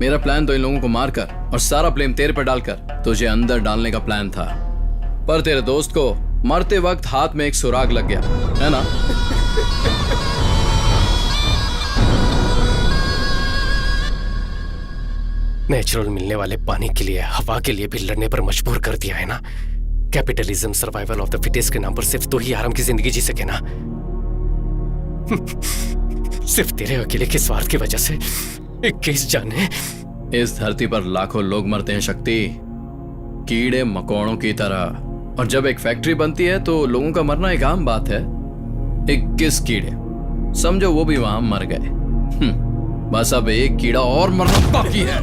मेरा प्लान तो इन लोगों को मारकर और सारा ब्लेम तेरे पर डालकर तुझे अंदर डालने का प्लान था। पर तेरे दोस्त को मरते वक्त हाथ में एक सुराग लग गया, है ना? नेचुरल मिलने वाले पानी के लिए, हवा के लिए भी लड़ने पर मजबूर कर दिया है ना। Capitalism, survival of the fittest के नाम पर सिर्फ तू ही आराम की जिंदगी जी सके ना। सिर्फ तेरे अकेले के स्वार्थ की वजह से 21 जाने। इस धरती पर लाखों लोग मरते हैं शक्ति, कीड़े मकोड़ों की तरह। और जब एक फैक्ट्री बनती है तो लोगों का मरना एक आम बात है। 21 कीड़े, समझो वो भी वहां मर गए। बस अब एक कीड़ा और मरना बाकी है।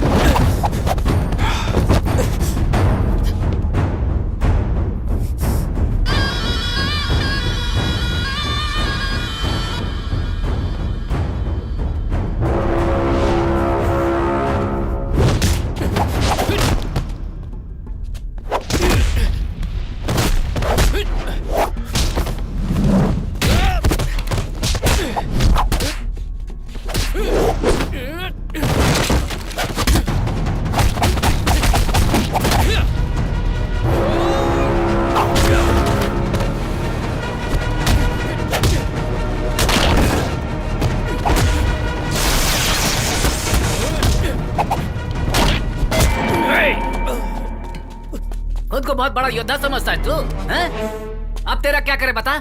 खुद को बहुत बड़ा योद्धा समझता है तू, हैं? अब तेरा क्या करे बता?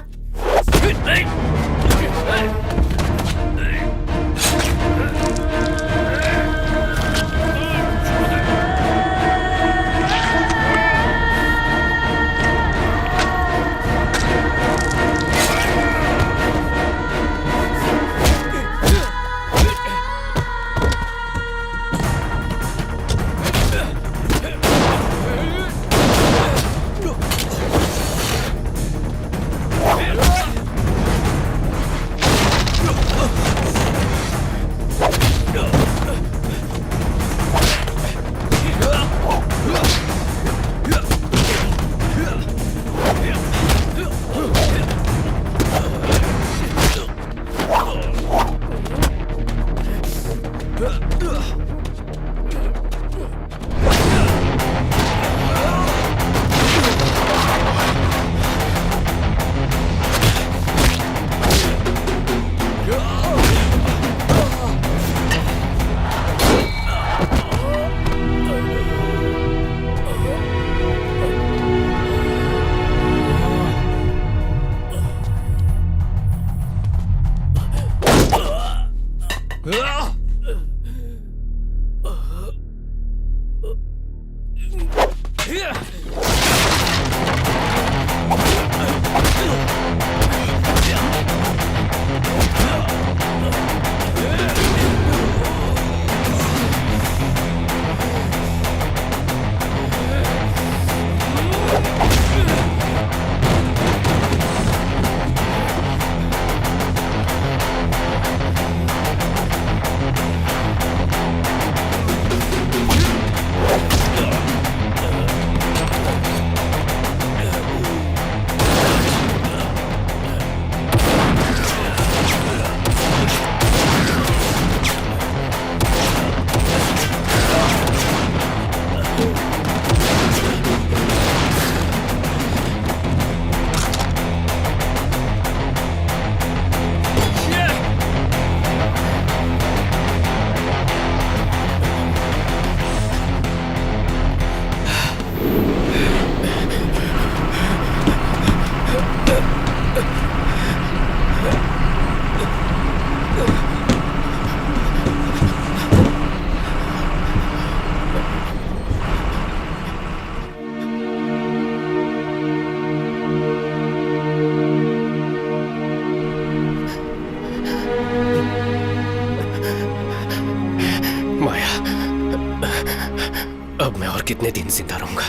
अब मैं और कितने दिन जिंदा रहूंगा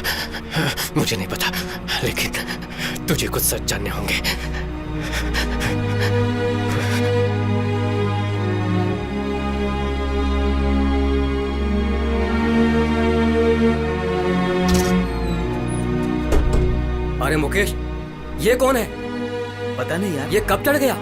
मुझे नहीं पता, लेकिन तुझे कुछ सच जानने होंगे। अरे मुकेश, ये कौन है? पता नहीं यार। ये कब चढ़ गया?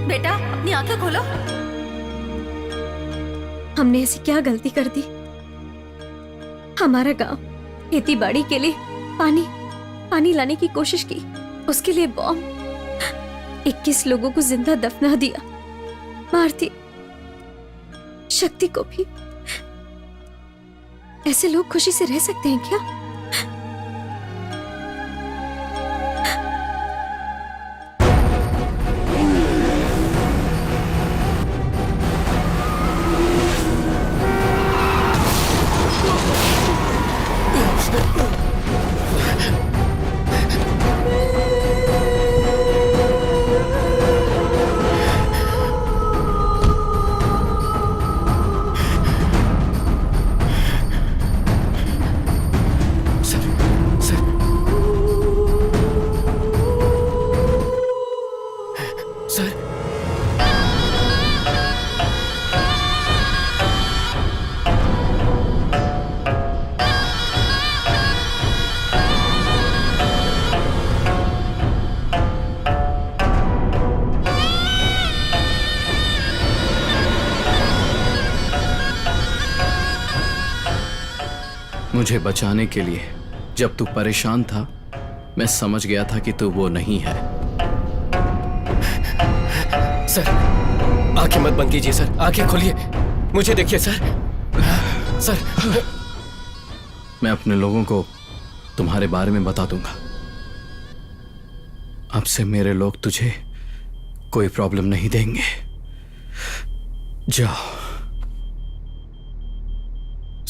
बेटा अपनी आंखें खोलो। हमने ऐसी क्या गलती कर दी? हमारा गांव, खेती बाड़ी के लिए पानी लाने की कोशिश की, उसके लिए बॉम्ब, 21 लोगों को जिंदा दफना दिया, मार दिया, शक्ति को भी। ऐसे लोग खुशी से रह सकते हैं क्या? मुझे बचाने के लिए जब तू परेशान था, मैं समझ गया था कि तू वो नहीं है। सर, आंखें मत बंद कीजिए सर, आंखें खोलिए, मुझे देखिए सर। सर, मैं अपने लोगों को तुम्हारे बारे में बता दूंगा। अब से मेरे लोग तुझे कोई प्रॉब्लम नहीं देंगे। जाओ।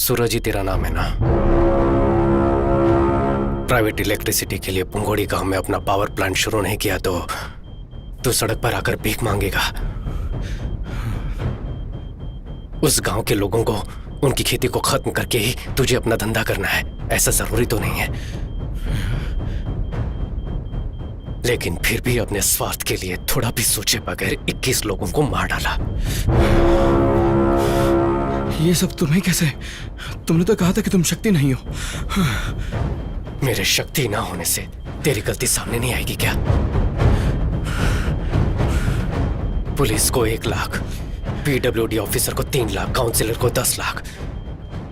सूरज ही तेरा नाम है ना? प्राइवेट इलेक्ट्रिसिटी के लिए पुंगोड़ी गांव में अपना पावर प्लांट शुरू नहीं किया तो तू सड़क पर आकर भीख मांगेगा। उस गांव के लोगों को उनकी खेती को खत्म करके ही तुझे अपना धंधा करना है, ऐसा जरूरी तो नहीं है। लेकिन फिर भी अपने स्वार्थ के लिए थोड़ा भी सोचे बगैर 21 लोगों को मार डाला। ये सब तुम्हें कैसे? तुमने तो कहा था कि तुम शक्ति नहीं हो। मेरे शक्ति ना होने से तेरी गलती सामने नहीं आएगी क्या? पुलिस को 1 लाख, पीडब्ल्यूडी ऑफिसर को 3 लाख, काउंसिलर को 10 लाख।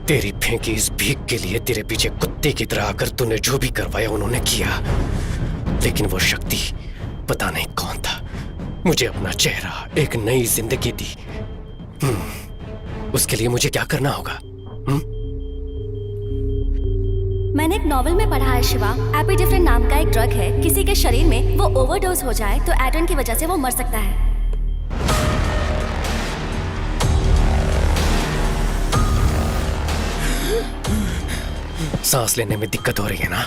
तेरी फेंकी इस भीख के लिए तेरे पीछे कुत्ते की तरह आकर तूने जो भी करवाया उन्होंने किया। लेकिन वो शक्ति पता नहीं कौन था, मुझे अपना चेहरा, एक नई जिंदगी दी। उसके लिए मुझे क्या करना होगा? मैंने एक नॉवेल में पढ़ा है शिवा, एपिडेफ्रिन नाम का एक ड्रग है, किसी के शरीर में वो ओवरडोज हो जाए तो एड्रेन की वजह से वो मर सकता है। सांस लेने में दिक्कत हो रही है ना?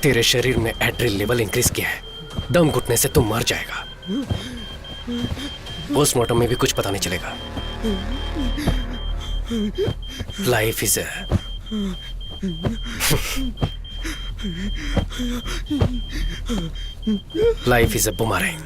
तेरे शरीर में एड्रेनल लेवल इंक्रीज किया है, दम घुटने से तुम मर जाएगा। पोस्टमार्टम में भी कुछ पता नहीं चलेगा। Life is life is a boomerang.